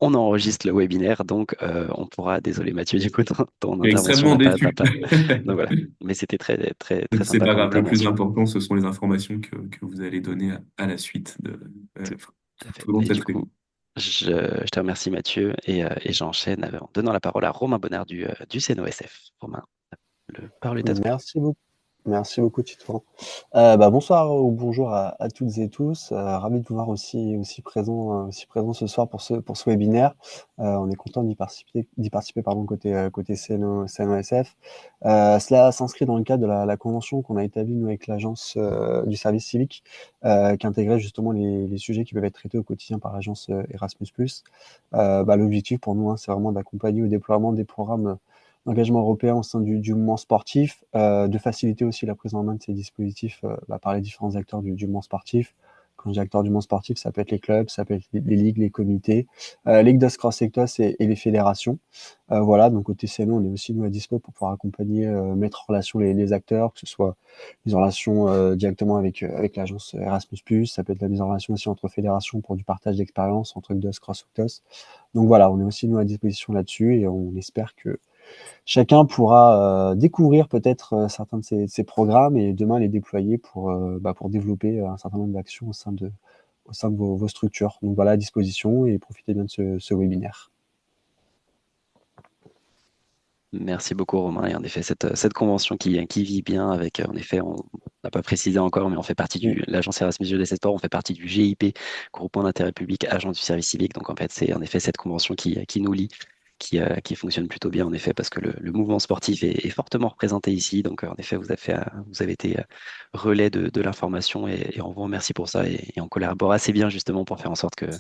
on enregistre le webinaire, donc on pourra, désolé Mathieu, du coup, ton Je suis intervention extrêmement n'a déçu. pas. Donc voilà. Mais c'était très, très, très C'est sympa pas comme grave, le plus intervention. important, ce sont les informations que vous allez donner à la suite Tout enfin, à fait. tout au long de Et cette du réunion. coup, je te remercie Mathieu et j'enchaîne en donnant la parole à Romain Bonnard du CNOSF. Romain, parole est à toi. Merci beaucoup. Merci beaucoup, Titouan. Bonsoir ou bonjour à toutes et tous. Ravi de vous voir aussi présent ce soir pour ce webinaire. On est content d'y participer pardon, côté CNOSF. Cela s'inscrit dans le cadre de la convention qu'on a établie nous, avec l'agence du service civique, qui intégrait justement les sujets qui peuvent être traités au quotidien par l'agence Erasmus+. L'objectif pour nous, hein, c'est vraiment d'accompagner au déploiement des programmes d'engagement européen au sein du mouvement sportif, de faciliter aussi la prise en main de ces dispositifs par les différents acteurs du mouvement sportif. Quand je dis acteurs du mouvement sportif, ça peut être les clubs, ça peut être les ligues, les comités, les CDOS, Cross-Sectos et les fédérations. Voilà, donc côté CNO, on est aussi nous à dispo pour pouvoir accompagner, mettre en relation les acteurs, que ce soit mise en relation directement avec l'agence Erasmus+, ça peut être la mise en relation aussi entre fédérations pour du partage d'expérience entre CDOS, Cross-Sectos. Donc voilà, on est aussi nous à disposition là-dessus et on espère que chacun pourra découvrir peut-être certains de ces programmes et demain les déployer pour développer un certain nombre d'actions au sein de vos structures. Donc voilà, à disposition et profitez bien de ce webinaire. Merci beaucoup Romain. Et en effet, cette convention qui vit bien avec, en effet, on n'a pas précisé encore, mais on fait partie Mm. l'agence Erasmus Jeunesse et Sport, on fait partie du GIP, Groupement d'intérêt public, agent du service civique. Donc en fait, c'est en effet cette convention qui nous lie, qui fonctionne plutôt bien en effet, parce que le mouvement sportif est fortement représenté ici. Donc en effet, vous avez été relais de l'information et on vous remercie pour ça et on collabore assez bien justement pour faire en sorte qu'il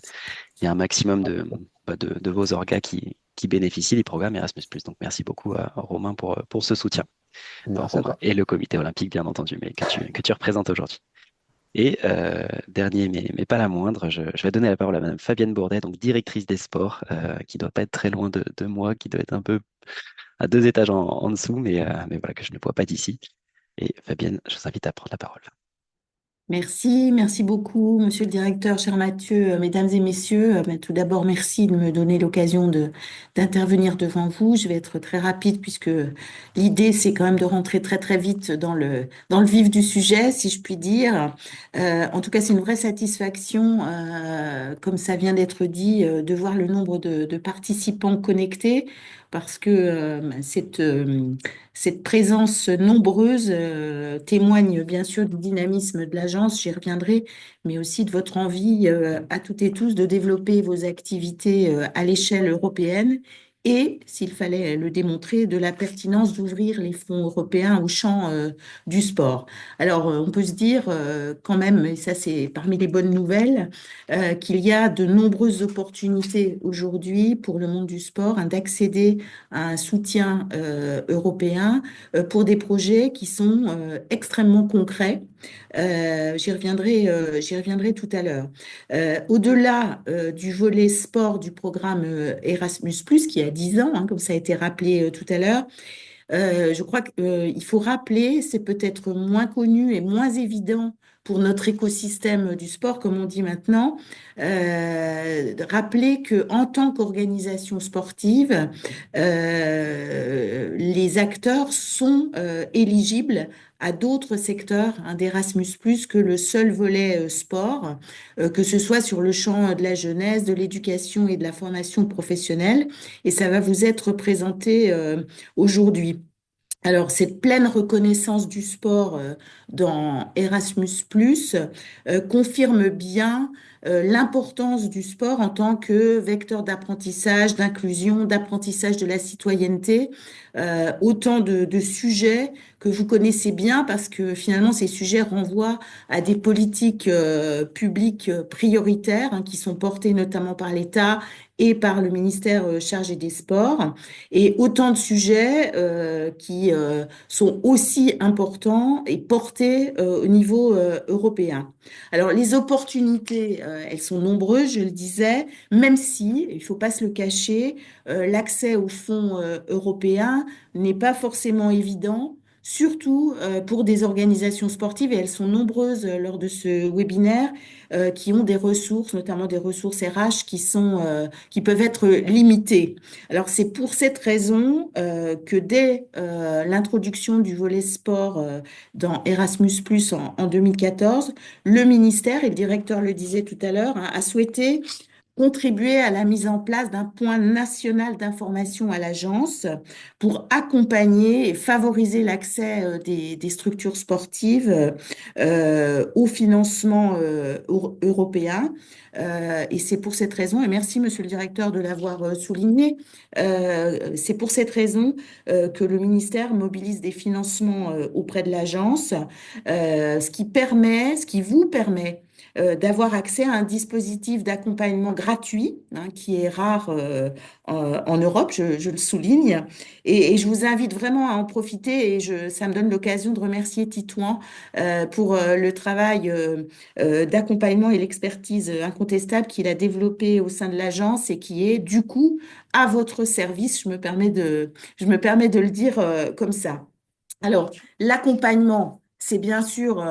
y ait un maximum de vos orgas qui bénéficient des programmes Erasmus+. Donc merci beaucoup à Romain pour ce soutien. Enfin, Merci à Romain toi. et le comité olympique, bien entendu, mais que tu représentes aujourd'hui. Et dernier, mais pas la moindre, je vais donner la parole à Madame Fabienne Bourdet, donc directrice des sports, qui doit pas être très loin de moi, qui doit être un peu à 2 étages en dessous, mais voilà, que je ne vois pas d'ici. Et Fabienne, je vous invite à prendre la parole. Merci beaucoup, monsieur le directeur, cher Mathieu, mesdames et messieurs. Tout d'abord, merci de me donner l'occasion d'intervenir devant vous. Je vais être très rapide puisque l'idée, c'est quand même de rentrer très, très vite dans le vif du sujet, si je puis dire. En tout cas, c'est une vraie satisfaction, comme ça vient d'être dit, de voir le nombre de participants connectés parce que cette présence nombreuse témoigne bien sûr du dynamisme de l'agence, j'y reviendrai, mais aussi de votre envie à toutes et tous de développer vos activités à l'échelle européenne et, s'il fallait le démontrer, de la pertinence d'ouvrir les fonds européens au champ du sport. Alors, on peut se dire quand même, et ça c'est parmi les bonnes nouvelles, qu'il y a de nombreuses opportunités aujourd'hui pour le monde du sport d'accéder à un soutien européen pour des projets qui sont extrêmement concrets. J'y reviendrai tout à l'heure. Au-delà du volet sport du programme Erasmus+, qui a 10 ans, hein, comme ça a été rappelé tout à l'heure, je crois qu'il faut rappeler, c'est peut-être moins connu et moins évident pour notre écosystème du sport, comme on dit maintenant, rappeler que en tant qu'organisation sportive, les acteurs sont éligibles à d'autres secteurs d'Erasmus+, que le seul volet sport, que ce soit sur le champ de la jeunesse, de l'éducation et de la formation professionnelle. Et ça va vous être présenté aujourd'hui. Alors, cette pleine reconnaissance du sport dans Erasmus+, confirme bien l'importance du sport en tant que vecteur d'apprentissage, d'inclusion, d'apprentissage de la citoyenneté, autant de sujets que vous connaissez bien parce que finalement, ces sujets renvoient à des politiques publiques prioritaires qui sont portées notamment par l'État et par le ministère chargé des Sports. Et autant de sujets qui sont aussi importants et portés au niveau européen. Alors, les opportunités, elles sont nombreuses, je le disais, même si, il ne faut pas se le cacher, l'accès aux fonds européens n'est pas forcément évident surtout pour des organisations sportives, et elles sont nombreuses lors de ce webinaire, qui ont des ressources, notamment des ressources RH qui peuvent être limitées. Alors c'est pour cette raison que dès l'introduction du volet sport dans Erasmus+ en 2014, le ministère, et le directeur le disait tout à l'heure, hein, a souhaité contribuer à la mise en place d'un point national d'information à l'agence pour accompagner et favoriser l'accès des structures sportives au financement européen. Et c'est pour cette raison, et merci Monsieur le directeur de l'avoir souligné, c'est pour cette raison que le ministère mobilise des financements auprès de l'agence, ce qui vous permet d'avoir accès à un dispositif d'accompagnement gratuit, hein, qui est rare en Europe, je le souligne. Et je vous invite vraiment à en profiter, et ça me donne l'occasion de remercier Titouan pour le travail d'accompagnement et l'expertise incontestable qu'il a développé au sein de l'agence et qui est du coup à votre service. Je me permets de le dire comme ça. Alors, l'accompagnement, c'est bien sûr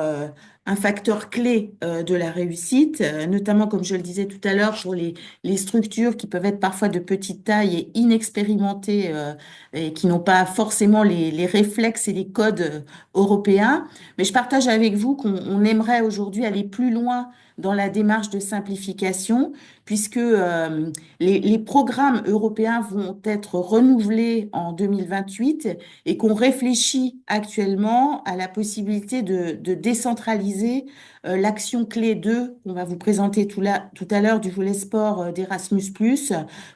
un facteur clé de la réussite, notamment, comme je le disais tout à l'heure, pour les structures qui peuvent être parfois de petite taille et inexpérimentées et qui n'ont pas forcément les réflexes et les codes européens. Mais je partage avec vous qu'on aimerait aujourd'hui aller plus loin dans la démarche de simplification, puisque les programmes européens vont être renouvelés en 2028 et qu'on réfléchit actuellement à la possibilité de décentraliser l'action clé 2 qu'on va vous présenter tout à l'heure du volet sport d'Erasmus+,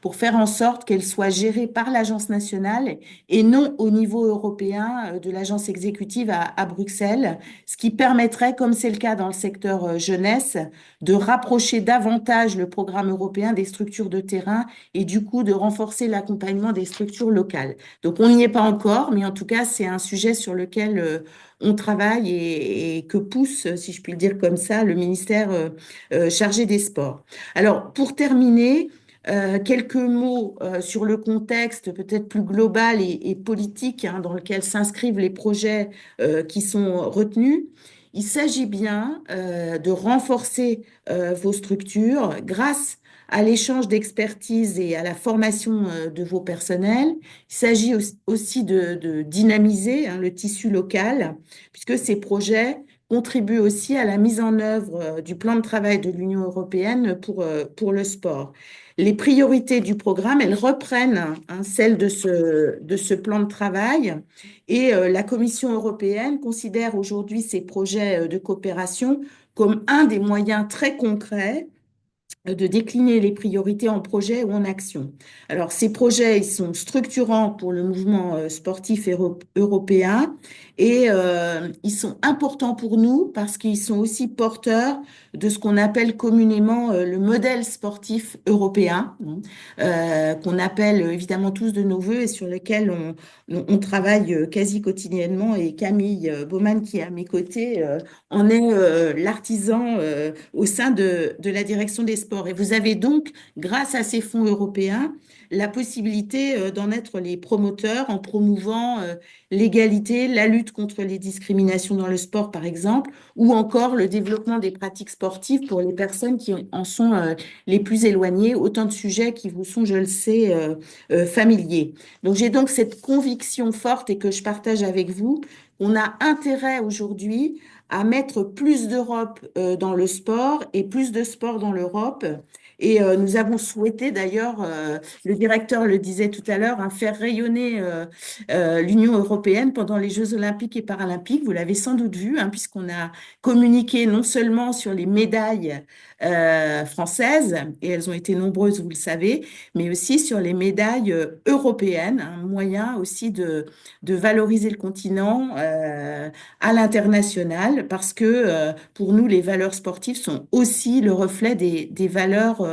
pour faire en sorte qu'elle soit gérée par l'agence nationale et non au niveau européen de l'agence exécutive à Bruxelles, ce qui permettrait, comme c'est le cas dans le secteur jeunesse, de rapprocher davantage le programme européen des structures de terrain et du coup de renforcer l'accompagnement des structures locales. Donc, on n'y est pas encore, mais en tout cas, c'est un sujet sur lequel on travaille et que pousse, si je puis le dire comme ça, le ministère chargé des sports. Alors, pour terminer, quelques mots sur le contexte peut-être plus global et politique, hein, dans lequel s'inscrivent les projets qui sont retenus. Il s'agit bien de renforcer vos structures grâce à l'échange d'expertise et à la formation de vos personnels. Il s'agit aussi de dynamiser, hein, le tissu local, puisque ces projets contribuent aussi à la mise en œuvre du plan de travail de l'Union européenne pour le sport. Les priorités du programme, elles reprennent, hein, celles de ce plan de travail, et la Commission européenne considère aujourd'hui ces projets de coopération comme un des moyens très concrets de décliner les priorités en projets ou en actions. Alors, ces projets, ils sont structurants pour le mouvement sportif européen, et ils sont importants pour nous parce qu'ils sont aussi porteurs de ce qu'on appelle communément le modèle sportif européen, hein, qu'on appelle évidemment tous de nos voeux et sur lequel on travaille quasi quotidiennement. Et Camille Baumann, qui est à mes côtés, en est l'artisan au sein de la direction des sports. Et vous avez donc, grâce à ces fonds européens, la possibilité d'en être les promoteurs en promouvant l'égalité, la lutte contre les discriminations dans le sport, par exemple, ou encore le développement des pratiques sportives pour les personnes qui en sont les plus éloignées, autant de sujets qui vous sont, je le sais, familiers. Donc j'ai donc cette conviction forte et que je partage avec vous. On a intérêt aujourd'hui à mettre plus d'Europe dans le sport et plus de sport dans l'Europe. Et nous avons souhaité d'ailleurs, le directeur le disait tout à l'heure, hein, faire rayonner l'Union européenne pendant les Jeux olympiques et paralympiques. Vous l'avez sans doute vu, hein, puisqu'on a communiqué non seulement sur les médailles françaises, et elles ont été nombreuses, vous le savez, mais aussi sur les médailles européennes, un moyen aussi de valoriser le continent à l'international, parce que pour nous, les valeurs sportives sont aussi le reflet des valeurs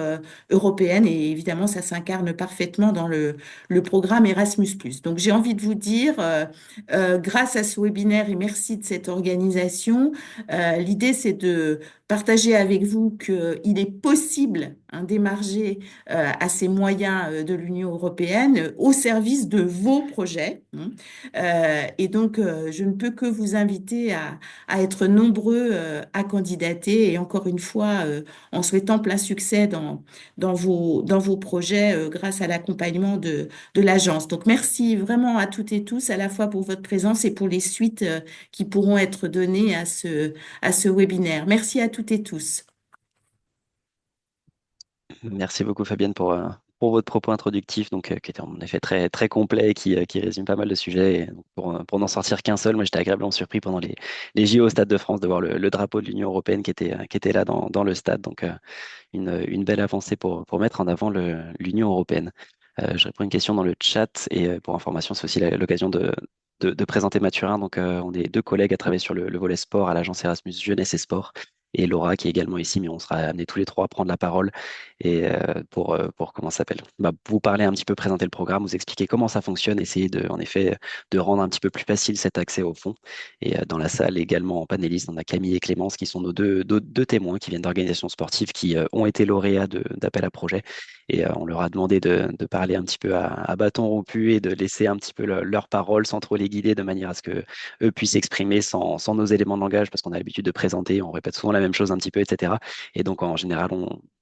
européennes, et évidemment, ça s'incarne parfaitement dans le programme Erasmus+. Donc, j'ai envie de vous dire, grâce à ce webinaire, et merci de cette organisation, l'idée, c'est de partager avec vous qu'il est possible, un démarché à ces moyens de l'Union européenne au service de vos projets, hein. Et donc, je ne peux que vous inviter à être nombreux à candidater et encore une fois, en souhaitant plein succès dans vos projets grâce à l'accompagnement de l'agence. Donc, merci vraiment à toutes et tous, à la fois pour votre présence et pour les suites qui pourront être données à ce webinaire. Merci à toutes et tous. Merci beaucoup Fabienne pour votre propos introductif, donc, qui était en effet très, très complet, et qui résume pas mal de sujets. Et donc, pour n'en sortir qu'un seul, moi j'étais agréablement surpris pendant les JO au Stade de France de voir le drapeau de l'Union européenne qui était là dans le stade. Donc une belle avancée pour mettre en avant l'Union européenne. Je réponds à une question dans le chat et pour information, c'est aussi l'occasion de présenter Mathurin. Donc, on est deux collègues à travailler sur le volet sport à l'agence Erasmus Jeunesse et Sport. Et Laura qui est également ici, mais on sera amenés tous les trois à prendre la parole et pour comment ça s'appelle, vous parler un petit peu, présenter le programme, vous expliquer comment ça fonctionne, essayer en effet de rendre un petit peu plus facile cet accès au fond. Et dans la salle également en panéliste, on a Camille et Clémence qui sont nos deux témoins qui viennent d'organisations sportives qui ont été lauréats d'appel à projet. Et on leur a demandé de parler un petit peu à bâton rompu et de laisser un petit peu leurs paroles sans trop les guider, de manière à ce que eux puissent s'exprimer sans nos éléments de langage, parce qu'on a l'habitude de présenter, on répète souvent la même chose un petit peu, etc. Et donc en général,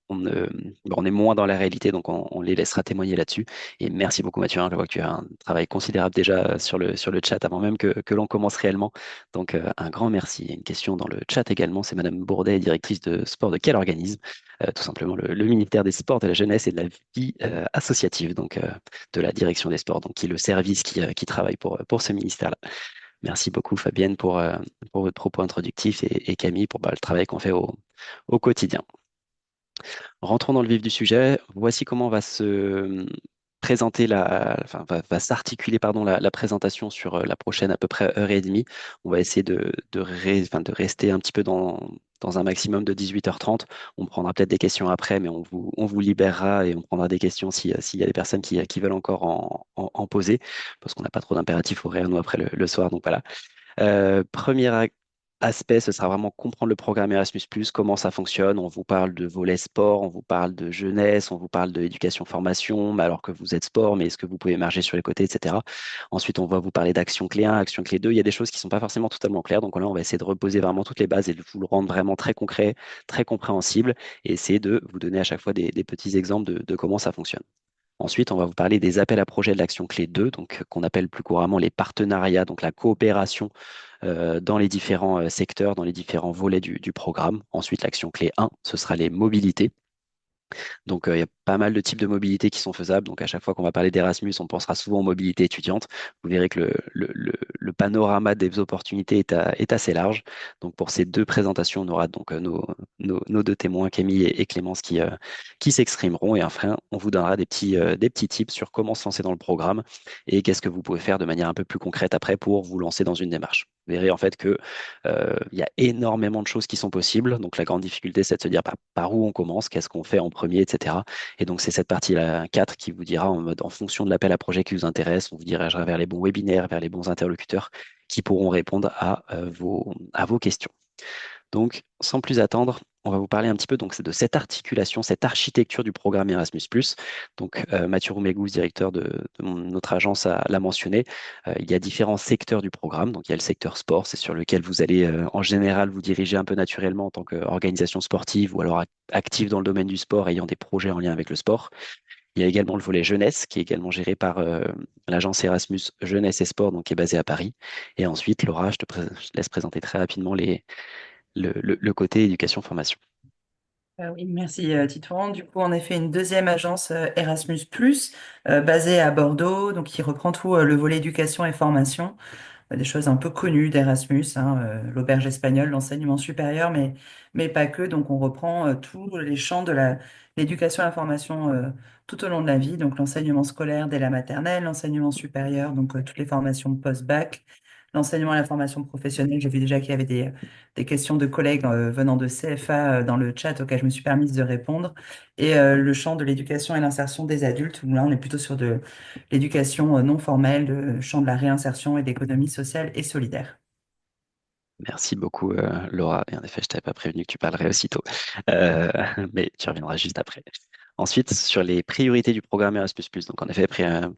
on est moins dans la réalité, donc on les laissera témoigner là-dessus. Et merci beaucoup Mathieu, hein, je vois que tu as un travail considérable déjà sur le chat avant même que l'on commence réellement. Donc un grand merci. Une question dans le chat également, c'est Madame Bourdet, directrice de sport de quel organisme? Tout simplement le ministère des Sports, de la Jeunesse et de la vie associative, donc de la direction des sports, donc qui est le service qui travaille pour ce ministère-là. Merci beaucoup Fabienne pour votre propos introductif et Camille pour le travail qu'on fait au quotidien. Rentrons dans le vif du sujet. Voici comment va se présenter enfin, va s'articuler, pardon, la présentation sur la prochaine à peu près heure et demie. On va essayer enfin, de rester un petit peu dans un maximum de 18h30. On prendra peut-être des questions après, mais on vous libérera et on prendra des questions s'il y a des personnes qui veulent encore en poser, parce qu'on n'a pas trop d'impératifs horaires, nous, après le soir. Donc voilà. Premier aspect, ce sera vraiment comprendre le programme Erasmus+, comment ça fonctionne. On vous parle de volet sport, on vous parle de jeunesse, on vous parle de éducation formation, mais alors que vous êtes sport, mais est-ce que vous pouvez émerger sur les côtés, etc. Ensuite, on va vous parler d'action clé 1, action clé 2. Il y a des choses qui ne sont pas forcément totalement claires. Donc là, on va essayer de reposer vraiment toutes les bases et de vous le rendre vraiment très concret, très compréhensible et essayer de vous donner à chaque fois des petits exemples de comment ça fonctionne. Ensuite, on va vous parler des appels à projets de l'action clé 2, donc qu'on appelle plus couramment les partenariats, donc la coopération dans les différents secteurs, dans les différents volets du programme. Ensuite, l'action clé 1, ce sera les mobilités. Donc, il y a pas mal de types de mobilité qui sont faisables. Donc, à chaque fois qu'on va parler d'Erasmus, on pensera souvent aux mobilités étudiantes. Vous verrez que le panorama des opportunités est assez large. Donc, pour ces deux présentations, on aura donc nos deux témoins, Camille et Clémence, qui s'exprimeront. Et enfin, on vous donnera des petits tips sur comment se lancer dans le programme et qu'est-ce que vous pouvez faire de manière un peu plus concrète après pour vous lancer dans une démarche. Vous verrez en fait que il y a énormément de choses qui sont possibles. Donc, la grande difficulté, c'est de se dire par où on commence, qu'est-ce qu'on fait en premier, etc. Et donc, c'est cette partie-là 4 qui vous dira en fonction de l'appel à projet qui vous intéresse, on vous dirigera vers les bons webinaires, vers les bons interlocuteurs qui pourront répondre à vos questions. Donc, sans plus attendre, on va vous parler un petit peu donc, de cette articulation, cette architecture du programme Erasmus+. Donc, Mathieu Roumégous, directeur de notre agence, l'a mentionné. Il y a différents secteurs du programme. Donc, il y a le secteur sport, c'est sur lequel vous allez en général vous diriger un peu naturellement en tant qu'organisation sportive ou alors active dans le domaine du sport, ayant des projets en lien avec le sport. Il y a également le volet jeunesse, qui est également géré par l'agence Erasmus Jeunesse et Sport, donc qui est basée à Paris. Et ensuite, Laura, je te laisse présenter très rapidement le côté éducation-formation. Oui, merci Titouan. Du coup, on a fait une deuxième agence Erasmus+, basée à Bordeaux, donc qui reprend tout le volet éducation et formation, des choses un peu connues d'Erasmus, hein, l'auberge espagnole, l'enseignement supérieur, mais pas que. Donc, on reprend tous les champs de l'éducation et la formation tout au long de la vie, donc l'enseignement scolaire dès la maternelle, l'enseignement supérieur, donc toutes les formations post-bac, l'enseignement et la formation professionnelle. J'ai vu déjà qu'il y avait des questions de collègues venant de CFA dans le chat auquel je me suis permise de répondre. Et le champ de l'éducation et l'insertion des adultes, où là, on est plutôt sur de l'éducation non formelle, le champ de la réinsertion et d'économie sociale et solidaire. Merci beaucoup, Laura. Et en effet, je t'avais pas prévenu que tu parlerais aussitôt. Euh, mais tu reviendras juste après. Ensuite, sur les priorités du programme Erasmus+. Donc, en effet,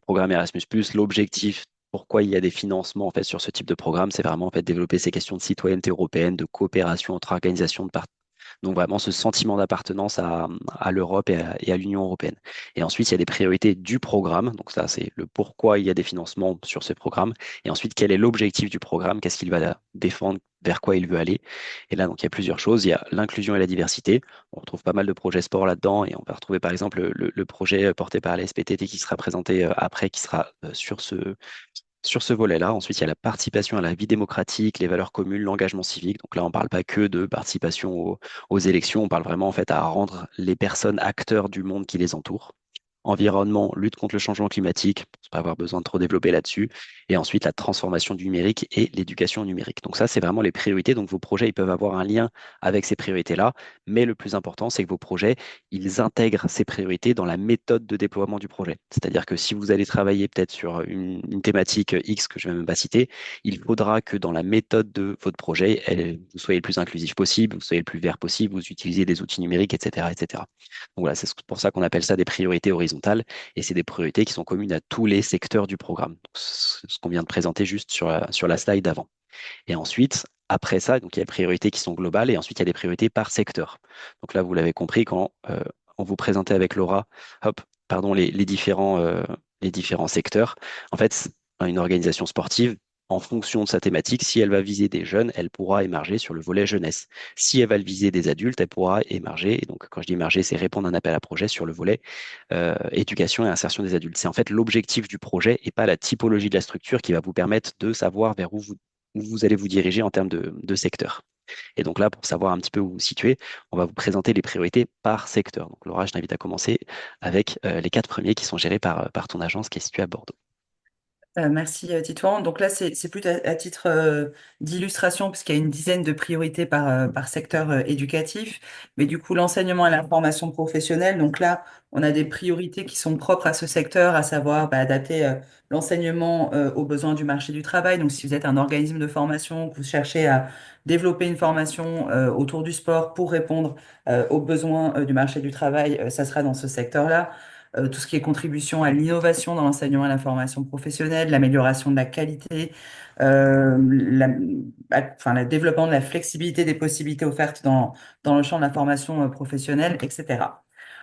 programme Erasmus+, l'objectif, pourquoi il y a des financements en fait sur ce type de programme, c'est vraiment en fait développer ces questions de citoyenneté européenne, de coopération entre organisations de donc vraiment ce sentiment d'appartenance à l'Europe et à l'Union européenne. Et ensuite, il y a des priorités du programme. Donc ça, c'est le pourquoi il y a des financements sur ce programme. Et ensuite, quel est l'objectif du programme? Qu'est-ce qu'il va défendre? Vers quoi il veut aller? Et là, donc, il y a plusieurs choses. Il y a l'inclusion et la diversité. On retrouve pas mal de projets sport là-dedans. Et on va retrouver, par exemple, le projet porté par la SPTT qui sera présenté après, qui sera sur ce volet-là. Ensuite, il y a la participation à la vie démocratique, les valeurs communes, l'engagement civique. Donc là, on ne parle pas que de participation aux élections, on parle vraiment en fait à rendre les personnes acteurs du monde qui les entoure. Environnement, lutte contre le changement climatique, on pas avoir besoin de trop développer là-dessus. Et ensuite, la transformation du numérique et l'éducation numérique. Donc ça, c'est vraiment les priorités. Donc vos projets, ils peuvent avoir un lien avec ces priorités-là. Mais le plus important, c'est que vos projets, ils intègrent ces priorités dans la méthode de déploiement du projet. C'est-à-dire que si vous allez travailler peut-être sur une thématique X que je ne vais même pas citer, il faudra que dans la méthode de votre projet, vous soyez le plus inclusif possible, vous soyez le plus vert possible, vous utilisez des outils numériques, etc., etc. Donc voilà, c'est pour ça qu'on appelle ça des priorités horizontales et c'est des priorités qui sont communes à tous les secteurs du programme. Donc, ce qu'on vient de présenter juste sur la slide d'avant. Et ensuite, après ça, donc il y a des priorités qui sont globales et ensuite il y a des priorités par secteur. Donc là, vous l'avez compris, quand on vous présentait avec Laura, hop, pardon, les différents secteurs, en fait, une organisation sportive, en fonction de sa thématique, si elle va viser des jeunes, elle pourra émarger sur le volet jeunesse. Si elle va viser des adultes, elle pourra émarger. Et donc, quand je dis émarger, c'est répondre à un appel à projet sur le volet éducation et insertion des adultes. C'est en fait l'objectif du projet et pas la typologie de la structure qui va vous permettre de savoir vers où vous allez vous diriger en termes de secteur. Et donc là, pour savoir un petit peu où vous vous situez, on va vous présenter les priorités par secteur. Donc Laura, je t'invite à commencer avec les 4 premiers qui sont gérés par ton agence qui est située à Bordeaux. Merci Titouan. Donc là, c'est plutôt à titre d'illustration, puisqu'il y a une dizaine de priorités par secteur éducatif. Mais du coup, l'enseignement et la formation professionnelle, donc là, on a des priorités qui sont propres à ce secteur, à savoir adapter l'enseignement aux besoins du marché du travail. Donc si vous êtes un organisme de formation, que vous cherchez à développer une formation autour du sport pour répondre aux besoins du marché du travail, ça sera dans ce secteur-là tout ce qui est contribution à l'innovation dans l'enseignement et la formation professionnelle, l'amélioration de la qualité, enfin, le développement de la flexibilité des possibilités offertes dans le champ de la formation professionnelle, etc.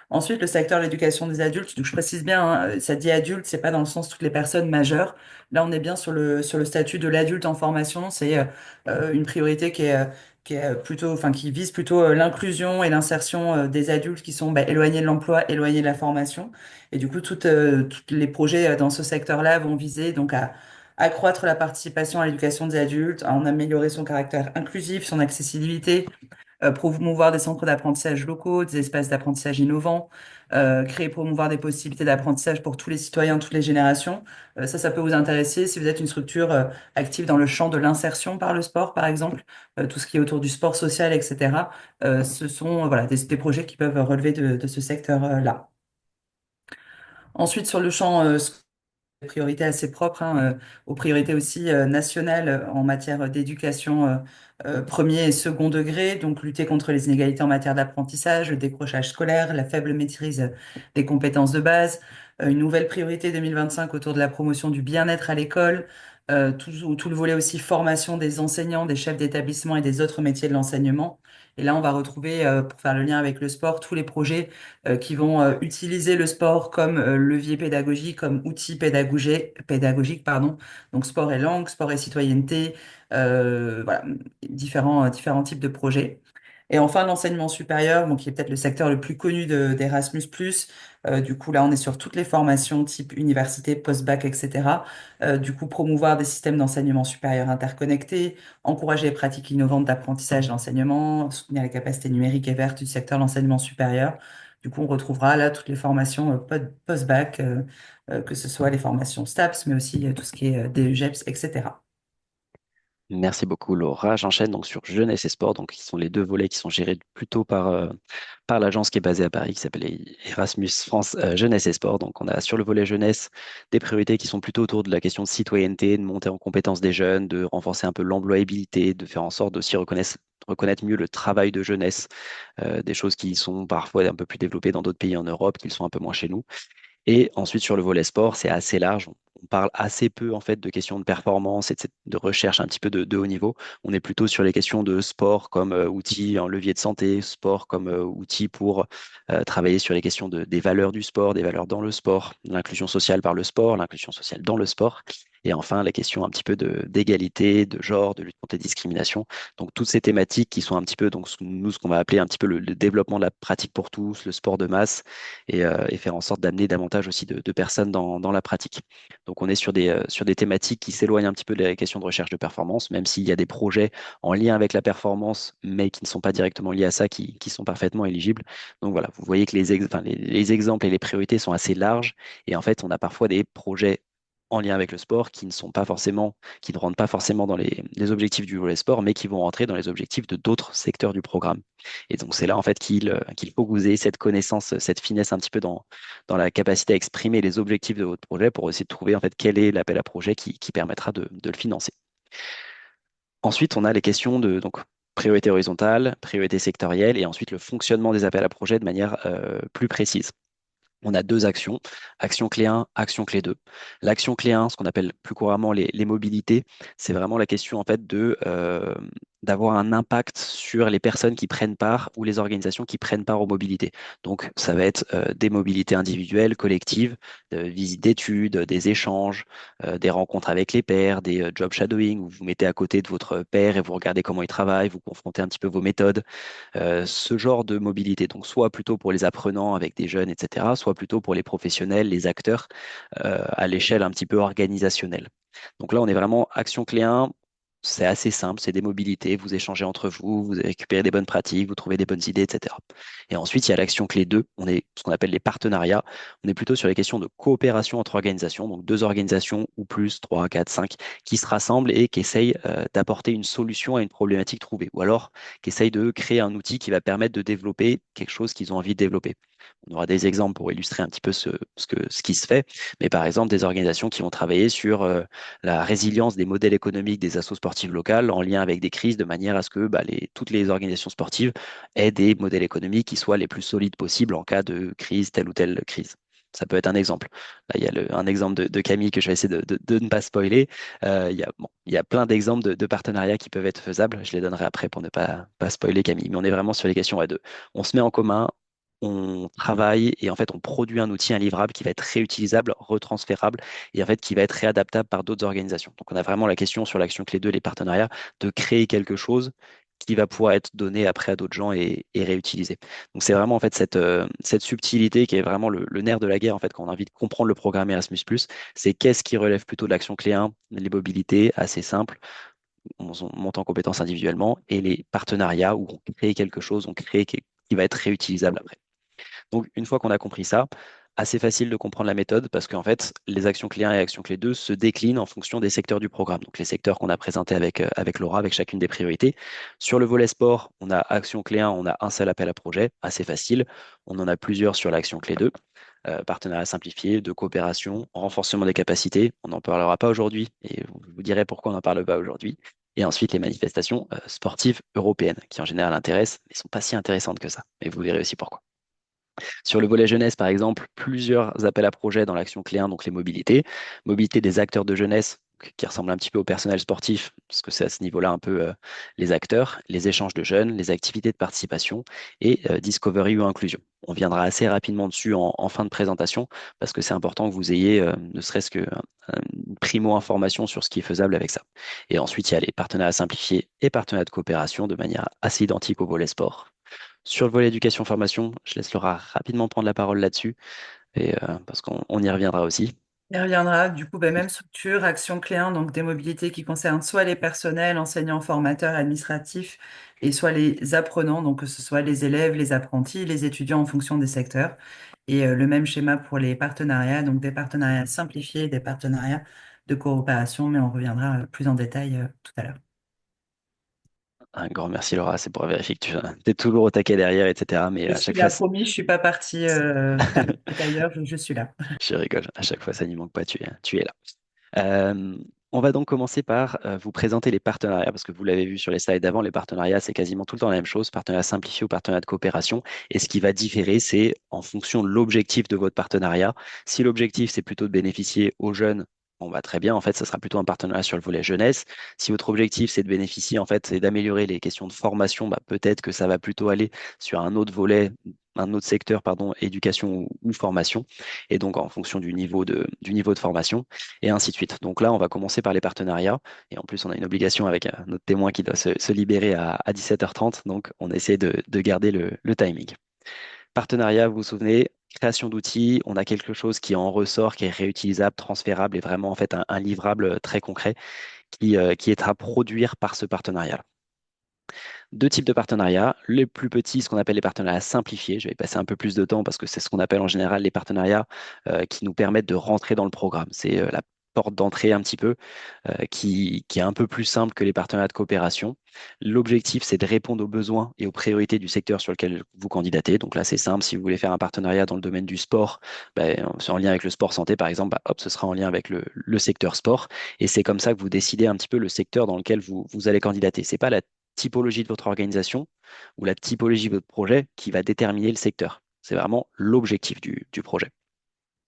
Ensuite, le secteur de l'éducation des adultes, donc je précise bien, hein, ça dit adulte, c'est pas dans le sens toutes les personnes majeures. Là, on est bien sur le statut de l'adulte en formation. C'est une priorité qui est plutôt, enfin, qui vise plutôt l'inclusion et l'insertion des adultes qui sont éloignés de l'emploi, éloignés de la formation. Et du coup, toutes les projets dans ce secteur-là vont viser donc à accroître la participation à l'éducation des adultes, à en améliorer son caractère inclusif, son accessibilité, promouvoir des centres d'apprentissage locaux, des espaces d'apprentissage innovants, créer, promouvoir des possibilités d'apprentissage pour tous les citoyens, toutes les générations. Ça peut vous intéresser si vous êtes une structure active dans le champ de l'insertion par le sport, par exemple, tout ce qui est autour du sport social, etc. Ce sont voilà, des projets qui peuvent relever de ce secteur-là. Ensuite, sur le champ priorités assez propres, hein, aux priorités aussi nationales en matière d'éducation premier et second degré, donc lutter contre les inégalités en matière d'apprentissage, le décrochage scolaire, la faible maîtrise des compétences de base, une nouvelle priorité 2025 autour de la promotion du bien-être à l'école, tout le volet aussi formation des enseignants, des chefs d'établissement et des autres métiers de l'enseignement. Et là, on va retrouver, pour faire le lien avec le sport, tous les projets qui vont utiliser le sport comme levier pédagogique, comme outil pédagogique, pardon. Donc sport et langue, sport et citoyenneté, voilà, différents types de projets. Et enfin, l'enseignement supérieur, bon, qui est peut-être le secteur le plus connu d'Erasmus+. Du coup, là, on est sur toutes les formations type université, post-bac, etc. Du coup, promouvoir des systèmes d'enseignement supérieur interconnectés, encourager les pratiques innovantes d'apprentissage et d'enseignement, soutenir les capacités numériques et vertes du secteur de l'enseignement supérieur. Du coup, on retrouvera là toutes les formations post-bac, que ce soit les formations STAPS, mais aussi tout ce qui est DEGEPS, etc. Merci beaucoup, Laura. J'enchaîne donc sur jeunesse et sport, donc qui sont les deux volets qui sont gérés plutôt par l'agence qui est basée à Paris, qui s'appelle Erasmus France Jeunesse et Sport. Donc on a sur le volet jeunesse des priorités qui sont plutôt autour de la question de citoyenneté, de monter en compétence des jeunes, de renforcer un peu l'employabilité, de faire en sorte d'aussi reconnaître mieux le travail de jeunesse, des choses qui sont parfois un peu plus développées dans d'autres pays en Europe, qui le sont un peu moins chez nous. Et ensuite, sur le volet sport, c'est assez large. On parle assez peu en fait de questions de performance et de recherche un petit peu de haut niveau. On est plutôt sur les questions de sport comme outil en levier de santé, sport comme outil pour travailler sur les questions des valeurs du sport, des valeurs dans le sport, l'inclusion sociale par le sport, l'inclusion sociale dans le sport. Et enfin, la question un petit peu d'égalité, de genre, de lutte contre les discriminations. Donc, toutes ces thématiques qui sont un petit peu, donc, nous, ce qu'on va appeler un petit peu le développement de la pratique pour tous, le sport de masse, et faire en sorte d'amener davantage aussi de personnes dans la pratique. Donc on est sur des thématiques qui s'éloignent un petit peu de la question de recherche de performance, même s'il y a des projets en lien avec la performance, mais qui ne sont pas directement liés à ça, qui sont parfaitement éligibles. Donc voilà, vous voyez que les exemples et les priorités sont assez larges, et en fait on a parfois des projets en lien avec le sport qui ne sont pas forcément, qui ne rentrent pas forcément dans les objectifs du volet sport, mais qui vont rentrer dans les objectifs de d'autres secteurs du programme. Et donc, c'est là, en fait, qu'il faut que vous ayez cette connaissance, cette finesse un petit peu dans la capacité à exprimer les objectifs de votre projet pour essayer de trouver, en fait, quel est l'appel à projet qui permettra de le financer. Ensuite, on a les questions de donc, priorité horizontale, priorité sectorielle et ensuite le fonctionnement des appels à projet de manière plus précise. On a deux actions, action clé 1, action clé 2. L'action clé 1, ce qu'on appelle plus couramment les mobilités, c'est vraiment la question en fait d'avoir un impact sur les personnes qui prennent part ou les organisations qui prennent part aux mobilités. Donc ça va être des mobilités individuelles, collectives, visites d'études, des échanges, des rencontres avec les pairs, des job shadowing, où vous vous mettez à côté de votre pair et vous regardez comment il travaille, vous confrontez un petit peu vos méthodes, ce genre de mobilité. Donc, soit plutôt pour les apprenants avec des jeunes, etc., soit plutôt pour les professionnels, les acteurs, à l'échelle un petit peu organisationnelle. Donc là, on est vraiment action clé 1. C'est assez simple, c'est des mobilités, vous échangez entre vous, vous récupérez des bonnes pratiques, vous trouvez des bonnes idées, etc. Et ensuite, il y a l'action clé 2, on est ce qu'on appelle les partenariats. On est plutôt sur les questions de coopération entre organisations, donc deux organisations ou plus, 3, 4, 5, qui se rassemblent et qui essayent d'apporter une solution à une problématique trouvée. Ou alors qui essayent de créer un outil qui va permettre de développer quelque chose qu'ils ont envie de développer. On aura des exemples pour illustrer un petit peu ce qui se fait, mais par exemple des organisations qui vont travailler sur la résilience des modèles économiques des assos sportives locales en lien avec des crises, de manière à ce que toutes les organisations sportives aient des modèles économiques qui soient les plus solides possibles en cas de crise, telle ou telle crise. Ça peut être un exemple. Là, il y a un exemple de Camille que je vais essayer de ne pas spoiler. Il y a plein d'exemples de partenariats qui peuvent être faisables. Je les donnerai après pour ne pas spoiler Camille. Mais on est vraiment sur les questions ouais, on se met en commun, on travaille et en fait on produit un outil, un livrable qui va être réutilisable, retransférable et en fait qui va être réadaptable par d'autres organisations. Donc on a vraiment la question sur l'action clé 2, les partenariats, de créer quelque chose qui va pouvoir être donné après à d'autres gens et réutilisé. Donc c'est vraiment en fait cette subtilité qui est vraiment le nerf de la guerre en fait quand on a envie de comprendre le programme Erasmus+, c'est qu'est-ce qui relève plutôt de l'action clé 1, les mobilités, assez simple, on monte en compétences individuellement, et les partenariats où on crée quelque chose, qui va être réutilisable après. Donc, une fois qu'on a compris ça, assez facile de comprendre la méthode parce qu'en fait, les actions clé 1 et actions clé 2 se déclinent en fonction des secteurs du programme. Donc, les secteurs qu'on a présentés avec Laura, avec chacune des priorités. Sur le volet sport, on a action clé 1, on a un seul appel à projet, assez facile. On en a plusieurs sur l'action clé 2. Partenariat simplifié, de coopération, renforcement des capacités. On n'en parlera pas aujourd'hui et je vous dirai pourquoi on n'en parle pas aujourd'hui. Et ensuite, les manifestations sportives européennes, qui en général intéressent, mais ne sont pas si intéressantes que ça. Et vous verrez aussi pourquoi. Sur le volet jeunesse, par exemple, plusieurs appels à projets dans l'action clé 1, donc les mobilités. Mobilité des acteurs de jeunesse, qui ressemble un petit peu au personnel sportif, parce que c'est à ce niveau-là un peu les acteurs, les échanges de jeunes, les activités de participation et discovery ou inclusion. On viendra assez rapidement dessus en fin de présentation, parce que c'est important que vous ayez ne serait-ce qu'une primo-information sur ce qui est faisable avec ça. Et ensuite, il y a les partenariats simplifiés et partenariats de coopération de manière assez identique au volet sport. Sur le volet éducation-formation, je laisse Laura rapidement prendre la parole là-dessus, parce qu'on y reviendra aussi. Il reviendra, du coup, même structure, action clé 1, donc des mobilités qui concernent soit les personnels, enseignants, formateurs, administratifs, et soit les apprenants, donc que ce soit les élèves, les apprentis, les étudiants en fonction des secteurs. Et le même schéma pour les partenariats, donc des partenariats simplifiés, des partenariats de coopération, mais on reviendra plus en détail tout à l'heure. Un grand merci Laura, c'est pour vérifier que tu es toujours au taquet derrière, etc. Mais Je à suis chaque fois, là, promis, je suis pas partie faire le truc ailleurs, je suis là. je rigole, à chaque fois ça n'y manque pas, tu es là. Euh, on va donc commencer par vous présenter les partenariats, parce que vous l'avez vu sur les slides d'avant, les partenariats, c'est quasiment tout le temps la même chose, partenariat simplifié ou partenariat de coopération. Et ce qui va différer, c'est en fonction de l'objectif de votre partenariat. Si l'objectif, c'est plutôt de bénéficier aux jeunes, on va très bien, en fait, ça sera plutôt un partenariat sur le volet jeunesse. Si votre objectif, c'est de bénéficier, en fait, c'est d'améliorer les questions de formation, bah, peut-être que ça va plutôt aller sur un autre volet, un autre secteur, pardon, éducation ou formation. Et donc, en fonction du niveau de formation et ainsi de suite. Donc là, on va commencer par les partenariats. Et en plus, on a une obligation avec notre témoin qui doit se libérer à 17h30. Donc, on essaie de garder le timing. Partenariat, vous vous souvenez, création d'outils, on a quelque chose qui en ressort, qui est réutilisable, transférable et vraiment en fait un livrable très concret qui est à produire par ce partenariat. Deux types de partenariats. Les plus petits, ce qu'on appelle les partenariats simplifiés. Je vais y passer un peu plus de temps parce que c'est ce qu'on appelle en général les partenariats qui nous permettent de rentrer dans le programme. C'est la porte d'entrée un petit peu qui est un peu plus simple que les partenariats de coopération. L'objectif, c'est de répondre aux besoins et aux priorités du secteur sur lequel vous candidatez. Donc là, c'est simple. Si vous voulez faire un partenariat dans le domaine du sport, ben, c'est en lien avec le sport santé, par exemple, bah, hop, ce sera en lien avec le secteur sport. Et c'est comme ça que vous décidez un petit peu le secteur dans lequel vous allez candidater. C'est pas la typologie de votre organisation ou la typologie de votre projet qui va déterminer le secteur. C'est vraiment l'objectif du projet.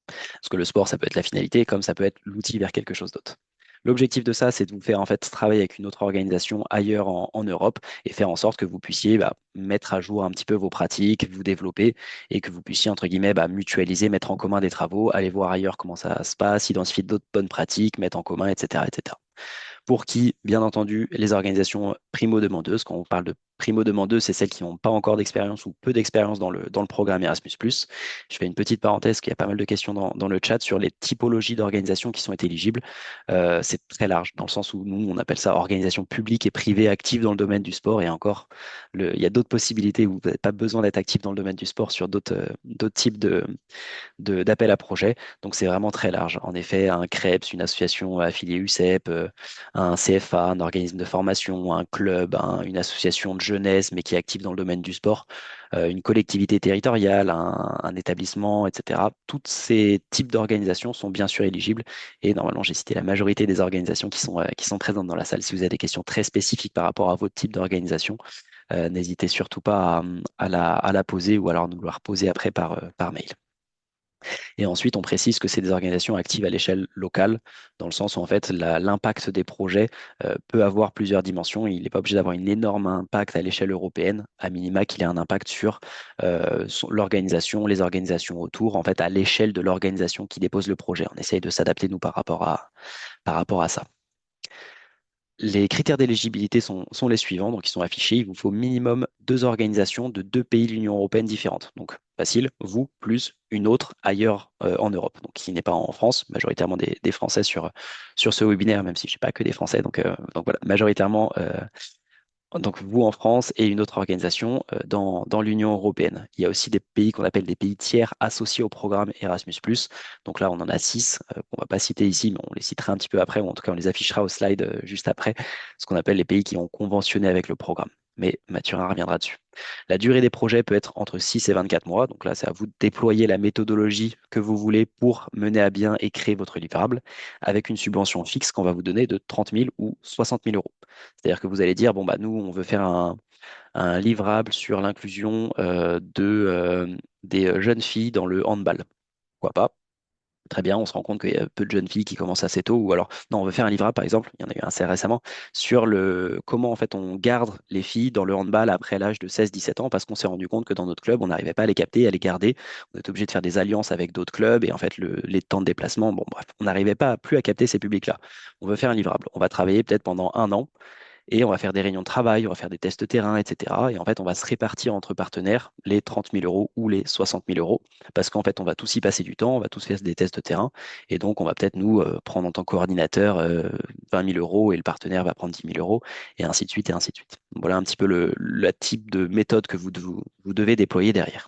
Parce que le sport, ça peut être la finalité, comme ça peut être l'outil vers quelque chose d'autre. L'objectif de ça, c'est de vous faire en fait travailler avec une autre organisation ailleurs en Europe et faire en sorte que vous puissiez mettre à jour un petit peu vos pratiques, vous développer et que vous puissiez entre guillemets mutualiser, mettre en commun des travaux, aller voir ailleurs comment ça se passe, identifier d'autres bonnes pratiques, mettre en commun, etc., etc. Pour qui, bien entendu, les organisations primo-demandeuses, quand on parle de primo-demandeuses, c'est celles qui n'ont pas encore d'expérience ou peu d'expérience dans le programme Erasmus+. Je fais une petite parenthèse, qu'il y a pas mal de questions dans le chat sur les typologies d'organisations qui sont éligibles. C'est très large, dans le sens où nous, on appelle ça organisation publique et privée active dans le domaine du sport. Et encore, il y a d'autres possibilités où vous n'avez pas besoin d'être actif dans le domaine du sport sur d'autres types d'appels à projets. Donc c'est vraiment très large. En effet, un CREPS, une association affiliée UCEP, un CFA, un organisme de formation, un club, une association de jeunesse, mais qui est active dans le domaine du sport, une collectivité territoriale, un établissement, etc. Tous ces types d'organisations sont bien sûr éligibles. Et normalement, j'ai cité la majorité des organisations qui sont présentes dans la salle. Si vous avez des questions très spécifiques par rapport à votre type d'organisation, n'hésitez surtout pas à la poser ou alors nous la reposer après par mail. Et ensuite, on précise que c'est des organisations actives à l'échelle locale, dans le sens où en fait l'impact des projets peut avoir plusieurs dimensions. Il n'est pas obligé d'avoir un énorme impact à l'échelle européenne, à minima qu'il ait un impact sur l'organisation, les organisations autour, en fait à l'échelle de l'organisation qui dépose le projet. On essaye de s'adapter nous par rapport à ça. Les critères d'éligibilité sont les suivants, donc ils sont affichés. Il vous faut minimum 2 organisations de 2 pays de l'Union européenne différentes. Donc facile, vous plus une autre ailleurs en Europe, donc qui n'est pas en France, majoritairement des Français sur ce webinaire, même si je ne sais pas que des Français. Donc voilà, majoritairement donc vous en France et une autre organisation dans l'Union européenne. Il y a aussi des pays qu'on appelle des pays tiers associés au programme Erasmus+. Donc là, on en a 6 qu'on ne va pas citer ici, mais on les citera un petit peu après, ou en tout cas on les affichera au slide juste après, ce qu'on appelle les pays qui ont conventionné avec le programme. Mais Mathurin reviendra dessus. La durée des projets peut être entre 6 et 24 mois. Donc là, c'est à vous de déployer la méthodologie que vous voulez pour mener à bien et créer votre livrable avec une subvention fixe qu'on va vous donner de 30 000 ou 60 000 euros. C'est-à-dire que vous allez dire, bon, bah, nous, on veut faire un livrable sur l'inclusion des jeunes filles dans le handball. Pourquoi pas? Très bien, on se rend compte qu'il y a peu de jeunes filles qui commencent assez tôt, ou alors, non, on veut faire un livrable, par exemple, il y en a eu un assez récemment, sur comment en fait on garde les filles dans le handball après l'âge de 16-17 ans, parce qu'on s'est rendu compte que dans notre club, on n'arrivait pas à les capter, à les garder. On était obligé de faire des alliances avec d'autres clubs, et en fait, les temps de déplacement, bon, bref, on n'arrivait pas plus à capter ces publics-là. On veut faire un livrable. On va travailler peut-être pendant un an et on va faire des réunions de travail, on va faire des tests terrain, etc. Et en fait, on va se répartir entre partenaires les 30 000 euros ou les 60 000 euros, parce qu'en fait, on va tous y passer du temps, on va tous faire des tests de terrain, et donc on va peut-être nous prendre en tant que coordinateur 20 000 euros, et le partenaire va prendre 10 000 euros, et ainsi de suite, et ainsi de suite. Voilà un petit peu le type de méthode que vous devez déployer derrière.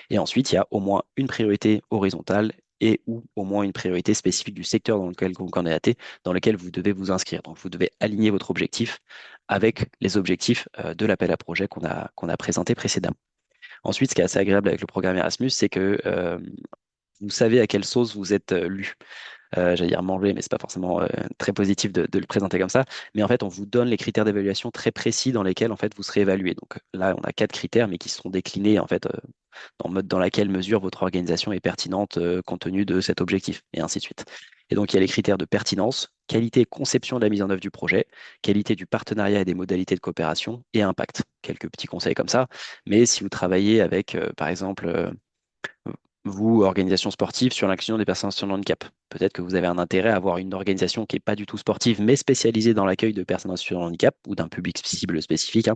Et ensuite, il y a au moins une priorité horizontale et ou au moins une priorité spécifique du secteur dans lequel vous candidatez, dans lequel vous devez vous inscrire. Donc, vous devez aligner votre objectif avec les objectifs de l'appel à projet qu'on a présenté précédemment. Ensuite, ce qui est assez agréable avec le programme Erasmus, c'est que vous savez à quelle sauce vous êtes lu. J'allais dire manger, mais c'est pas forcément très positif de le présenter comme ça. Mais en fait, on vous donne les critères d'évaluation très précis dans lesquels en fait vous serez évalué. Donc là, on a 4 critères, mais qui sont déclinés en fait dans laquelle mesure votre organisation est pertinente compte tenu de cet objectif, et ainsi de suite. Et donc, il y a les critères de pertinence, qualité et conception de la mise en œuvre du projet, qualité du partenariat et des modalités de coopération, et impact. Quelques petits conseils comme ça. Mais si vous travaillez avec, par exemple, vous, organisation sportive, sur l'inclusion des personnes en situation de handicap. Peut-être que vous avez un intérêt à avoir une organisation qui n'est pas du tout sportive, mais spécialisée dans l'accueil de personnes en situation de handicap ou d'un public cible spécifique, hein.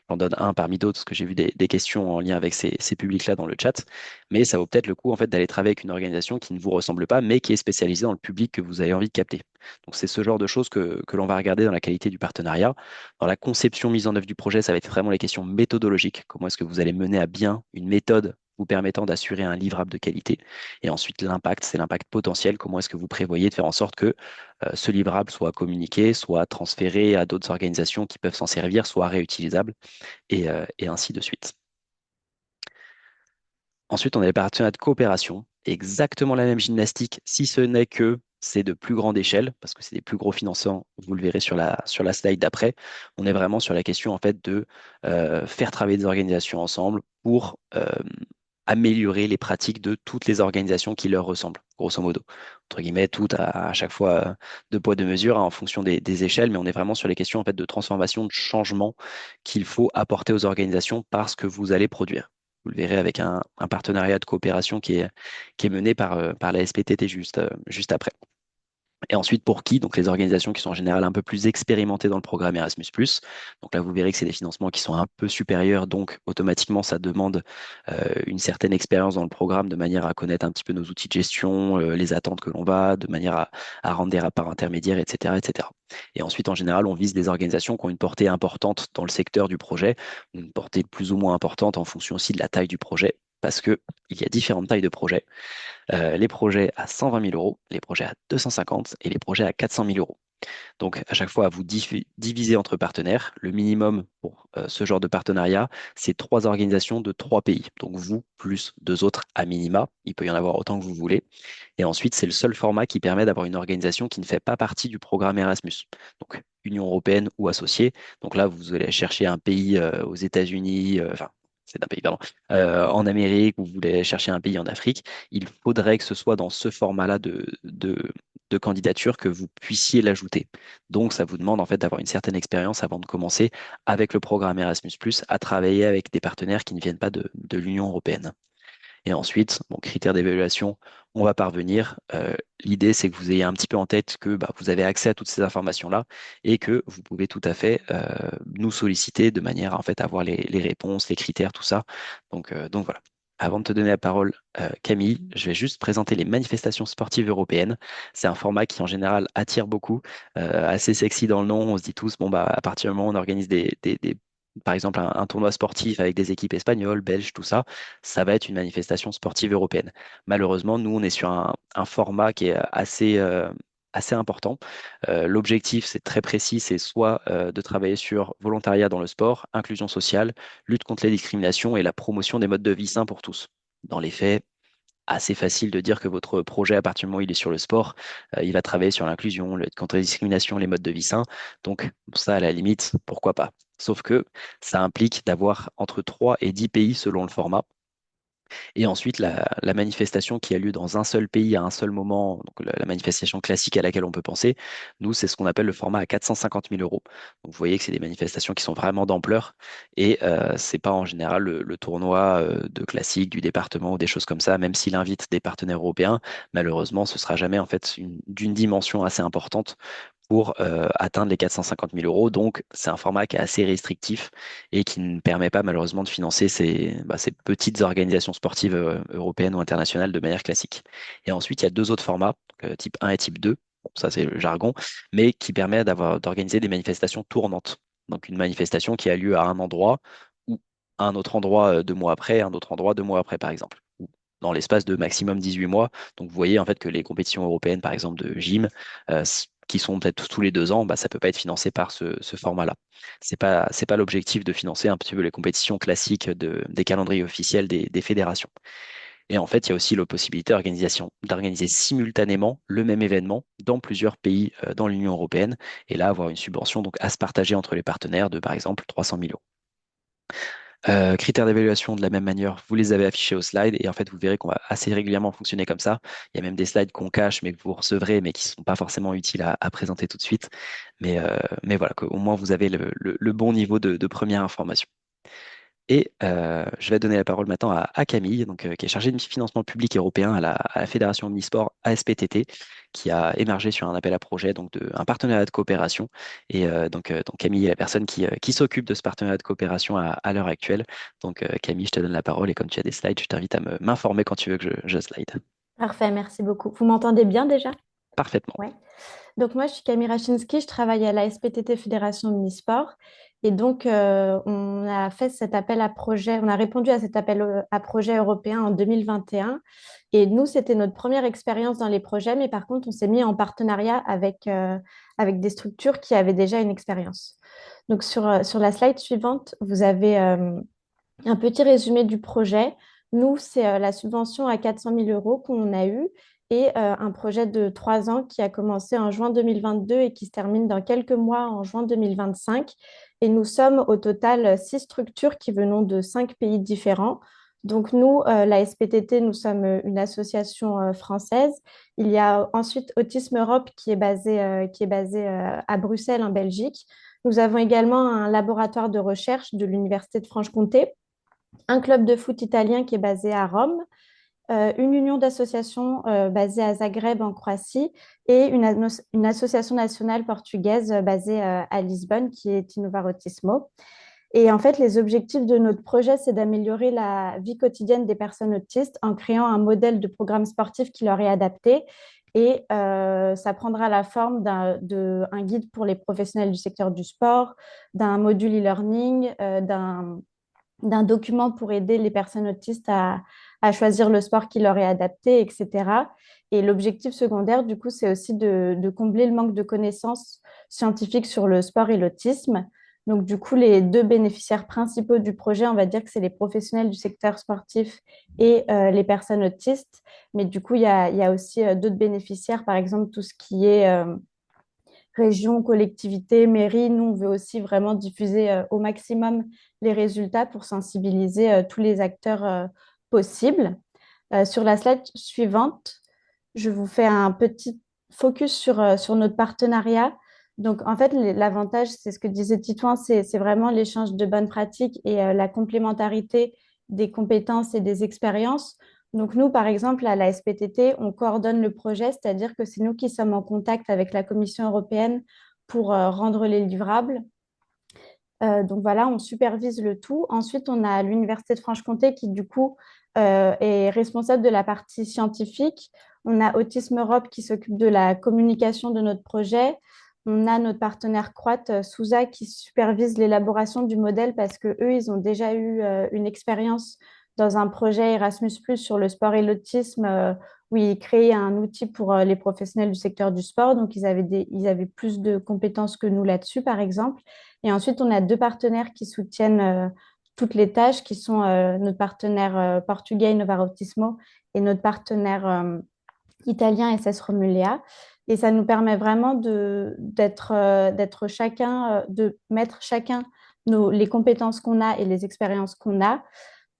J'en donne un parmi d'autres, parce que j'ai vu des questions en lien avec ces publics-là dans le chat. Mais ça vaut peut-être le coup en fait, d'aller travailler avec une organisation qui ne vous ressemble pas, mais qui est spécialisée dans le public que vous avez envie de capter. Donc c'est ce genre de choses que l'on va regarder dans la qualité du partenariat. Dans la conception, mise en œuvre du projet, ça va être vraiment les questions méthodologiques. Comment est-ce que vous allez mener à bien une méthode vous permettant d'assurer un livrable de qualité. Et ensuite, l'impact, c'est l'impact potentiel. Comment est-ce que vous prévoyez de faire en sorte que ce livrable soit communiqué, soit transféré à d'autres organisations qui peuvent s'en servir, soit réutilisable, et ainsi de suite. Ensuite, on a les partenariats de coopération. Exactement la même gymnastique, si ce n'est que c'est de plus grande échelle, parce que c'est des plus gros financeurs, vous le verrez sur la slide d'après. On est vraiment sur la question en fait de faire travailler des organisations ensemble pour améliorer les pratiques de toutes les organisations qui leur ressemblent, grosso modo. Entre guillemets, tout à chaque fois deux poids, deux mesures, hein, en fonction des échelles, mais on est vraiment sur les questions en fait, de transformation, de changement qu'il faut apporter aux organisations parce que vous allez produire. Vous le verrez avec un partenariat de coopération qui est mené par la SPTT juste après. Et ensuite, pour qui? Donc, les organisations qui sont en général un peu plus expérimentées dans le programme Erasmus+. Donc là, vous verrez que c'est des financements qui sont un peu supérieurs. Donc, automatiquement, ça demande une certaine expérience dans le programme de manière à connaître un petit peu nos outils de gestion, les attentes que l'on va, de manière à rendre des rapports intermédiaires, etc., etc. Et ensuite, en général, on vise des organisations qui ont une portée importante dans le secteur du projet, une portée plus ou moins importante en fonction aussi de la taille du projet, parce qu'il y a différentes tailles de projets. Les projets à 120 000 euros, les projets à 250 et les projets à 400 000 euros. Donc, à chaque fois, à vous diviser entre partenaires. Le minimum pour ce genre de partenariat, c'est 3 organisations de 3 pays. Donc, vous plus 2 autres à minima. Il peut y en avoir autant que vous voulez. Et ensuite, c'est le seul format qui permet d'avoir une organisation qui ne fait pas partie du programme Erasmus. Donc, Union européenne ou associée. Donc là, vous allez chercher un pays aux États-Unis, enfin, c'est un pays, pardon, en Amérique, ou vous voulez chercher un pays en Afrique. Il faudrait que ce soit dans ce format-là de candidature que vous puissiez l'ajouter. Donc, ça vous demande en fait d'avoir une certaine expérience avant de commencer avec le programme Erasmus+, à travailler avec des partenaires qui ne viennent pas de l'Union européenne. Et ensuite, bon, critères d'évaluation, on va parvenir. L'idée, c'est que vous ayez un petit peu en tête que vous avez accès à toutes ces informations-là et que vous pouvez tout à fait nous solliciter de manière à en fait, avoir les réponses, les critères, tout ça. Donc voilà. Avant de te donner la parole, Camille, je vais juste présenter les manifestations sportives européennes. C'est un format qui en général attire beaucoup, assez sexy dans le nom. On se dit tous, bon, à partir du moment où on organise par exemple un tournoi sportif avec des équipes espagnoles, belges, tout ça, ça va être une manifestation sportive européenne. Malheureusement, nous, on est sur un format qui est assez important. L'objectif, c'est très précis, c'est soit de travailler sur volontariat dans le sport, inclusion sociale, lutte contre les discriminations et la promotion des modes de vie sains pour tous. Dans les faits, assez facile de dire que votre projet, à partir du moment où il est sur le sport, il va travailler sur l'inclusion, la lutte contre les discriminations, les modes de vie sains. Donc ça, à la limite, pourquoi pas? Sauf que ça implique d'avoir entre 3 et 10 pays selon le format. Et ensuite, la manifestation qui a lieu dans un seul pays à un seul moment, donc la manifestation classique à laquelle on peut penser, nous, c'est ce qu'on appelle le format à 450 000 euros. Donc, vous voyez que c'est des manifestations qui sont vraiment d'ampleur et c'est pas en général le tournoi de classique du département ou des choses comme ça, même s'il invite des partenaires européens, malheureusement, ce sera jamais en fait d'une dimension assez importante pour atteindre les 450 000 euros. Donc, c'est un format qui est assez restrictif et qui ne permet pas malheureusement de financer ces petites organisations sportives européennes ou internationales de manière classique. Et ensuite, il y a 2 autres formats, type 1 et type 2. Bon, ça, c'est le jargon, mais qui permet d'organiser des manifestations tournantes. Donc, une manifestation qui a lieu à un endroit ou à un autre endroit 2 mois après, un autre endroit 2 mois après, par exemple, ou dans l'espace de maximum 18 mois. Donc, vous voyez en fait que les compétitions européennes, par exemple de gym, qui sont peut-être tous les 2 ans, bah, ça peut pas être financé par ce format-là. C'est pas l'objectif de financer un petit peu les compétitions classiques des calendriers officiels des fédérations. Et en fait, il y a aussi la possibilité d'organiser simultanément le même événement dans plusieurs pays dans l'Union européenne, et là avoir une subvention donc à se partager entre les partenaires de par exemple 300 000 euros. Critères d'évaluation de la même manière, vous les avez affichés au slide et en fait vous verrez qu'on va assez régulièrement fonctionner comme ça. Il y a même des slides qu'on cache mais que vous recevrez mais qui ne sont pas forcément utiles à présenter tout de suite. Mais voilà, qu'au moins vous avez le bon niveau de première information. Et je vais donner la parole maintenant à Camille, donc, qui est chargée du financement public européen à la Fédération Omnisport ASPTT, qui a émergé sur un appel à projet, donc un partenariat de coopération. Et donc Camille est la personne qui s'occupe de ce partenariat de coopération à l'heure actuelle. Donc Camille, je te donne la parole et comme tu as des slides, je t'invite à m'informer quand tu veux que je slide. Parfait, merci beaucoup. Vous m'entendez bien déjà? Parfaitement. Ouais. Donc moi, je suis Camille Rachinski, je travaille à la SPTT Fédération Omnisport. Et donc, on a fait cet appel à projet, on a répondu à cet appel à projet européen en 2021. Et nous, c'était notre première expérience dans les projets, mais par contre, on s'est mis en partenariat avec des structures qui avaient déjà une expérience. Donc, sur la slide suivante, vous avez un petit résumé du projet. Nous, c'est la subvention à 400 000 euros qu'on a eue et un projet de 3 ans qui a commencé en juin 2022 et qui se termine dans quelques mois en juin 2025. Et nous sommes au total 6 structures qui venons de 5 pays différents. Donc nous, la SPTT, nous sommes une association française. Il y a ensuite Autisme Europe qui est basé à Bruxelles, en Belgique. Nous avons également un laboratoire de recherche de l'Université de Franche-Comté, un club de foot italien qui est basé à Rome, une union d'associations basée à Zagreb en Croatie et une association nationale portugaise basée à Lisbonne qui est Innovarotismo. Et en fait, les objectifs de notre projet, c'est d'améliorer la vie quotidienne des personnes autistes en créant un modèle de programme sportif qui leur est adapté. Et ça prendra la forme d'un guide pour les professionnels du secteur du sport, d'un module e-learning, d'un document pour aider les personnes autistes à choisir le sport qui leur est adapté, etc. Et l'objectif secondaire, du coup, c'est aussi de combler le manque de connaissances scientifiques sur le sport et l'autisme. Donc, du coup, les 2 bénéficiaires principaux du projet, on va dire que c'est les professionnels du secteur sportif et les personnes autistes. Mais du coup, il y a aussi d'autres bénéficiaires, par exemple, tout ce qui est région, collectivité, mairie. Nous, on veut aussi vraiment diffuser au maximum les résultats pour sensibiliser tous les acteurs possibles. Sur la slide suivante, je vous fais un petit focus sur notre partenariat. Donc, en fait, l'avantage, c'est ce que disait Titouan, c'est vraiment l'échange de bonnes pratiques et la complémentarité des compétences et des expériences. Donc, nous, par exemple, à la SPTT, on coordonne le projet, c'est-à-dire que c'est nous qui sommes en contact avec la Commission européenne pour rendre les livrables. Donc voilà, on supervise le tout. Ensuite, on a l'Université de Franche-Comté qui, du coup, est responsable de la partie scientifique. On a Autisme Europe qui s'occupe de la communication de notre projet. On a notre partenaire croate, Souza, qui supervise l'élaboration du modèle parce qu'eux, ils ont déjà eu une expérience dans un projet Erasmus+ sur le sport et l'autisme, où ils créaient un outil pour les professionnels du secteur du sport. Donc, ils avaient plus de compétences que nous là-dessus, par exemple. Et ensuite, on a 2 partenaires qui soutiennent toutes les tâches, qui sont notre partenaire portugais Innovarotismo et notre partenaire italien SS Romulea. Et ça nous permet vraiment d'être chacun, de mettre chacun les compétences qu'on a et les expériences qu'on a,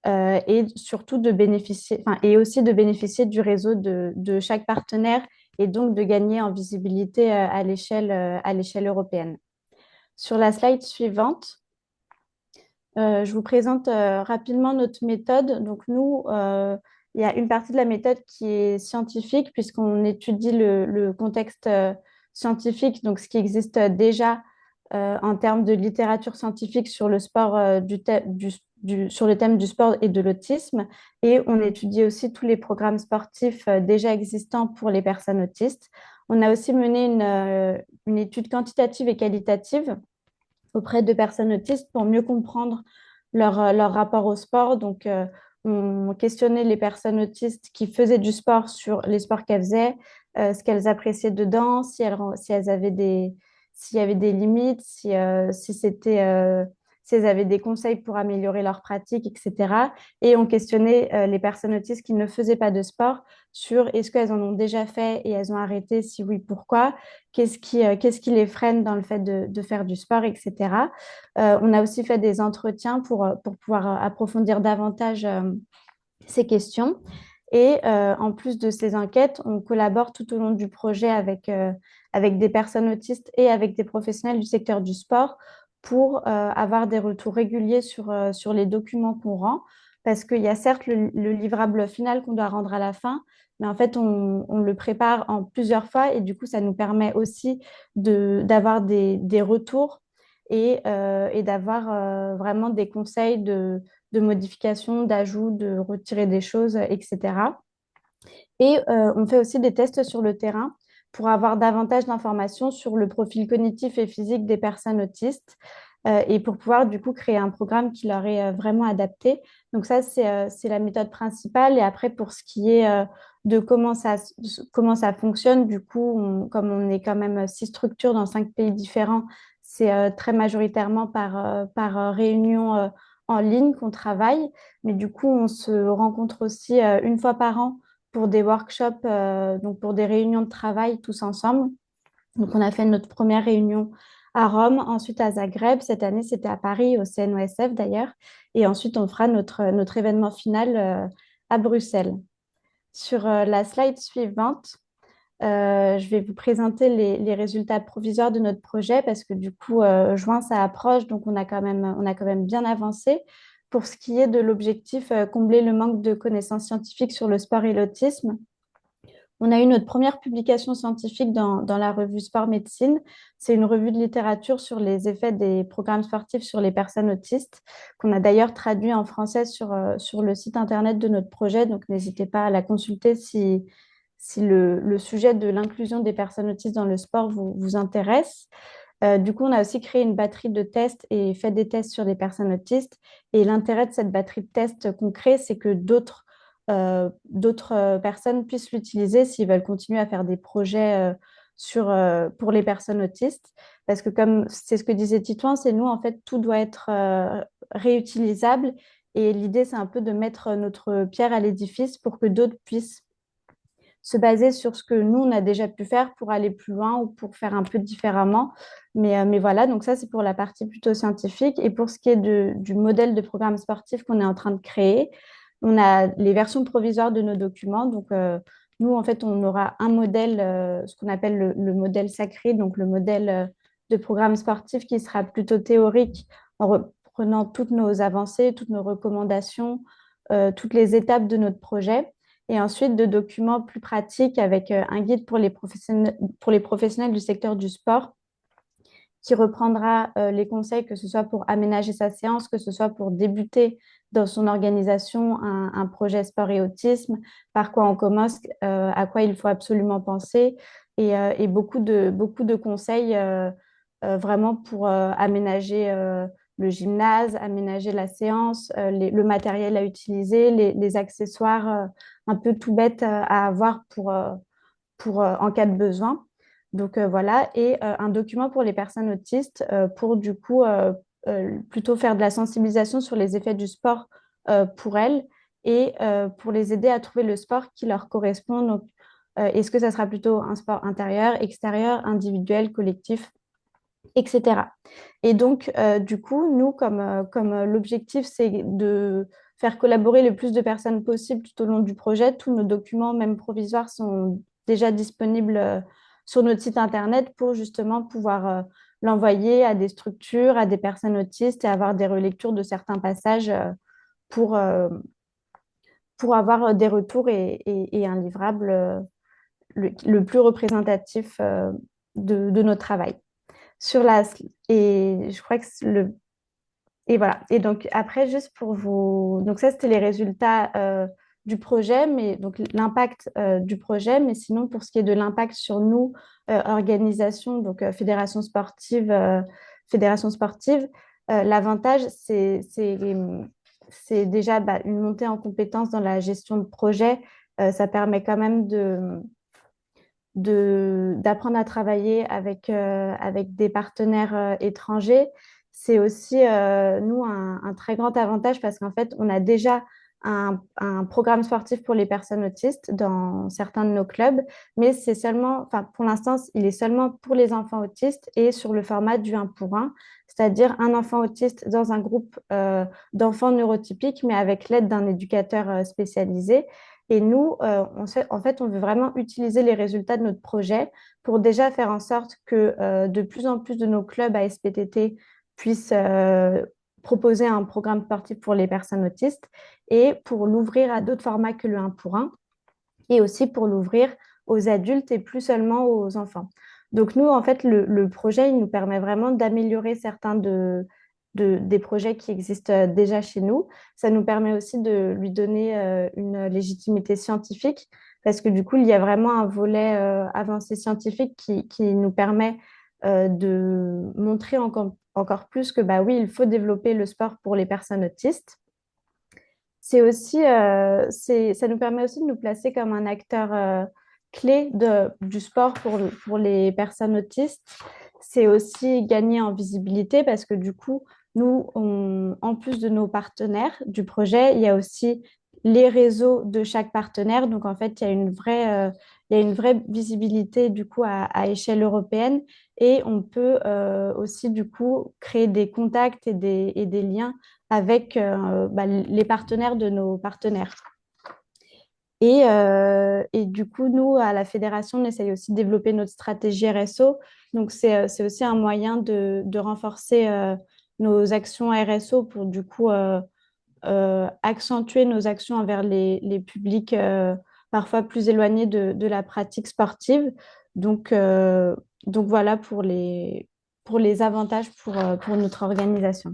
et surtout de bénéficier, enfin, et aussi de bénéficier du réseau de chaque partenaire et donc de gagner en visibilité à l'échelle européenne. Sur la slide suivante, je vous présente rapidement notre méthode. Donc nous, il y a une partie de la méthode qui est scientifique puisqu'on étudie le contexte scientifique, donc ce qui existe déjà en termes de littérature scientifique sur le sport, sur le thème du sport et de l'autisme. Et on étudie aussi tous les programmes sportifs déjà existants pour les personnes autistes. On a aussi mené une étude quantitative et qualitative auprès de personnes autistes pour mieux comprendre leur rapport au sport. Donc, on questionnait les personnes autistes qui faisaient du sport sur les sports qu'elles faisaient, ce qu'elles appréciaient dedans, si elles avaient s'il y avait des limites, si elles avaient des conseils pour améliorer leur pratique, etc. Et on questionnait les personnes autistes qui ne faisaient pas de sport sur est-ce qu'elles en ont déjà fait et elles ont arrêté, si oui, pourquoi, qu'est-ce qui les freine dans le fait de faire du sport, etc. On a aussi fait des entretiens pour pouvoir approfondir davantage ces questions. Et en plus de ces enquêtes, on collabore tout au long du projet avec des personnes autistes et avec des professionnels du secteur du sport pour avoir des retours réguliers sur les documents qu'on rend. Parce qu'il y a certes le livrable final qu'on doit rendre à la fin, mais en fait, on le prépare en plusieurs fois et du coup, ça nous permet aussi d'avoir des retours et d'avoir vraiment des conseils de modification, d'ajout, de retirer des choses, etc. Et on fait aussi des tests sur le terrain pour avoir davantage d'informations sur le profil cognitif et physique des personnes autistes et pour pouvoir du coup créer un programme qui leur est vraiment adapté. Donc ça, c'est la méthode principale. Et après, pour ce qui est de comment ça fonctionne, du coup, comme on est quand même 6 structures dans 5 pays différents, c'est très majoritairement par réunion en ligne qu'on travaille. Mais du coup, on se rencontre aussi une fois par an pour des workshops, donc pour des réunions de travail tous ensemble. Donc, on a fait notre première réunion à Rome, ensuite à Zagreb. Cette année, c'était à Paris, au CNOSF d'ailleurs. Et ensuite, on fera notre événement final à Bruxelles. Sur la slide suivante, je vais vous présenter les résultats provisoires de notre projet parce que du coup, juin, ça approche, donc on a quand même bien avancé. Pour ce qui est de l'objectif, combler le manque de connaissances scientifiques sur le sport et l'autisme, on a eu notre première publication scientifique dans la revue Sport Médecine. C'est une revue de littérature sur les effets des programmes sportifs sur les personnes autistes, qu'on a d'ailleurs traduit en français sur le site internet de notre projet. Donc, n'hésitez pas à la consulter si le sujet de l'inclusion des personnes autistes dans le sport vous intéresse. Du coup, on a aussi créé une batterie de tests et fait des tests sur les personnes autistes. Et l'intérêt de cette batterie de tests qu'on crée, c'est que d'autres personnes puissent l'utiliser s'ils veulent continuer à faire des projets pour les personnes autistes. Parce que comme c'est ce que disait Titouan, c'est nous, en fait, tout doit être réutilisable. Et l'idée, c'est un peu de mettre notre pierre à l'édifice pour que d'autres puissent se baser sur ce que nous, on a déjà pu faire pour aller plus loin ou pour faire un peu différemment. Mais voilà, donc ça, c'est pour la partie plutôt scientifique. Et pour ce qui est du modèle de programme sportif qu'on est en train de créer, on a les versions provisoires de nos documents. Donc, nous, en fait, on aura un modèle, ce qu'on appelle le modèle sacré, donc le modèle de programme sportif qui sera plutôt théorique en reprenant toutes nos avancées, toutes nos recommandations, toutes les étapes de notre projet et ensuite de documents plus pratiques avec un guide pour les professionnels du secteur du sport qui reprendra les conseils, que ce soit pour aménager sa séance, que ce soit pour débuter dans son organisation un projet sport et autisme, par quoi on commence, à quoi il faut absolument penser, et beaucoup de conseils vraiment pour aménager le gymnase, aménager la séance, le matériel à utiliser, les accessoires un peu tout bêtes à avoir pour en cas de besoin. Donc voilà, et un document pour les personnes autistes pour du coup plutôt faire de la sensibilisation sur les effets du sport pour elles et pour les aider à trouver le sport qui leur correspond. Donc, est-ce que ça sera plutôt un sport intérieur, extérieur, individuel, collectif, etc. Et donc, du coup, nous, comme l'objectif, c'est de faire collaborer le plus de personnes possible tout au long du projet, tous nos documents, même provisoires, sont déjà disponibles sur notre site internet pour justement pouvoir l'envoyer à des structures, à des personnes autistes et avoir des relectures de certains passages pour, euh, pour avoir des retours et un livrable le plus représentatif de notre travail sur la et je crois que et voilà. Et donc après juste pour vous donc ça c'était les résultats du projet mais donc l'impact du projet mais sinon pour ce qui est de l'impact sur nous organisation donc fédération sportive l'avantage c'est c'est déjà une montée en compétence dans la gestion de projet. Ça permet quand même d'apprendre à travailler avec des partenaires étrangers. C'est aussi, nous, un très grand avantage parce qu'en fait, on a déjà un programme sportif pour les personnes autistes dans certains de nos clubs, mais c'est seulement, enfin, pour l'instant, il est seulement pour les enfants autistes et sur le format du 1 pour 1, c'est-à-dire un enfant autiste dans un groupe d'enfants neurotypiques, mais avec l'aide d'un éducateur spécialisé. Et nous, en fait, on veut vraiment utiliser les résultats de notre projet pour déjà faire en sorte que de plus en plus de nos clubs à SPTT puissent proposer un programme sportif pour les personnes autistes et pour l'ouvrir à d'autres formats que le 1 pour 1 et aussi pour l'ouvrir aux adultes et plus seulement aux enfants. Donc nous, en fait, le projet, il nous permet vraiment d'améliorer certains des projets qui existent déjà chez nous. Ça nous permet aussi de lui donner une légitimité scientifique parce que du coup, il y a vraiment un volet avancé scientifique qui nous permet de montrer encore plus que bah oui, il faut développer le sport pour les personnes autistes. C'est aussi, ça nous permet aussi de nous placer comme un acteur clé du sport pour les personnes autistes. C'est aussi gagner en visibilité parce que du coup, nous, en plus de nos partenaires du projet, il y a aussi les réseaux de chaque partenaire. Donc, en fait, il y a une vraie visibilité du coup à échelle européenne et on peut aussi du coup créer des contacts et des liens avec les partenaires de nos partenaires. Et du coup, nous, à la fédération, on essaye aussi de développer notre stratégie RSO. Donc, c'est aussi un moyen de renforcer nos actions RSO pour du coup accentuer nos actions envers les publics parfois plus éloignés de la pratique sportive. Donc, euh, donc voilà pour les avantages pour notre organisation.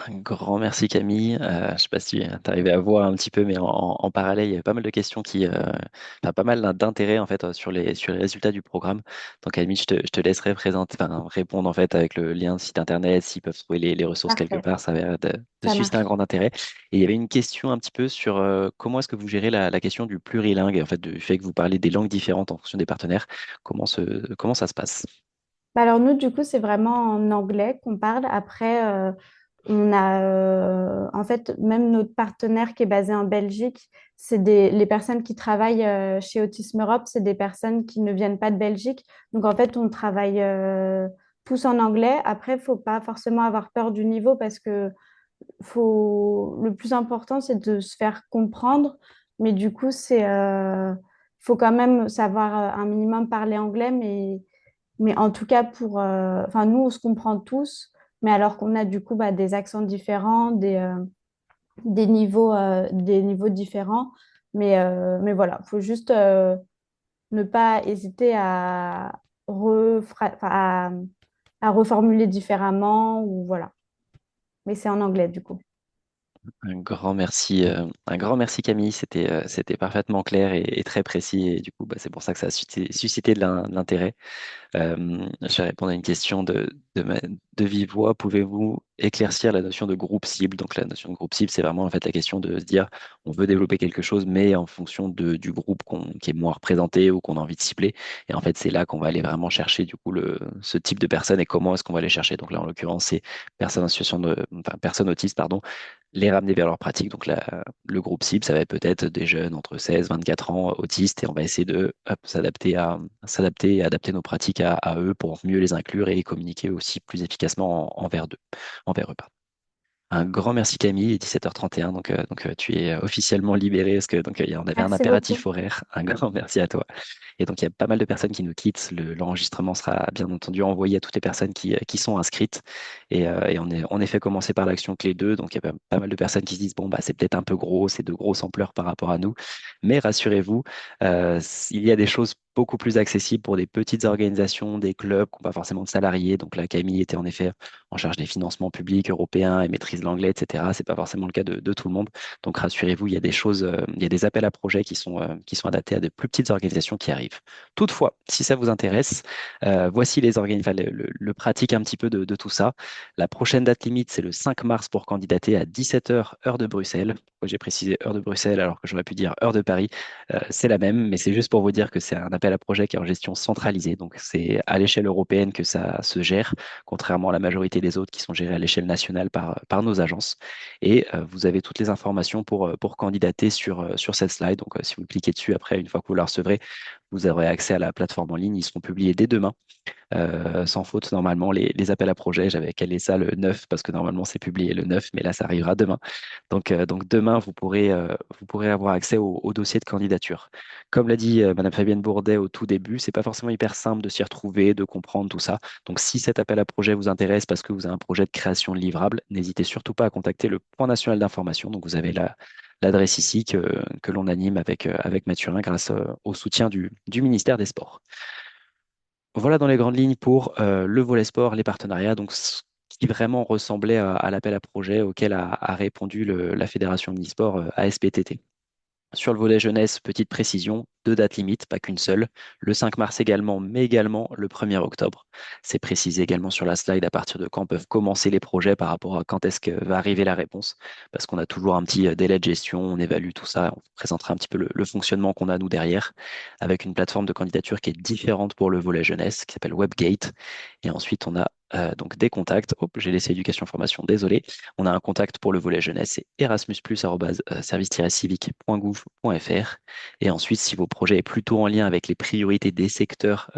Un grand merci Camille. Je ne sais pas si tu arrivé à voir un petit peu, mais en parallèle, il y avait pas mal de questions enfin, pas mal d'intérêt en fait sur les résultats du programme. Donc Camille, je te laisserai présenter, enfin, répondre en fait avec le lien de site internet, s'ils peuvent trouver les ressources quelque Parfait, part, ça va de ça susciter un marche. grand intérêt. Et il y avait une question un petit peu sur comment est-ce que vous gérez la question du plurilingue, en fait, du fait que vous parlez des langues différentes en fonction des partenaires. Comment ça se passe? Alors nous, du coup, c'est vraiment en anglais qu'on parle. Après, on a, en fait, même notre partenaire qui est basé en Belgique, les personnes qui travaillent chez Autisme Europe, c'est des personnes qui ne viennent pas de Belgique. Donc, en fait, on travaille tous en anglais. Après, il ne faut pas forcément avoir peur du niveau parce que le plus important, c'est de se faire comprendre. Mais du coup, faut quand même savoir un minimum parler anglais. Mais en tout cas, enfin, nous, on se comprend tous. Mais alors qu'on a du coup des accents différents, des niveaux différents. Mais voilà, il faut juste ne pas hésiter à reformuler différemment ou voilà. Mais c'est en anglais du coup. Un grand merci Camille, c'était parfaitement clair et très précis et du coup c'est pour ça que ça a suscité de de l'intérêt. Je vais répondre à une question de vive voix. Pouvez-vous éclaircir la notion de groupe cible? Donc la notion de groupe cible, c'est vraiment en fait la question de se dire on veut développer quelque chose, mais en fonction du groupe qui est moins représenté ou qu'on a envie de cibler. Et en fait, c'est là qu'on va aller vraiment chercher du coup ce type de personnes et comment est-ce qu'on va les chercher. Donc là, en l'occurrence, c'est personnes en situation enfin, personnes autistes, pardon, les ramener vers leur pratique. Donc le groupe cible, ça va être peut-être des jeunes entre 16 et 24 ans autistes et on va essayer de hop, s'adapter et adapter nos pratiques à eux pour mieux les inclure et communiquer aussi plus efficacement envers eux. Pardon. Un grand merci Camille, il est 17h31, donc tu es officiellement libéré parce que on avait un Merci impératif beaucoup. horaire. Un grand merci à toi. Et donc il y a pas mal de personnes qui nous quittent. L'enregistrement sera bien entendu envoyé à toutes les personnes qui sont inscrites. Et on est en effet commencé par l'action clé 2. Donc il y a pas mal de personnes qui se disent bon bah c'est peut-être un peu gros, c'est de grosse ampleur par rapport à nous. Mais rassurez-vous, il y a des choses beaucoup plus accessibles pour des petites organisations, des clubs qui n'ont pas forcément de salariés. Donc là, Camille était en effet en charge des financements publics européens et maîtrise l'anglais, etc. C'est pas forcément le cas de tout le monde. Donc rassurez-vous, il y a des choses, il y a des appels à projets qui sont adaptés à de plus petites organisations qui arrivent. Toutefois, si ça vous intéresse, voici les organisations, le pratique un petit peu de tout ça. La prochaine date limite, c'est le 5 mars pour candidater à 17 h, heure de Bruxelles. Pourquoi j'ai précisé heure de Bruxelles alors que j'aurais pu dire heure de Paris? C'est la même, mais c'est juste pour vous dire que c'est un appel à projet qui est en gestion centralisée. Donc, c'est à l'échelle européenne que ça se gère, contrairement à la majorité des autres qui sont gérés à l'échelle nationale par nos agences. Et vous avez toutes les informations pour candidater sur cette slide. Donc, si vous cliquez dessus après, une fois que vous la recevrez, vous aurez accès à la plateforme en ligne. Ils seront publiés dès demain, sans faute normalement. Les appels à projets, j'avais calé ça le 9 parce que normalement c'est publié le 9, mais là ça arrivera demain. Donc demain, vous pourrez avoir accès au dossier de candidature. Comme l'a dit Madame Fabienne Bourdet au tout début, c'est pas forcément hyper simple de s'y retrouver, de comprendre tout ça. Donc si cet appel à projet vous intéresse parce que vous avez un projet de création de livrable, n'hésitez surtout pas à contacter le Point national d'information. Donc vous avez l'adresse ici que l'on anime avec Mathurin grâce au soutien du ministère des Sports. Voilà dans les grandes lignes pour le volet sport, les partenariats, donc ce qui vraiment ressemblait à l'appel à projet auquel a répondu la Fédération Omnisport ASPTT. Sur le volet jeunesse, petite précision, 2 dates limites, pas qu'une seule. Le 5 mars également, mais également le 1er octobre. C'est précisé également sur la slide à partir de quand peuvent commencer les projets par rapport à quand est-ce que va arriver la réponse. Parce qu'on a toujours un petit délai de gestion, on évalue tout ça, on vous présentera un petit peu le fonctionnement qu'on a nous derrière, avec une plateforme de candidature qui est différente pour le volet jeunesse, qui s'appelle Webgate. Et ensuite, on a donc des contacts. Hop, j'ai laissé éducation formation, désolé. On a un contact pour le volet jeunesse, c'est erasmusplus@service-civique.gouv.fr. Et ensuite, si vos projets est plutôt en lien avec les priorités des secteurs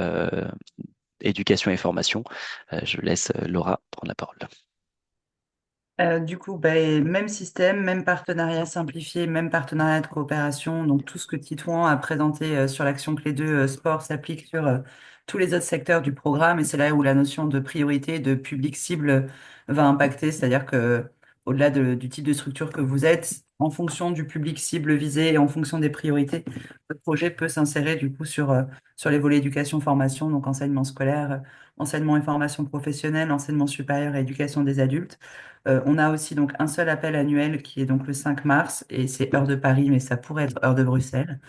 éducation et formation, je laisse Laura prendre la parole. Du coup, même système, même partenariat simplifié, même partenariat de coopération. Donc, tout ce que Titouan a présenté sur l'action clé 2 sport s'applique sur tous les autres secteurs du programme. Et c'est là où la notion de priorité, de public cible va impacter. C'est-à-dire que au-delà du type de structure que vous êtes, en fonction du public cible visé et en fonction des priorités, le projet peut s'insérer du coup sur les volets éducation, formation, donc enseignement scolaire, enseignement et formation professionnelle, enseignement supérieur et éducation des adultes. On a aussi donc un seul appel annuel qui est donc le 5 mars et c'est heure de Paris, mais ça pourrait être heure de Bruxelles.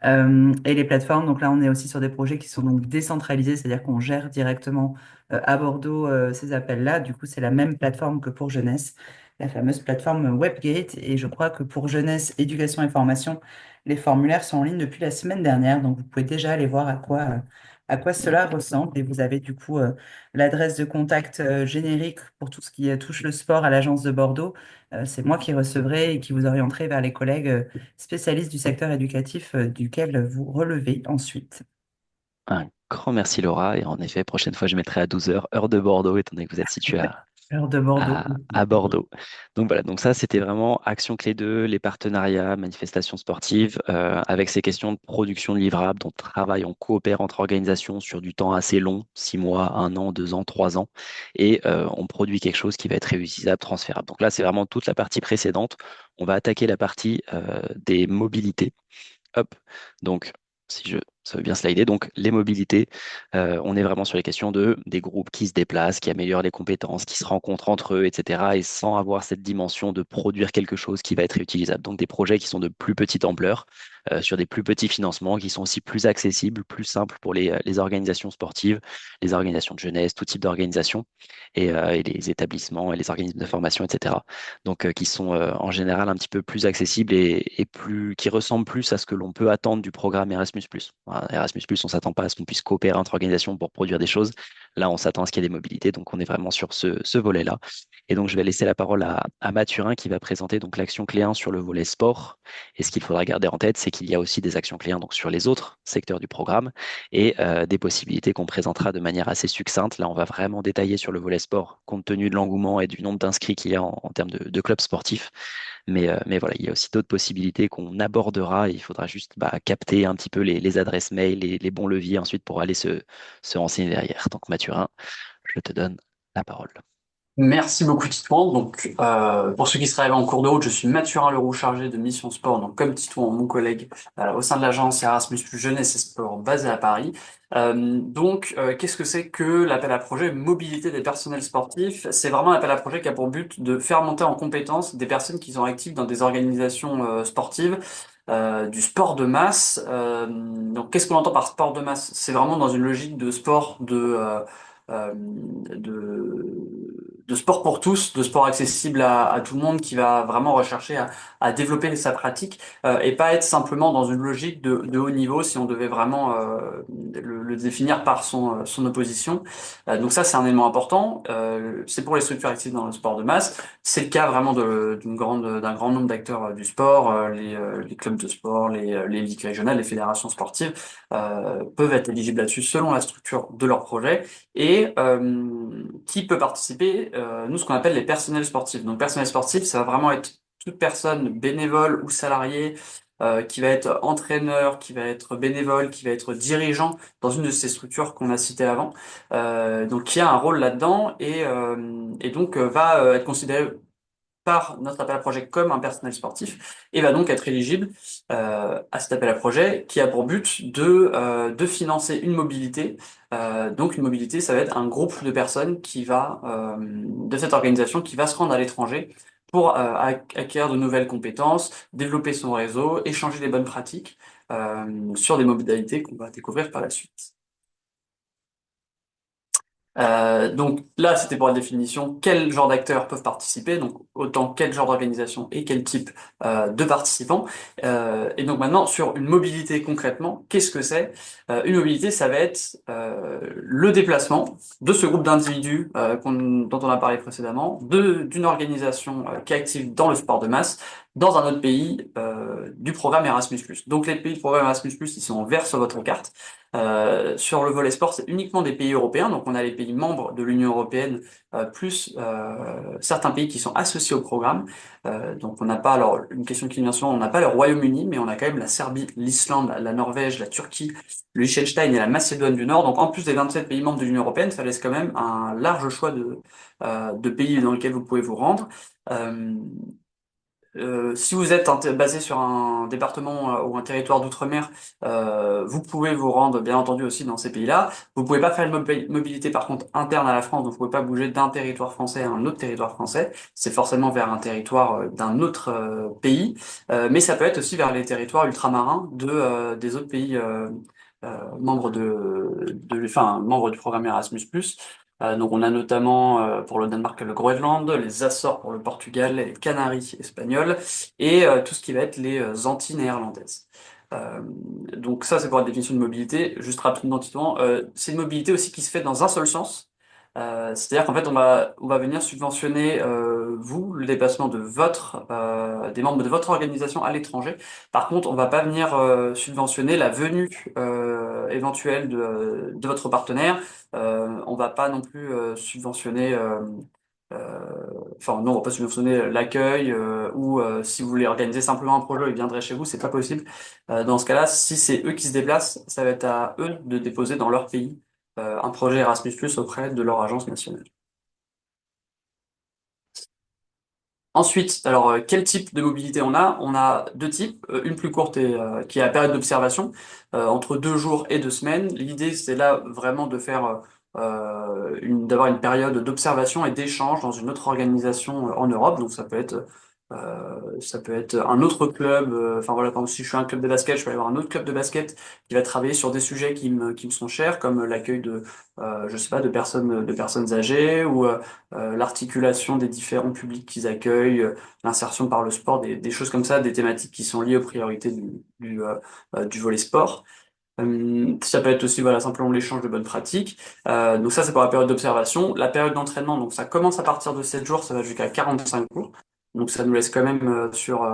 Et les plateformes, donc là on est aussi sur des projets qui sont donc décentralisés, c'est-à-dire qu'on gère directement à Bordeaux ces appels-là. Du coup, c'est la même plateforme que pour jeunesse, la fameuse plateforme Webgate. Et je crois que pour jeunesse, éducation et formation, les formulaires sont en ligne depuis la semaine dernière, donc vous pouvez déjà aller voir à quoi cela ressemble. Et vous avez du coup l'adresse de contact générique pour tout ce qui touche le sport à l'agence de Bordeaux. C'est moi qui recevrai et qui vous orienterai vers les collègues spécialistes du secteur éducatif duquel vous relevez ensuite. Un grand merci Laura. Et en effet, prochaine fois, je mettrai à 12 h, heure de Bordeaux, étant donné que vous êtes situé Heure de Bordeaux. à Bordeaux. Donc voilà, donc ça c'était vraiment action clé 2, les partenariats, manifestations sportives, avec ces questions de production de livrables, dont on travaille, on coopère entre organisations sur du temps assez long, 6 mois, 1 an, 2 ans, 3 ans, et on produit quelque chose qui va être réutilisable, transférable. Donc là c'est vraiment toute la partie précédente. On va attaquer la partie des mobilités. Hop, donc si ça veut bien slider, donc les mobilités, on est vraiment sur les questions des groupes qui se déplacent, qui améliorent les compétences, qui se rencontrent entre eux, etc. Et sans avoir cette dimension de produire quelque chose qui va être réutilisable. Donc des projets qui sont de plus petite ampleur, sur des plus petits financements, qui sont aussi plus accessibles, plus simples pour les organisations sportives, les organisations de jeunesse, tout type d'organisation, et les établissements et les organismes de formation, etc. Donc qui sont en général un petit peu plus accessibles et qui ressemblent plus à ce que l'on peut attendre du programme Erasmus+. Voilà, Erasmus+, on s'attend pas à ce qu'on puisse coopérer entre organisations pour produire des choses. Là, on s'attend à ce qu'il y ait des mobilités, donc on est vraiment sur ce volet-là. Et donc, je vais laisser la parole à Mathurin qui va présenter donc l'action clé 1 sur le volet sport. Et ce qu'il faudra garder en tête, c'est qu'il y a aussi des actions clés 1 donc sur les autres secteurs du programme et des possibilités qu'on présentera de manière assez succincte. Là, on va vraiment détailler sur le volet sport, compte tenu de l'engouement et du nombre d'inscrits qu'il y a en termes de clubs sportifs. Mais voilà, il y a aussi d'autres possibilités qu'on abordera. Et il faudra juste capter un petit peu les adresses mail, les bons leviers ensuite pour aller se renseigner derrière. Donc Mathurin, je te donne la parole. Merci beaucoup Titouan. Donc, pour ceux qui seraient arrivés en cours de route, je suis Mathurin Leroux, chargé de mission sport, donc comme Titouan, mon collègue, au sein de l'agence Erasmus plus Jeunesse et Sport basée à Paris. Qu'est-ce que c'est que l'appel à projet mobilité des personnels sportifs? C'est vraiment un appel à projet qui a pour but de faire monter en compétence des personnes qui sont actives dans des organisations sportives. Du sport de masse. Donc, qu'est-ce qu'on entend par sport de masse? C'est vraiment dans une logique de sport de sport pour tous, de sport accessible à tout le monde, qui va vraiment rechercher à développer sa pratique et pas être simplement dans une logique de haut niveau si on devait vraiment le définir par son opposition. Donc ça, c'est un élément important. C'est pour les structures actives dans le sport de masse. C'est le cas vraiment d'un grand nombre d'acteurs du sport, les clubs de sport, les ligues régionales, les fédérations sportives peuvent être éligibles là-dessus selon la structure de leur projet. Et qui peut participer? Nous, ce qu'on appelle les personnels sportifs. Donc, personnel sportif, ça va vraiment être toute personne bénévole ou salariée qui va être entraîneur, qui va être bénévole, qui va être dirigeant dans une de ces structures qu'on a citées avant, donc qui a un rôle là-dedans et donc va être considéré par notre appel à projet comme un personnel sportif et va donc être éligible à cet appel à projet qui a pour but de financer une mobilité. Donc une mobilité, ça va être un groupe de personnes de cette organisation qui va se rendre à l'étranger pour acquérir de nouvelles compétences, développer son réseau, échanger les bonnes pratiques sur des modalités qu'on va découvrir par la suite. Donc là, c'était pour la définition, quel genre d'acteurs peuvent participer, donc autant quel genre d'organisation et quel type de participants. Et donc maintenant, sur une mobilité concrètement, qu'est-ce que c'est? Une mobilité, ça va être le déplacement de ce groupe d'individus dont on a parlé précédemment, d'une organisation qui est active dans le sport de masse, dans un autre pays du programme Erasmus+. Donc les pays du programme Erasmus+, ils sont en vert sur votre carte. Sur le volet sport, c'est uniquement des pays européens, donc on a les pays membres de l'Union européenne, plus certains pays qui sont associés au programme. Donc on n'a pas, alors une question qui vient souvent, on n'a pas le Royaume-Uni, mais on a quand même la Serbie, l'Islande, la Norvège, la Turquie, le Liechtenstein et la Macédoine du Nord. Donc en plus des 27 pays membres de l'Union européenne, ça laisse quand même un large choix de pays dans lesquels vous pouvez vous rendre. Si vous êtes basé sur un département ou un territoire d'outre-mer, vous pouvez vous rendre bien entendu aussi dans ces pays-là. Vous pouvez pas faire une mobilité par contre interne à la France, donc vous pouvez pas bouger d'un territoire français à un autre territoire français. C'est forcément vers un territoire d'un autre pays, mais ça peut être aussi vers les territoires ultramarins des autres pays membres du programme Erasmus+. Donc on a notamment pour le Danemark le Groenland, les Açores pour le Portugal, les Canaries espagnoles et tout ce qui va être les Antilles néerlandaises. Euh, donc ça c'est pour la définition de mobilité. Juste rapidement, Titouan, c'est une mobilité aussi qui se fait dans un seul sens. C'est-à-dire qu'en fait on va venir subventionner vous le déplacement des membres de votre organisation à l'étranger. Par contre on va pas venir subventionner la venue éventuelle de votre partenaire. On va pas non plus subventionner, enfin non, on va pas subventionner l'accueil ou si vous voulez organiser simplement un projet, ils viendraient chez vous, c'est pas possible. Dans ce cas-là, si c'est eux qui se déplacent, ça va être à eux de déposer dans leur pays un projet Erasmus+ auprès de leur agence nationale. Ensuite, alors quel type de mobilité on a? On a deux types, une plus courte et qui est la période d'observation, entre 2 jours et 2 semaines. L'idée, c'est là vraiment de faire d'avoir une période d'observation et d'échange dans une autre organisation en Europe. Donc ça peut être un autre club. Enfin voilà, par exemple, si je suis un club de basket, je peux aller voir un autre club de basket qui va travailler sur des sujets qui me sont chers, comme l'accueil je sais pas, de personnes âgées ou l'articulation des différents publics qu'ils accueillent, l'insertion par le sport, des choses comme ça, des thématiques qui sont liées aux priorités du volet sport. Ça peut être aussi voilà simplement l'échange de bonnes pratiques. Donc ça c'est pour la période d'observation. La période d'entraînement, donc ça commence à partir de 7 jours, ça va jusqu'à 45 jours. Donc ça nous laisse quand même sur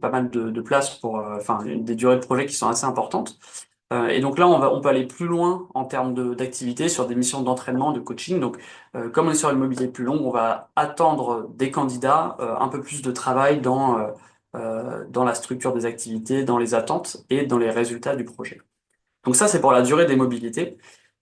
pas mal de place pour enfin des durées de projet qui sont assez importantes. Et donc là, on peut aller plus loin en termes d'activité sur des missions d'entraînement, de coaching. Donc, comme on est sur une mobilité plus longue, on va attendre des candidats un peu plus de travail dans la structure des activités, dans les attentes et dans les résultats du projet. Donc ça, c'est pour la durée des mobilités.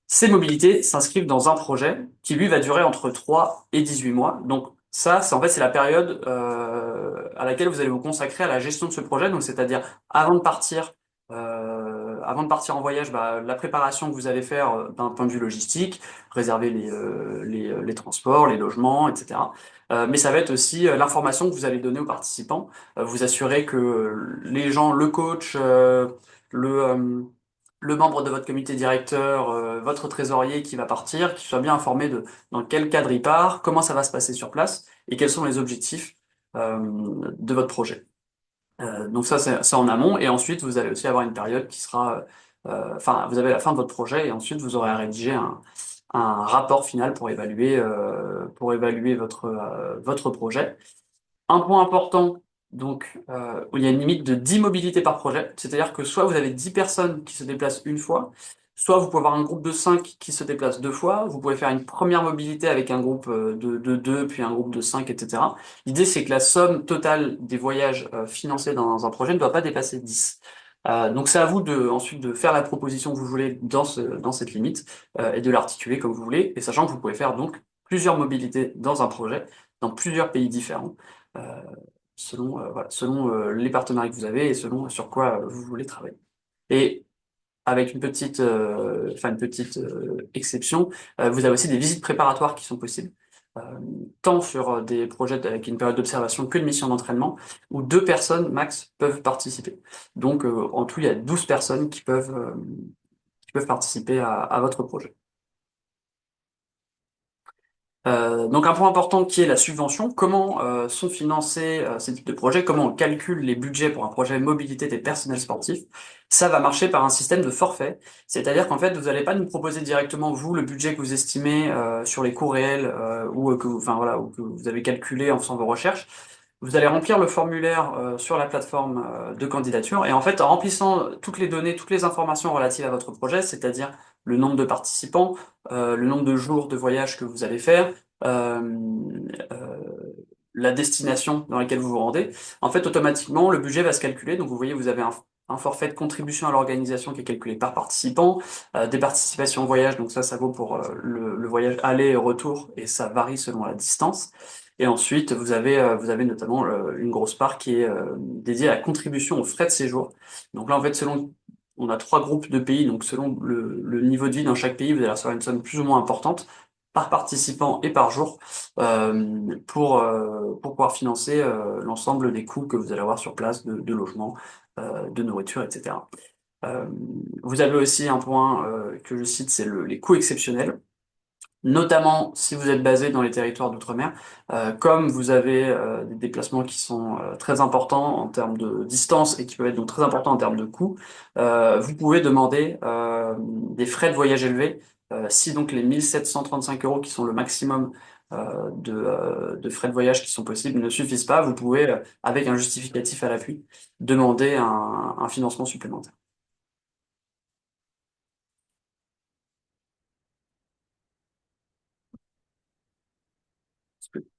Ces mobilités s'inscrivent dans un projet qui, lui, va durer entre 3 et 18 mois. Donc ça, en fait, c'est la période à laquelle vous allez vous consacrer à la gestion de ce projet. Donc, c'est-à-dire avant de partir en voyage, la préparation que vous allez faire d'un point de vue logistique, réserver les transports, les logements, etc. Mais ça va être aussi l'information que vous allez donner aux participants, vous assurer que les gens, le coach, le le membre de votre comité directeur, votre trésorier qui va partir, qui soit bien informé de dans quel cadre il part, comment ça va se passer sur place et quels sont les objectifs de votre projet. Donc ça, c'est en amont. Et ensuite, vous allez aussi avoir une période qui sera... Enfin, vous avez la fin de votre projet et ensuite, vous aurez à rédiger un rapport final pour évaluer votre projet. Un point important, donc, où il y a une limite de 10 mobilités par projet, c'est-à-dire que soit vous avez 10 personnes qui se déplacent une fois, soit vous pouvez avoir un groupe de 5 qui se déplace deux fois, vous pouvez faire une première mobilité avec un groupe de 2, puis un groupe de 5, etc. L'idée, c'est que la somme totale des voyages financés dans un projet ne doit pas dépasser 10. Donc c'est à vous ensuite de faire la proposition que vous voulez dans cette limite et de l'articuler comme vous voulez, et sachant que vous pouvez faire donc plusieurs mobilités dans un projet, dans plusieurs pays différents euh, selon les partenariats que vous avez et selon sur quoi vous voulez travailler. Et avec une petite exception, vous avez aussi des visites préparatoires qui sont possibles, euh, tant sur des projets avec une période d'observation que de mission d'entraînement, où 2 personnes max peuvent participer. Donc en tout, il y a 12 personnes qui peuvent participer à votre projet. Donc un point important qui est la subvention, comment sont financés ces types de projets, comment on calcule les budgets pour un projet mobilité des personnels sportifs. Ça va marcher par un système de forfait, c'est-à-dire qu'en fait vous n'allez pas nous proposer directement vous le budget que vous estimez sur les coûts réels enfin voilà, ou que vous avez calculé en faisant vos recherches. Vous allez remplir le formulaire sur la plateforme de candidature et en fait en remplissant toutes les données, toutes les informations relatives à votre projet, c'est-à-dire le nombre de participants, le nombre de jours de voyage que vous allez faire, euh, euh, la destination dans laquelle vous vous rendez, en fait automatiquement le budget va se calculer. Donc vous voyez, vous avez un forfait de contribution à l'organisation qui est calculé par participant, des participations au voyage, donc ça vaut pour le voyage aller et retour et ça varie selon la distance. Et ensuite, vous avez notamment une grosse part qui est dédiée à la contribution aux frais de séjour. Donc là, en fait, on a 3 groupes de pays, donc selon le niveau de vie dans chaque pays, vous allez recevoir une somme plus ou moins importante par participant et par jour pour pouvoir financer l'ensemble des coûts que vous allez avoir sur place de logement, de nourriture, etc. Euh, Vous avez aussi un point que je cite, c'est les coûts exceptionnels. Notamment si vous êtes basé dans les territoires d'outre-mer, comme vous avez des déplacements qui sont très importants en termes de distance et qui peuvent être donc très importants en termes de coûts, vous pouvez demander des frais de voyage élevés. Si donc les 1 735 € qui sont le maximum de frais de voyage qui sont possibles ne suffisent pas, vous pouvez, avec un justificatif à l'appui, demander un financement supplémentaire.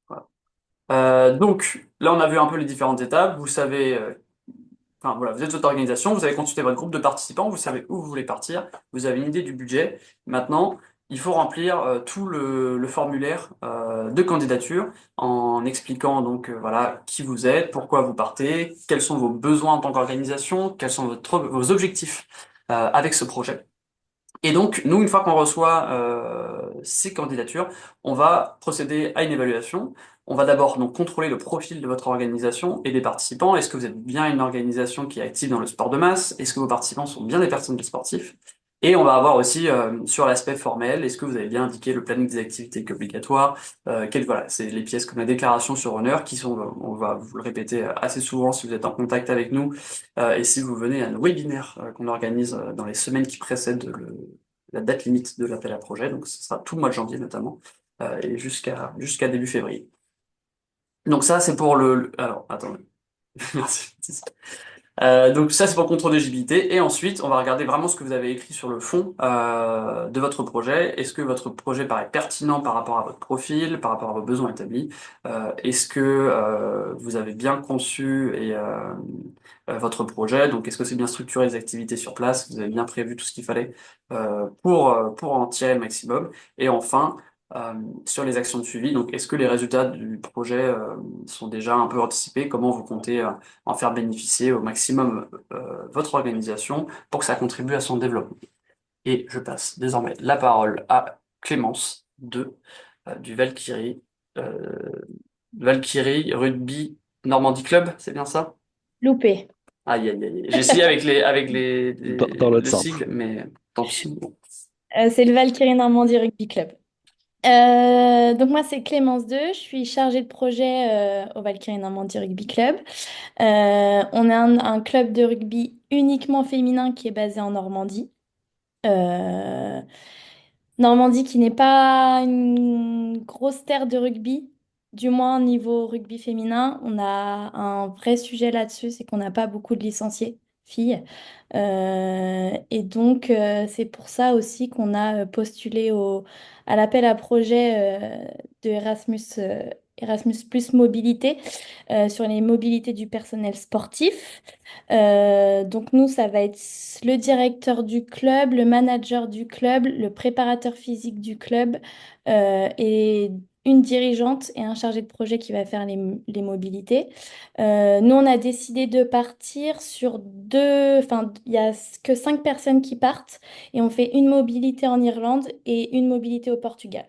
Voilà. Donc là, on a vu un peu les différentes étapes. Vous savez, enfin voilà, vous êtes votre organisation, vous avez consulté votre groupe de participants, vous savez où vous voulez partir, vous avez une idée du budget. Maintenant, il faut remplir tout le formulaire de candidature en expliquant donc voilà qui vous êtes, pourquoi vous partez, quels sont vos besoins en tant qu'organisation, quels sont vos objectifs avec ce projet. Et donc, nous, une fois qu'on reçoit ces candidatures, on va procéder à une évaluation. On va d'abord donc contrôler le profil de votre organisation et des participants. Est-ce que vous êtes bien une organisation qui est active dans le sport de masse? Est-ce que vos participants sont bien des personnes sportifs? Et on va avoir aussi sur l'aspect formel, est-ce que vous avez bien indiqué le planning des activités obligatoires? Voilà, c'est les pièces comme la déclaration sur honneur qui sont, on va vous le répéter assez souvent si vous êtes en contact avec nous et si vous venez à nos webinaires qu'on organise dans les semaines qui précèdent la date limite de l'appel à projet, donc ce sera tout le mois de janvier notamment, et jusqu'à début février. Donc ça, c'est pour alors, attendez. Merci. Donc ça, c'est pour le contrôle d'éligibilité. Et ensuite, on va regarder vraiment ce que vous avez écrit sur le fond de votre projet. Est-ce que votre projet paraît pertinent par rapport à votre profil, par rapport à vos besoins établis? Est-ce que vous avez bien conçu votre projet? Donc, est-ce que c'est bien structuré les activités sur place? Vous avez bien prévu tout ce qu'il fallait pour en tirer le maximum? Et enfin, euh, sur les actions de suivi, donc est-ce que les résultats du projet sont déjà un peu anticipés? Comment vous comptez en faire bénéficier au maximum votre organisation pour que ça contribue à son développement. Et je passe désormais la parole à Clémence du Valkyrie Rugby Normandie Club, c'est bien ça? Loupé. Aïe, aïe, aïe. J'ai essayé Dans l'autre le sens. sigle, mais tant pis. Bon. C'est le Valkyrie Normandie Rugby Club. Donc moi, c'est Clémence 2, je suis chargée de projet au Valkyrie Normandie Rugby Club. On est un club de rugby uniquement féminin qui est basé en Normandie. Euh, Normandie qui n'est pas une grosse terre de rugby, du moins niveau rugby féminin. On a un vrai sujet là-dessus, c'est qu'on n'a pas beaucoup de licenciés filles. Et donc, c'est pour ça aussi qu'on a postulé à l'appel à projet de Erasmus Plus Mobilité sur les mobilités du personnel sportif. Donc nous, ça va être le directeur du club, le manager du club, le préparateur physique du club et une dirigeante et un chargé de projet qui va faire les mobilités. Nous, on a décidé de partir sur enfin, il n'y a que 5 personnes qui partent et on fait une mobilité en Irlande et une mobilité au Portugal.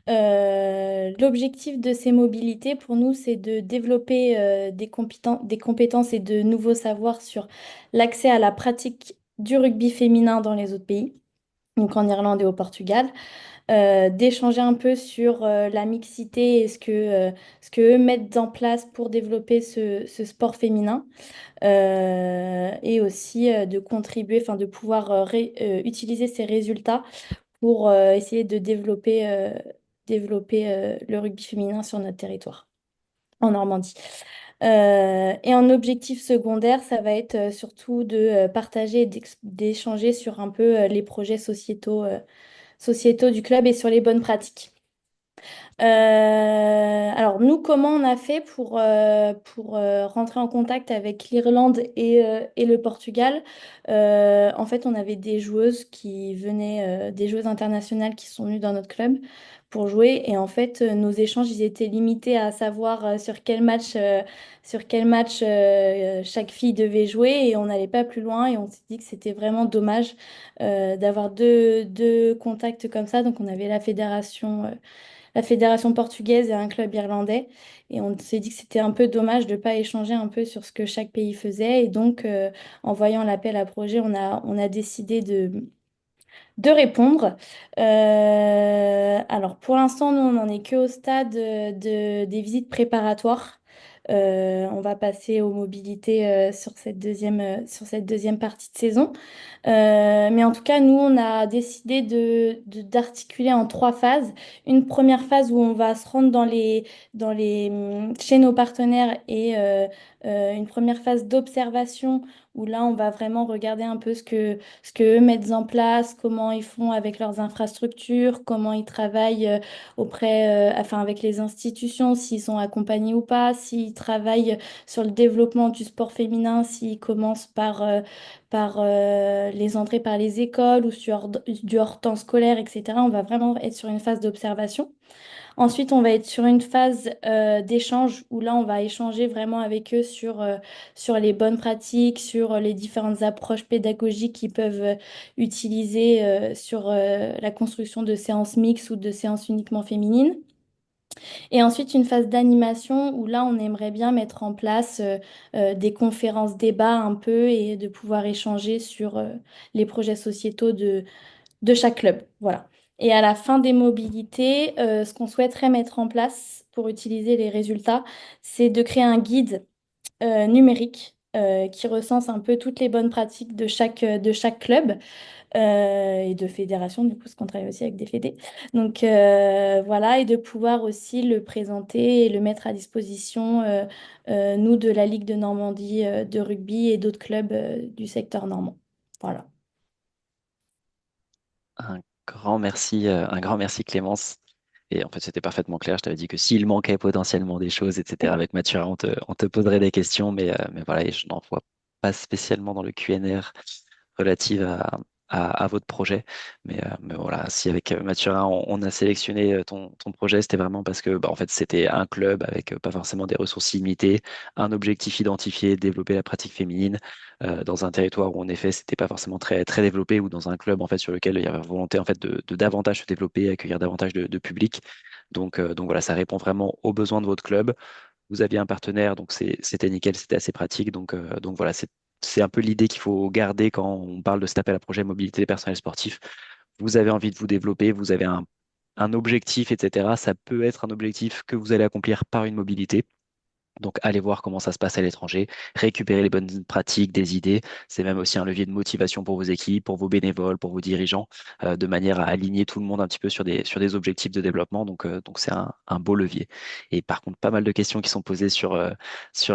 L'objectif de ces mobilités, pour nous, c'est de développer des compétences et de nouveaux savoirs sur l'accès à la pratique du rugby féminin dans les autres pays, donc en Irlande et au Portugal, d'échanger un peu sur la mixité et ce que eux mettent en place pour développer ce sport féminin, et aussi de contribuer, enfin de pouvoir utiliser ces résultats pour essayer de développer le rugby féminin sur notre territoire, en Normandie. Et en objectif secondaire, ça va être surtout de partager et d'échanger sur un peu les projets sociétaux du club et sur les bonnes pratiques. Alors nous, comment on a fait pour rentrer en contact avec l'Irlande et le Portugal? En fait, on avait des joueuses qui venaient, des joueuses internationales qui sont venues dans notre club pour jouer. Et en fait, nos échanges, ils étaient limités à savoir sur quel match chaque fille devait jouer. Et on n'allait pas plus loin. Et on s'est dit que c'était vraiment dommage d'avoir deux contacts comme ça. Donc on avait la fédération portugaise et un club irlandais. Et on s'est dit que c'était un peu dommage de ne pas échanger un peu sur ce que chaque pays faisait. Et donc, en voyant l'appel à projet, on a décidé de répondre. Alors, pour l'instant, nous, on n'en est qu'au stade des visites préparatoires. On va passer aux mobilités sur cette deuxième partie de saison. Mais en tout cas, nous, on a décidé d'articuler en 3 phases. Une première phase où on va se rendre chez nos partenaires et une première phase d'observation où là, on va vraiment regarder un peu ce que eux mettent en place, comment ils font avec leurs infrastructures, comment ils travaillent enfin, avec les institutions, s'ils sont accompagnés ou pas, s'ils travaillent sur le développement du sport féminin, s'ils commencent par les entrées par les écoles ou sur du hors-temps scolaire, etc. On va vraiment être sur une phase d'observation. Ensuite, on va être sur une phase d'échange où là, on va échanger vraiment avec eux sur les bonnes pratiques, sur les différentes approches pédagogiques qu'ils peuvent utiliser sur la construction de séances mixtes ou de séances uniquement féminines. Et ensuite, une phase d'animation où là, on aimerait bien mettre en place des conférences débats un peu et de pouvoir échanger sur les projets sociétaux de chaque club. Voilà. Et à la fin des mobilités, ce qu'on souhaiterait mettre en place pour utiliser les résultats, c'est de créer un guide numérique qui recense un peu toutes les bonnes pratiques de chaque club et de fédération, du coup, parce qu'on travaille aussi avec des fédés. Donc voilà, et de pouvoir aussi le présenter et le mettre à disposition, nous, de la Ligue de Normandie de rugby et d'autres clubs du secteur normand. Voilà. Un grand merci Clémence. Et en fait, c'était parfaitement clair. Je t'avais dit que s'il manquait potentiellement des choses, etc., avec Mathurin, on te poserait des questions, mais voilà, et je n'en vois pas spécialement dans le QNR relative à votre projet. Mais voilà, si avec Mathurin, on a sélectionné ton projet, c'était vraiment parce que en fait, c'était un club avec pas forcément des ressources limitées, un objectif identifié, développer la pratique féminine dans un territoire où en effet, c'était pas forcément très, très développé, ou dans un club en fait sur lequel il y avait volonté en fait de davantage se développer, accueillir davantage de public. Donc voilà, ça répond vraiment aux besoins de votre club. vous aviez un partenaire, donc c'était nickel, c'était assez pratique. Donc voilà, c'est un peu l'idée qu'il faut garder quand on parle de cet appel à projet mobilité des personnels sportifs. Vous avez envie de vous développer, vous avez un objectif, etc. Ça peut être un objectif que vous allez accomplir par une mobilité. Donc, allez voir comment ça se passe à l'étranger, récupérer les bonnes pratiques, des idées. C'est même aussi un levier de motivation pour vos équipes, pour vos bénévoles, pour vos dirigeants, de manière à aligner tout le monde un petit peu sur des objectifs de développement. Donc c'est un beau levier. Et par contre, pas mal de questions qui sont posées sur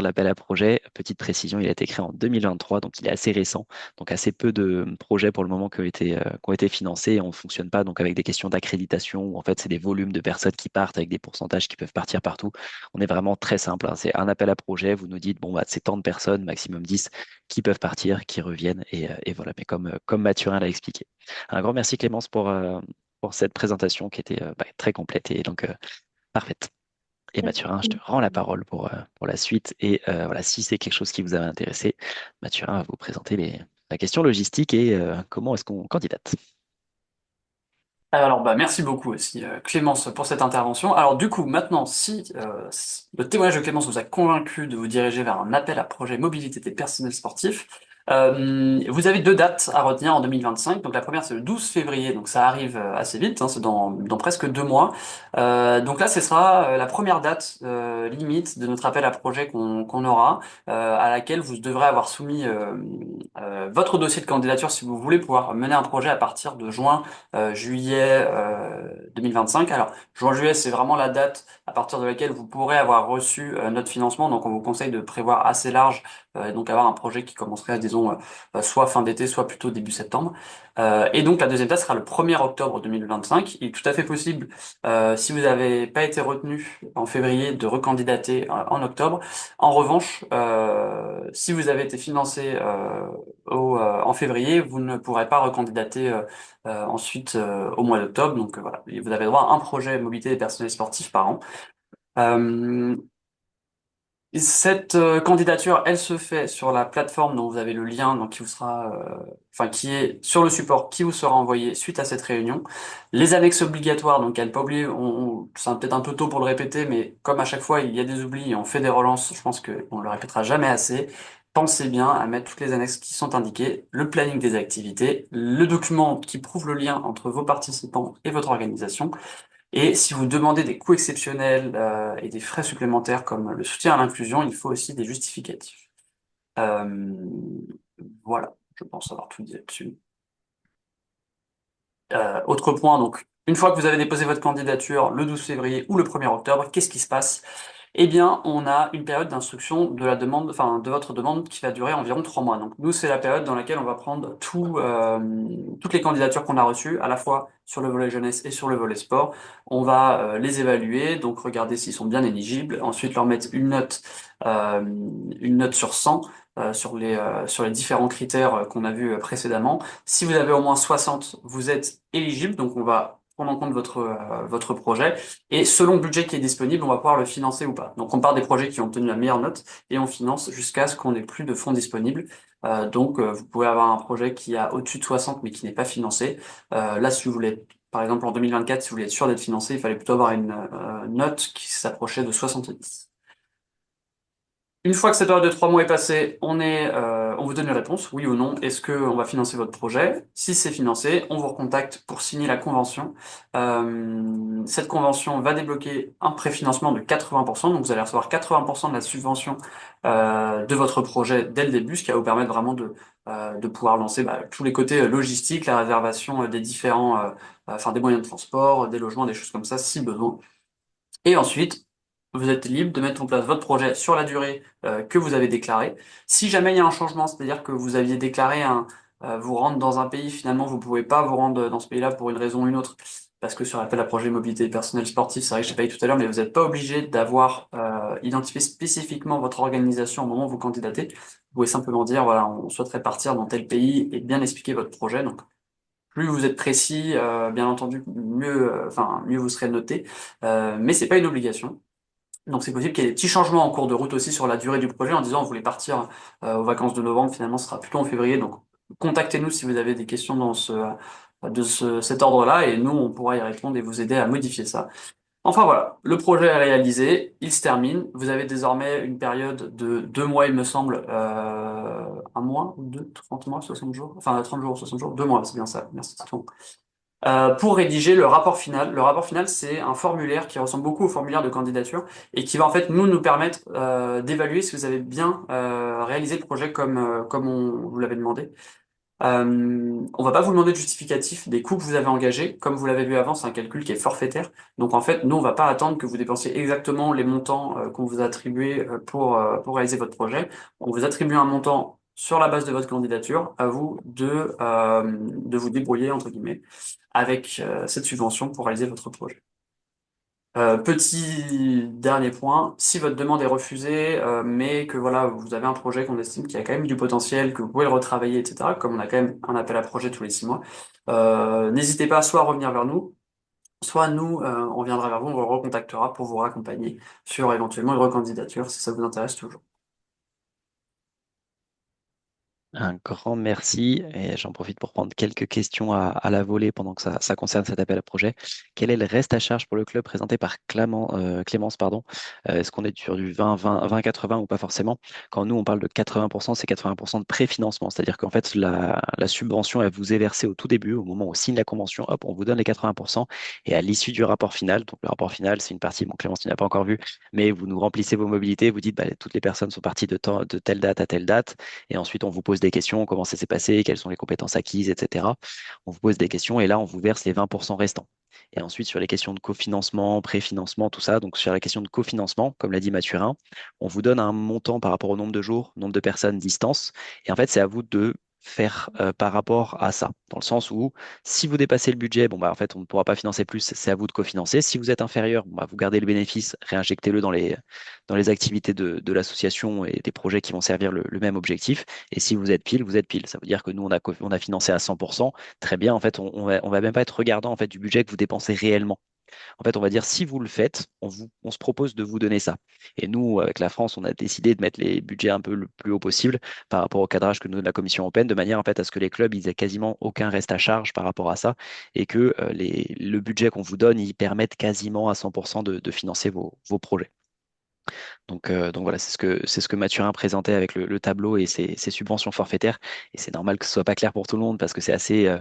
l'appel à projet. Petite précision, il a été créé en 2023, donc il est assez récent. Donc, assez peu de projets pour le moment qui ont été financés. Et on ne fonctionne pas donc avec des questions d'accréditation où en fait, c'est des volumes de personnes qui partent avec des pourcentages qui peuvent partir partout. On est vraiment très simple, hein. C'est un appel à projet. Vous nous dites, bon, bah, c'est tant de personnes, maximum 10, qui peuvent partir, qui reviennent. Et voilà. Mais comme Mathurin l'a expliqué. Un grand merci, Clémence, pour cette présentation qui était très complète et donc parfaite. Et Mathurin, je te rends la parole pour la suite. Et voilà, si c'est quelque chose qui vous avait intéressé, Mathurin va vous présenter la question logistique et comment est-ce qu'on candidate. Alors, merci beaucoup aussi, Clémence, pour cette intervention. Alors, du coup, maintenant, si le témoignage de Clémence vous a convaincu de vous diriger vers un appel à projet mobilité des personnels sportifs, vous avez deux dates à retenir en 2025. Donc, la première, c'est le 12 février, donc ça arrive assez vite, hein, c'est dans presque 2 mois. Donc là, ce sera la première date limite de notre appel à projet qu'on aura, à laquelle vous devrez avoir soumis votre dossier de candidature si vous voulez pouvoir mener un projet à partir de juin juillet 2025. Alors, juin-juillet, c'est vraiment la date à partir de laquelle vous pourrez avoir reçu notre financement. Donc, on vous conseille de prévoir assez large et donc avoir un projet qui commencerait, disons, soit fin d'été, soit plutôt début septembre. Et donc, la deuxième date sera le 1er octobre 2025. Il est tout à fait possible, si vous n'avez pas été retenu en février, de recandidater en octobre. En revanche, si vous avez été financé en février, vous ne pourrez pas recandidater ensuite au mois d'octobre. Donc voilà, vous avez droit à un projet mobilité des personnels sportifs par an. Euh, Cette candidature, elle se fait sur la plateforme dont vous avez le lien, donc qui vous sera, enfin qui est sur le support qui vous sera envoyé suite à cette réunion. Les annexes obligatoires, donc à ne pas oublier, c'est peut-être un peu tôt pour le répéter, mais comme à chaque fois il y a des oublis et on fait des relances, je pense qu'on le répétera jamais assez. Pensez bien à mettre toutes les annexes qui sont indiquées, le planning des activités, le document qui prouve le lien entre vos participants et votre organisation. Et si vous demandez des coûts exceptionnels et des frais supplémentaires comme le soutien à l'inclusion, il faut aussi des justificatifs. Euh, voilà, je pense avoir tout dit là-dessus. Autre point, donc, une fois que vous avez déposé votre candidature le 12 février ou le 1er octobre, qu'est-ce qui se passe? Eh bien, on a une période d'instruction de la demande, enfin, de votre demande qui va durer environ 3 mois. Donc, nous, c'est la période dans laquelle on va prendre toutes les candidatures qu'on a reçues, à la fois sur le volet jeunesse et sur le volet sport. On va les évaluer, donc regarder s'ils sont bien éligibles. Ensuite, leur mettre une note sur 100 sur les différents critères qu'on a vus précédemment. Si vous avez au moins 60, vous êtes éligible, donc on va prendre en compte votre projet. Et selon le budget qui est disponible, on va pouvoir le financer ou pas. Donc on part des projets qui ont obtenu la meilleure note et on finance jusqu'à ce qu'on n'ait plus de fonds disponibles. Donc vous pouvez avoir un projet qui a au-dessus de 60 mais qui n'est pas financé. Là, si vous voulez, par exemple en 2024, si vous voulez être sûr d'être financé, il fallait plutôt avoir une note qui s'approchait de 70. Une fois que cette période de 3 mois est passée, on vous donne une réponse, oui ou non. Est-ce qu'on va financer votre projet? Si c'est financé, on vous recontacte pour signer la convention. Cette convention va débloquer un préfinancement de 80%, donc vous allez recevoir 80% de la subvention de votre projet dès le début, ce qui va vous permettre vraiment de pouvoir lancer tous les côtés logistiques, la réservation des différents, enfin des moyens de transport, des logements, des choses comme ça, si besoin. Et ensuite, vous êtes libre de mettre en place votre projet sur la durée que vous avez déclarée. Si jamais il y a un changement, c'est-à-dire que vous aviez déclaré vous rendre dans un pays, finalement vous pouvez pas vous rendre dans ce pays-là pour une raison ou une autre, parce que sur l'appel à projet mobilité personnelle sportive, c'est vrai que je n'ai pas dit tout à l'heure, mais vous n'êtes pas obligé d'avoir identifié spécifiquement votre organisation au moment où vous candidatez. Vous pouvez simplement dire, voilà, on souhaiterait partir dans tel pays et bien expliquer votre projet. Donc, plus vous êtes précis, bien entendu, mieux vous serez noté. Mais c'est pas une obligation. Donc c'est possible qu'il y ait des petits changements en cours de route aussi sur la durée du projet en disant on voulait partir aux vacances de novembre, finalement ce sera plutôt en février. Donc contactez-nous si vous avez des questions cet ordre-là et nous on pourra y répondre et vous aider à modifier ça. Enfin voilà, le projet est réalisé, il se termine. Vous avez désormais une période de 2 mois, il me semble, un mois ou deux, 30 mois, 60 jours, enfin 30 jours, 60 jours, 2 mois, c'est bien ça, merci Titouan. Pour rédiger le rapport final. Le rapport final, c'est un formulaire qui ressemble beaucoup au formulaire de candidature et qui va en fait nous permettre d'évaluer si vous avez bien réalisé le projet comme on vous l'avait demandé. On va pas vous demander de justificatif des coûts que vous avez engagés. Comme vous l'avez vu avant, c'est un calcul qui est forfaitaire. Donc en fait, nous, on va pas attendre que vous dépensiez exactement les montants qu'on vous a attribués pour réaliser votre projet. On vous attribue un montant sur la base de votre candidature. À vous de vous débrouiller, entre guillemets, avec cette subvention pour réaliser votre projet. Petit dernier point, si votre demande est refusée, mais que voilà, vous avez un projet qu'on estime qu'il y a quand même du potentiel, que vous pouvez le retravailler, etc., comme on a quand même un appel à projet tous les 6 mois, n'hésitez pas soit à revenir vers nous, soit nous, on viendra vers vous, on vous recontactera pour vous raccompagner sur éventuellement une recandidature si ça vous intéresse toujours. Un grand merci et j'en profite pour prendre quelques questions à la volée pendant que ça concerne cet appel à projet. Quel est le reste à charge pour le club présenté par Clémence, pardon. Est-ce qu'on est sur du 20, 20, 80 ou pas forcément? Quand nous, on parle de 80%, c'est 80% de préfinancement, c'est-à-dire qu'en fait, la subvention, elle vous est versée au tout début, au moment où on signe la convention, hop, on vous donne les 80% et à l'issue du rapport final, donc le rapport final, c'est une partie, bon, Clémence, tu n'as pas encore vu, mais vous nous remplissez vos mobilités, vous dites, bah, toutes les personnes sont parties de telle date à telle date. Et ensuite, on vous pose des questions, comment ça s'est passé, quelles sont les compétences acquises, etc. On vous pose des questions et là, on vous verse les 20% restants. Et ensuite, sur les questions de cofinancement, préfinancement, tout ça, donc sur la question de cofinancement, comme l'a dit Mathurin, on vous donne un montant par rapport au nombre de jours, nombre de personnes, distance. Et en fait, c'est à vous de faire par rapport à ça, dans le sens où si vous dépassez le budget, bon bah en fait on ne pourra pas financer plus, c'est à vous de cofinancer. Si vous êtes inférieur, bon, bah, vous gardez le bénéfice, réinjectez-le dans les activités de l'association et des projets qui vont servir le même objectif. Et si vous êtes pile, vous êtes pile. Ça veut dire que nous, on a financé à 100%. Très bien, en fait, on va même pas être regardant en fait, du budget que vous dépensez réellement. En fait, on va dire, si vous le faites, on se propose de vous donner ça. Et nous, avec la France, on a décidé de mettre les budgets un peu le plus haut possible par rapport au cadrage que nous donne la Commission européenne, de manière en fait à ce que les clubs, ils aient quasiment aucun reste à charge par rapport à ça, et que le budget qu'on vous donne, il permette quasiment à 100% de financer vos projets. Donc voilà, c'est ce que Mathurin présentait avec le tableau et ses subventions forfaitaires. Et c'est normal que ce soit pas clair pour tout le monde parce que c'est assez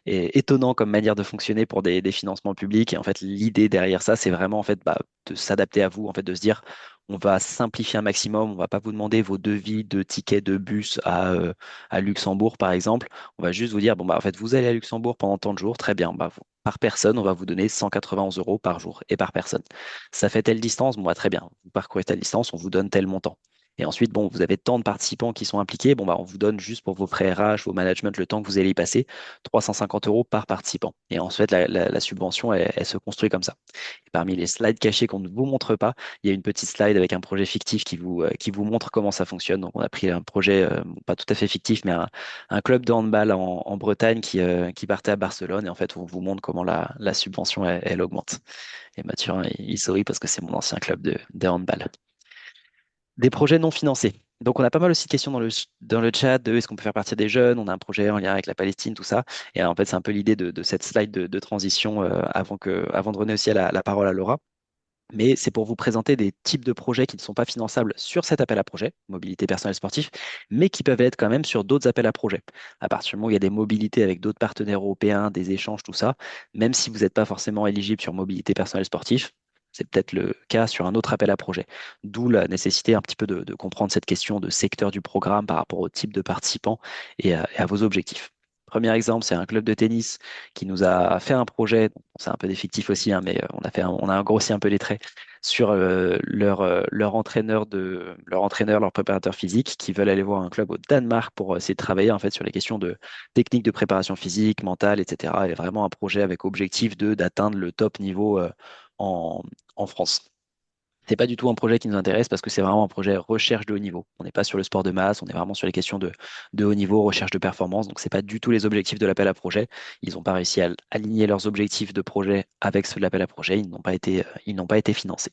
étonnant comme manière de fonctionner pour des financements publics. Et en fait, l'idée derrière ça, c'est vraiment en fait bah, de s'adapter à vous, en fait, de se dire, on va simplifier un maximum. On va pas vous demander vos devis de tickets de bus à Luxembourg, par exemple. On va juste vous dire, bon bah en fait, vous allez à Luxembourg pendant tant de jours, très bien. Bah, par personne, on va vous donner 191 euros par jour et par personne. Ça fait telle distance, bon bah très bien, vous parcourez telle distance, on vous donne tel montant. Et ensuite, bon, vous avez tant de participants qui sont impliqués, bon bah on vous donne juste pour vos frais RH, vos management, le temps que vous allez y passer, 350 euros par participant. Et ensuite, la subvention, elle se construit comme ça. Et parmi les slides cachés qu'on ne vous montre pas, il y a une petite slide avec un projet fictif qui vous montre comment ça fonctionne. Donc on a pris un projet, pas tout à fait fictif, mais un club de handball en Bretagne qui partait à Barcelone. Et en fait, on vous montre comment la subvention, elle augmente. Et Mathurin, il sourit parce que c'est mon ancien club de handball. Des projets non financés. Donc, on a pas mal aussi de questions dans le chat de est-ce qu'on peut faire partie des jeunes? On a un projet en lien avec la Palestine, tout ça. Et en fait, c'est un peu l'idée de cette slide de transition avant de donner aussi la parole à Laura. Mais c'est pour vous présenter des types de projets qui ne sont pas finançables sur cet appel à projet, mobilité personnelle sportif, mais qui peuvent être quand même sur d'autres appels à projet. À partir du moment où il y a des mobilités avec d'autres partenaires européens, des échanges, tout ça, même si vous n'êtes pas forcément éligible sur mobilité personnelle sportif, c'est peut-être le cas sur un autre appel à projet. D'où la nécessité un petit peu de comprendre cette question de secteur du programme par rapport au type de participants et à vos objectifs. Premier exemple, c'est un club de tennis qui nous a fait un projet, bon, c'est un peu des fictifs aussi, hein, mais on a grossi un peu les traits sur leur préparateur physique, qui veulent aller voir un club au Danemark pour essayer de travailler en fait sur les questions de techniques de préparation physique, mentale, etc. Et vraiment un projet avec objectif d'atteindre le top niveau en, en France. C'est pas du tout un projet qui nous intéresse parce que c'est vraiment un projet recherche de haut niveau. On n'est pas sur le sport de masse, on est vraiment sur les questions de haut niveau, recherche de performance. Donc, c'est pas du tout les objectifs de l'appel à projet. Ils n'ont pas réussi à aligner leurs objectifs de projet avec ceux de l'appel à projet. Ils n'ont pas été financés.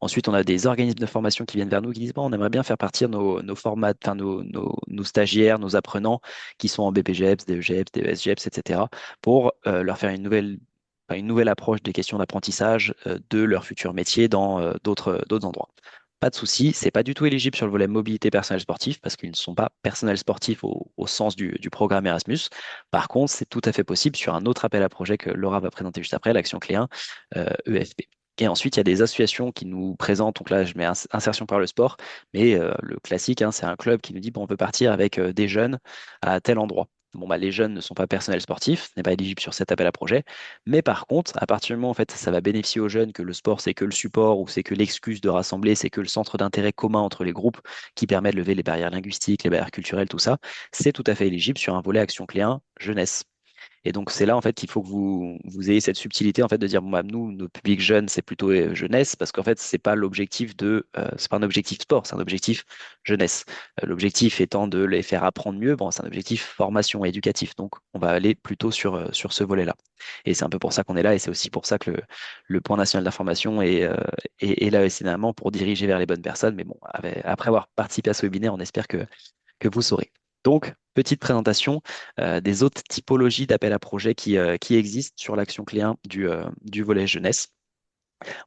Ensuite, on a des organismes de formation qui viennent vers nous qui disent, bon, on aimerait bien faire partir nos formats, enfin, nos stagiaires, nos apprenants qui sont en BPGEPS, DEGEPS, DESGEPS, etc. pour leur faire une nouvelle une nouvelle approche des questions d'apprentissage de leur futur métier dans d'autres endroits. Pas de souci, c'est pas du tout éligible sur le volet mobilité personnel sportif parce qu'ils ne sont pas personnels sportifs au sens du programme Erasmus. Par contre, c'est tout à fait possible sur un autre appel à projet que Laura va présenter juste après, l'action clé 1, EFP. Et ensuite, il y a des associations qui nous présentent, donc là je mets insertion par le sport, mais le classique, hein, c'est un club qui nous dit bon, on peut partir avec des jeunes à tel endroit. Bon, bah, les jeunes ne sont pas personnels sportifs, ce n'est pas éligible sur cet appel à projet. Mais par contre, à partir du moment où en fait, ça va bénéficier aux jeunes que le sport, c'est que le support ou c'est que l'excuse de rassembler, c'est que le centre d'intérêt commun entre les groupes qui permet de lever les barrières linguistiques, les barrières culturelles, tout ça, c'est tout à fait éligible sur un volet action clé 1 jeunesse. Et donc, c'est là, en fait, qu'il faut que vous ayez cette subtilité, en fait, de dire, bon, bah, nous, nos publics jeunes, c'est plutôt jeunesse, parce qu'en fait, c'est pas un objectif sport, c'est un objectif jeunesse. L'objectif étant de les faire apprendre mieux, bon, c'est un objectif formation éducatif. Donc, on va aller plutôt sur ce volet-là. Et c'est un peu pour ça qu'on est là, et c'est aussi pour ça que le Point national d'information est là, évidemment, pour diriger vers les bonnes personnes. Mais bon, après avoir participé à ce webinaire, on espère que vous saurez. Donc, petite présentation des autres typologies d'appels à projets qui existent sur l'action clé 1 du volet jeunesse.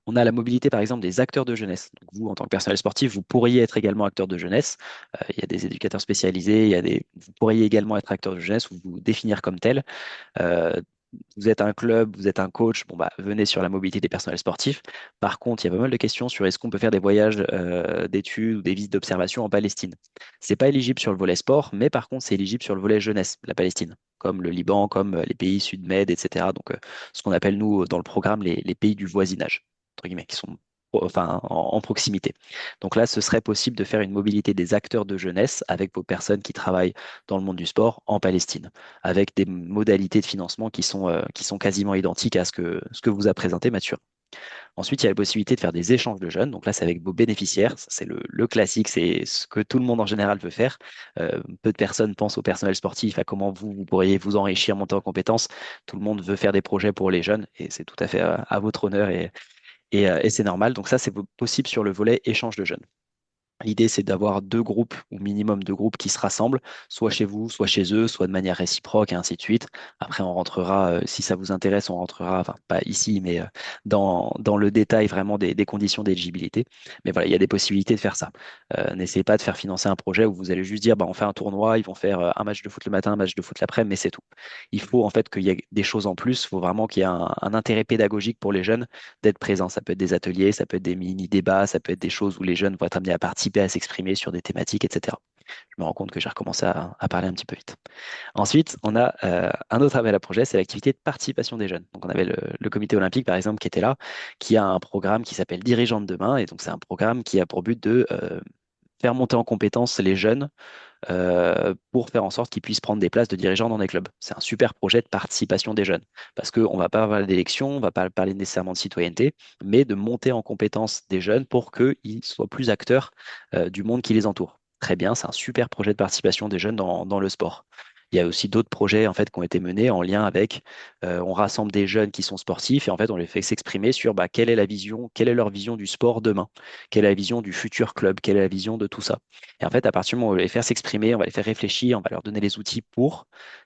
On a la mobilité, par exemple, des acteurs de jeunesse. Donc, vous, en tant que personnel sportif, vous pourriez être également acteur de jeunesse. Il y a des éducateurs spécialisés, vous pourriez également être acteur de jeunesse ou vous définir comme tel. Euh, Vous êtes un club, vous êtes un coach, bon bah venez sur la mobilité des personnels sportifs. Par contre, il y a pas mal de questions sur est-ce qu'on peut faire des voyages d'études ou des visites d'observation en Palestine. C'est pas éligible sur le volet sport, mais par contre, c'est éligible sur le volet jeunesse, la Palestine, comme le Liban, comme les pays Sud-Med, etc. Donc, ce qu'on appelle, nous, dans le programme, les pays du voisinage, entre guillemets, qui sont en proximité. Donc là, ce serait possible de faire une mobilité des acteurs de jeunesse avec vos personnes qui travaillent dans le monde du sport en Palestine, avec des modalités de financement qui sont quasiment identiques à ce que vous a présenté Mathieu. Ensuite, il y a la possibilité de faire des échanges de jeunes. Donc là, c'est avec vos bénéficiaires. Ça, c'est le classique, c'est ce que tout le monde en général veut faire. Peu de personnes pensent au personnel sportif, à comment vous pourriez vous enrichir, monter en compétences. Tout le monde veut faire des projets pour les jeunes et c'est tout à fait à votre honneur et c'est normal. Donc ça, c'est possible sur le volet échange de jeunes. L'idée, c'est d'avoir 2 groupes ou minimum 2 groupes qui se rassemblent, soit chez vous, soit chez eux, soit de manière réciproque, et ainsi de suite. Après, on rentrera, si ça vous intéresse, on rentrera, enfin, pas ici, mais dans le détail vraiment des conditions d'éligibilité. Mais voilà, il y a des possibilités de faire ça. N'essayez pas de faire financer un projet où vous allez juste dire, bah, on fait un tournoi, ils vont faire un match de foot le matin, un match de foot l'après, mais c'est tout. Il faut en fait qu'il y ait des choses en plus. Il faut vraiment qu'il y ait un intérêt pédagogique pour les jeunes d'être présents. Ça peut être des ateliers, ça peut être des mini-débats, ça peut être des choses où les jeunes vont être amenés à participer, à s'exprimer sur des thématiques, etc. Je me rends compte que j'ai recommencé à parler un petit peu vite. Ensuite, on a un autre appel à projet, c'est l'activité de participation des jeunes. Donc, on avait le comité olympique, par exemple, qui était là, qui a un programme qui s'appelle Dirigeants de demain. Et donc, c'est un programme qui a pour but de faire monter en compétence les jeunes pour faire en sorte qu'ils puissent prendre des places de dirigeants dans des clubs. C'est un super projet de participation des jeunes, parce qu'on ne va pas parler d'élection, on ne va pas parler nécessairement de citoyenneté, mais de monter en compétence des jeunes pour qu'ils soient plus acteurs du monde qui les entoure. Très bien, c'est un super projet de participation des jeunes dans le sport. Il y a aussi d'autres projets en fait qui ont été menés en lien avec, on rassemble des jeunes qui sont sportifs et en fait on les fait s'exprimer sur bah, quelle est la vision, quelle est leur vision du sport demain, quelle est la vision du futur club, quelle est la vision de tout ça. Et en fait, à partir du moment où on va les faire s'exprimer, on va les faire réfléchir, on va leur donner les outils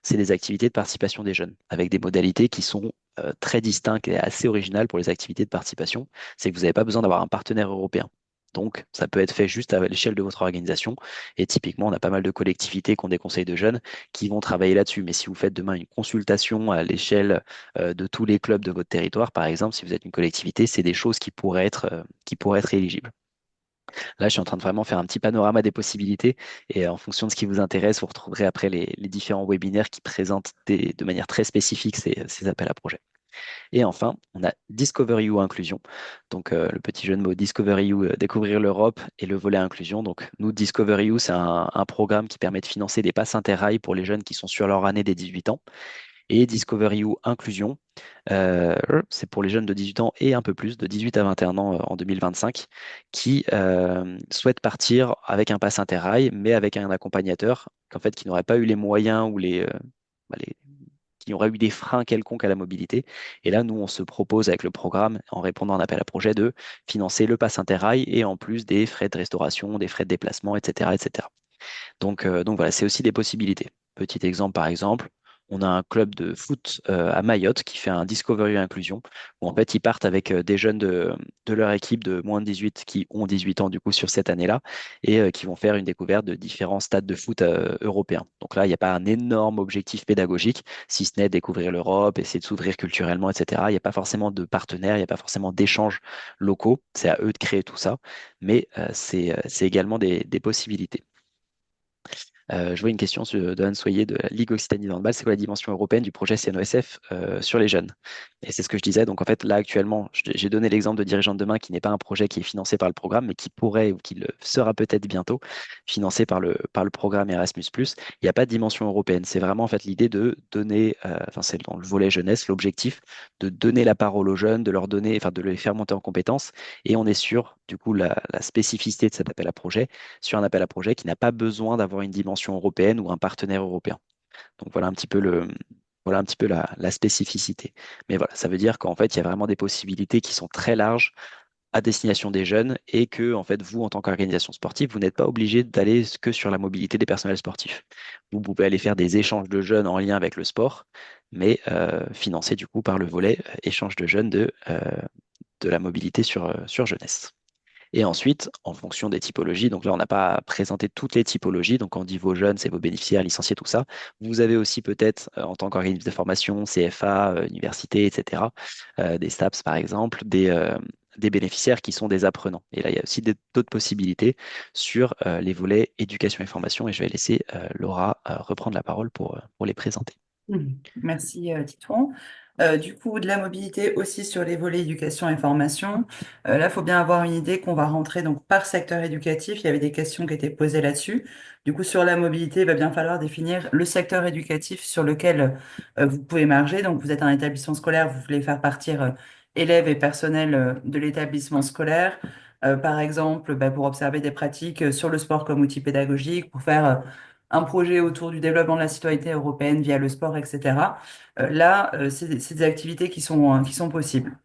c'est des activités de participation des jeunes, avec des modalités qui sont très distinctes et assez originales pour les activités de participation. C'est que vous n'avez pas besoin d'avoir un partenaire européen. Donc, ça peut être fait juste à l'échelle de votre organisation. Et typiquement, on a pas mal de collectivités qui ont des conseils de jeunes qui vont travailler là-dessus. Mais si vous faites demain une consultation à l'échelle de tous les clubs de votre territoire, par exemple, si vous êtes une collectivité, c'est des choses qui pourraient être éligibles. Là, je suis en train de vraiment faire un petit panorama des possibilités et en fonction de ce qui vous intéresse, vous retrouverez après les différents webinaires qui présentent de manière très spécifique ces appels à projets. Et enfin, on a Discover EU Inclusion. Donc, le petit jeu de mots Discover EU, découvrir l'Europe et le volet inclusion. Donc, nous, Discover EU, c'est un programme qui permet de financer des passes interrail pour les jeunes qui sont sur leur année des 18 ans. Et Discover EU Inclusion, c'est pour les jeunes de 18 ans et un peu plus, de 18 à 21 ans en 2025, qui souhaitent partir avec un pass interrail, mais avec un accompagnateur qui n'aurait pas eu les moyens ou bah, qui auraient eu des freins quelconques à la mobilité. Et là, nous, on se propose avec le programme, en répondant à un appel à projet, de financer le pass interrail et en plus des frais de restauration, des frais de déplacement, etc. etc. Donc voilà, c'est aussi des possibilités. Petit exemple, par exemple, On a un club de foot à Mayotte qui fait un Discovery Inclusion, où en fait ils partent avec des jeunes de leur équipe de moins de 18 qui ont 18 ans du coup sur cette année-là et qui vont faire une découverte de différents stades de foot européens. Donc là, il n'y a pas un énorme objectif pédagogique, si ce n'est découvrir l'Europe, essayer de s'ouvrir culturellement, etc. Il n'y a pas forcément de partenaires, il n'y a pas forcément d'échanges locaux. C'est à eux de créer tout ça, mais c'est également des possibilités. Je vois une question de Anne Soyer de la Ligue Occitanie de handball. C'est quoi la dimension européenne du projet CNOSF sur les jeunes? Et c'est ce que je disais. Donc, en fait, là, actuellement, j'ai donné l'exemple de Dirigeants de demain qui n'est pas un projet qui est financé par le programme, mais qui pourrait ou qui le sera peut-être bientôt financé par le programme Erasmus+. Il n'y a pas de dimension européenne. C'est vraiment, en fait, l'idée de donner, enfin, c'est dans le volet jeunesse, l'objectif de donner la parole aux jeunes, de leur donner, enfin, de les faire monter en compétences. Et on est sur, du coup, la spécificité de cet appel à projet sur un appel à projet qui n'a pas besoin d'avoir une dimension européenne ou un partenaire européen. Donc voilà un petit peu la spécificité. Mais voilà, ça veut dire qu'en fait, il y a vraiment des possibilités qui sont très larges à destination des jeunes et que, en fait, vous, en tant qu'organisation sportive, vous n'êtes pas obligé d'aller que sur la mobilité des personnels sportifs. Vous pouvez aller faire des échanges de jeunes en lien avec le sport, mais financés du coup par le volet échange de jeunes de la mobilité sur jeunesse. Et ensuite, en fonction des typologies, donc là, on n'a pas présenté toutes les typologies. Donc, quand on dit vos jeunes, c'est vos bénéficiaires, licenciés, tout ça. Vous avez aussi peut-être, en tant qu'organisme de formation, CFA, université, etc., des STAPS, par exemple, des bénéficiaires qui sont des apprenants. Et là, il y a aussi d'autres possibilités sur les volets éducation et formation. Et je vais laisser Laura reprendre la parole pour les présenter. Merci, Titouan. Du coup, de la mobilité aussi sur les volets éducation et formation. Là, il faut bien avoir une idée qu'on va rentrer donc par secteur éducatif. Il y avait des questions qui étaient posées là-dessus. Du coup, sur la mobilité, il va bien falloir définir le secteur éducatif sur lequel vous pouvez marger. Donc, vous êtes un établissement scolaire, vous voulez faire partir élèves et personnel de l'établissement scolaire. Par exemple, pour observer des pratiques sur le sport comme outil pédagogique, pour faire un projet autour du développement de la citoyenneté européenne via le sport, etc. C'est des activités qui sont possibles.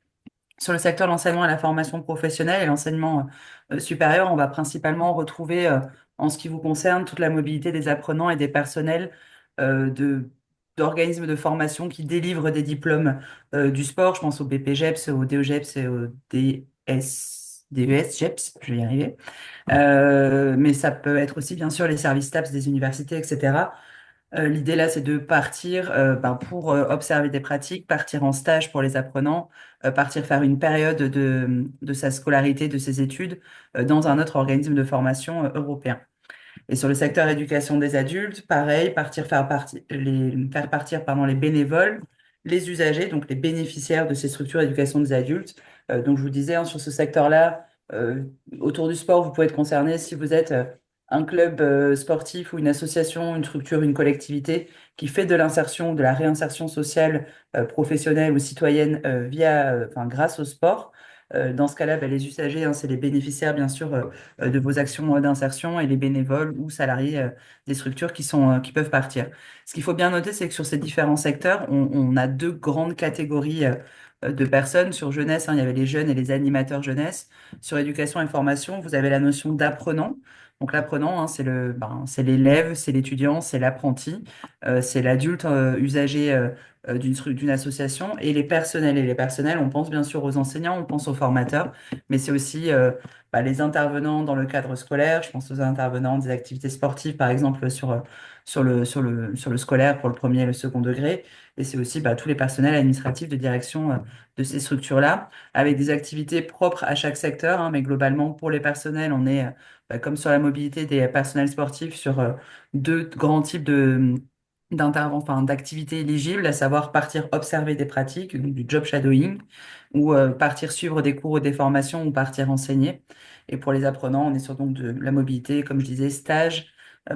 Sur le secteur de l'enseignement et la formation professionnelle et l'enseignement supérieur, on va principalement retrouver, en ce qui vous concerne, toute la mobilité des apprenants et des personnels d'organismes de formation qui délivrent des diplômes du sport. Je pense au BPGEPS, au DEGEPS et au DES-GEPS, je vais y arriver. Mais ça peut être aussi, bien sûr, les services TAPS des universités, etc. L'idée là, c'est de partir pour observer des pratiques, partir en stage pour les apprenants, partir faire une période de sa scolarité, de ses études, dans un autre organisme de formation européen. Et sur le secteur éducation des adultes, pareil, faire partir les bénévoles, les usagers, donc les bénéficiaires de ces structures d'éducation des adultes. Donc je vous disais, hein, sur ce secteur-là, euh, autour du sport, vous pouvez être concerné si vous êtes un club sportif ou une association, une structure, une collectivité qui fait de l'insertion, de la réinsertion sociale, professionnelle ou citoyenne grâce au sport. Dans ce cas-là, les usagers, hein, c'est les bénéficiaires, bien sûr, de vos actions d'insertion et les bénévoles ou salariés des structures qui peuvent partir. Ce qu'il faut bien noter, c'est que sur ces différents secteurs, on a deux grandes catégories de personnes. Sur jeunesse, hein, il y avait les jeunes et les animateurs jeunesse. Sur éducation et formation, vous avez la notion d'apprenant. Donc l'apprenant, hein, c'est l'élève, c'est l'étudiant, c'est l'apprenti, c'est l'adulte usager d'une association et les personnels. Et les personnels, on pense bien sûr aux enseignants, on pense aux formateurs, mais c'est aussi les intervenants dans le cadre scolaire. Je pense aux intervenants des activités sportives, par exemple, sur le scolaire pour le premier et le second degré. Et c'est aussi tous les personnels administratifs de direction de ces structures-là, avec des activités propres à chaque secteur. Hein, mais globalement, pour les personnels, on est, comme sur la mobilité des personnels sportifs, sur deux grands types d'activités éligibles, à savoir partir observer des pratiques, donc du job shadowing, ou partir suivre des cours ou des formations, ou partir enseigner. Et pour les apprenants, on est sur donc de la mobilité, comme je disais, stage,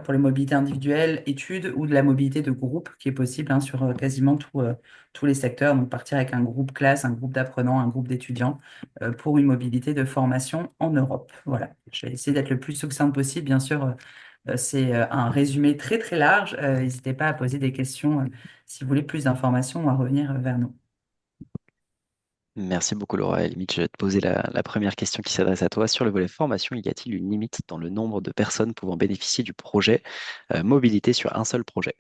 pour les mobilités individuelles, études, ou de la mobilité de groupe, qui est possible hein, sur quasiment tous les secteurs. Donc partir avec un groupe classe, un groupe d'apprenants, un groupe d'étudiants, pour une mobilité de formation en Europe. Voilà, je vais essayer d'être le plus succinct possible, bien sûr. C'est un résumé très très large. N'hésitez pas à poser des questions si vous voulez plus d'informations ou à revenir vers nous. Merci beaucoup, Laura. À la limite, je vais te poser la première question qui s'adresse à toi. Sur le volet formation, y a-t-il une limite dans le nombre de personnes pouvant bénéficier du projet mobilité sur un seul projet?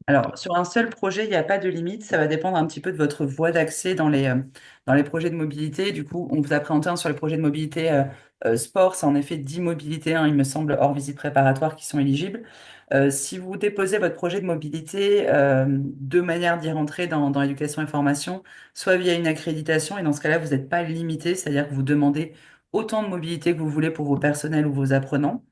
Alors, sur un seul projet, il n'y a pas de limite. Ça va dépendre un petit peu de votre voie d'accès dans les projets de mobilité. Du coup, on vous a présenté sur les projets de mobilité sport, c'est en effet 10 mobilités, hein, il me semble, hors visite préparatoire qui sont éligibles. Si vous déposez votre projet de mobilité, deux manières d'y rentrer dans l'éducation et formation, soit via une accréditation, et dans ce cas-là, vous n'êtes pas limité, c'est-à-dire que vous demandez autant de mobilité que vous voulez pour vos personnels ou vos apprenants.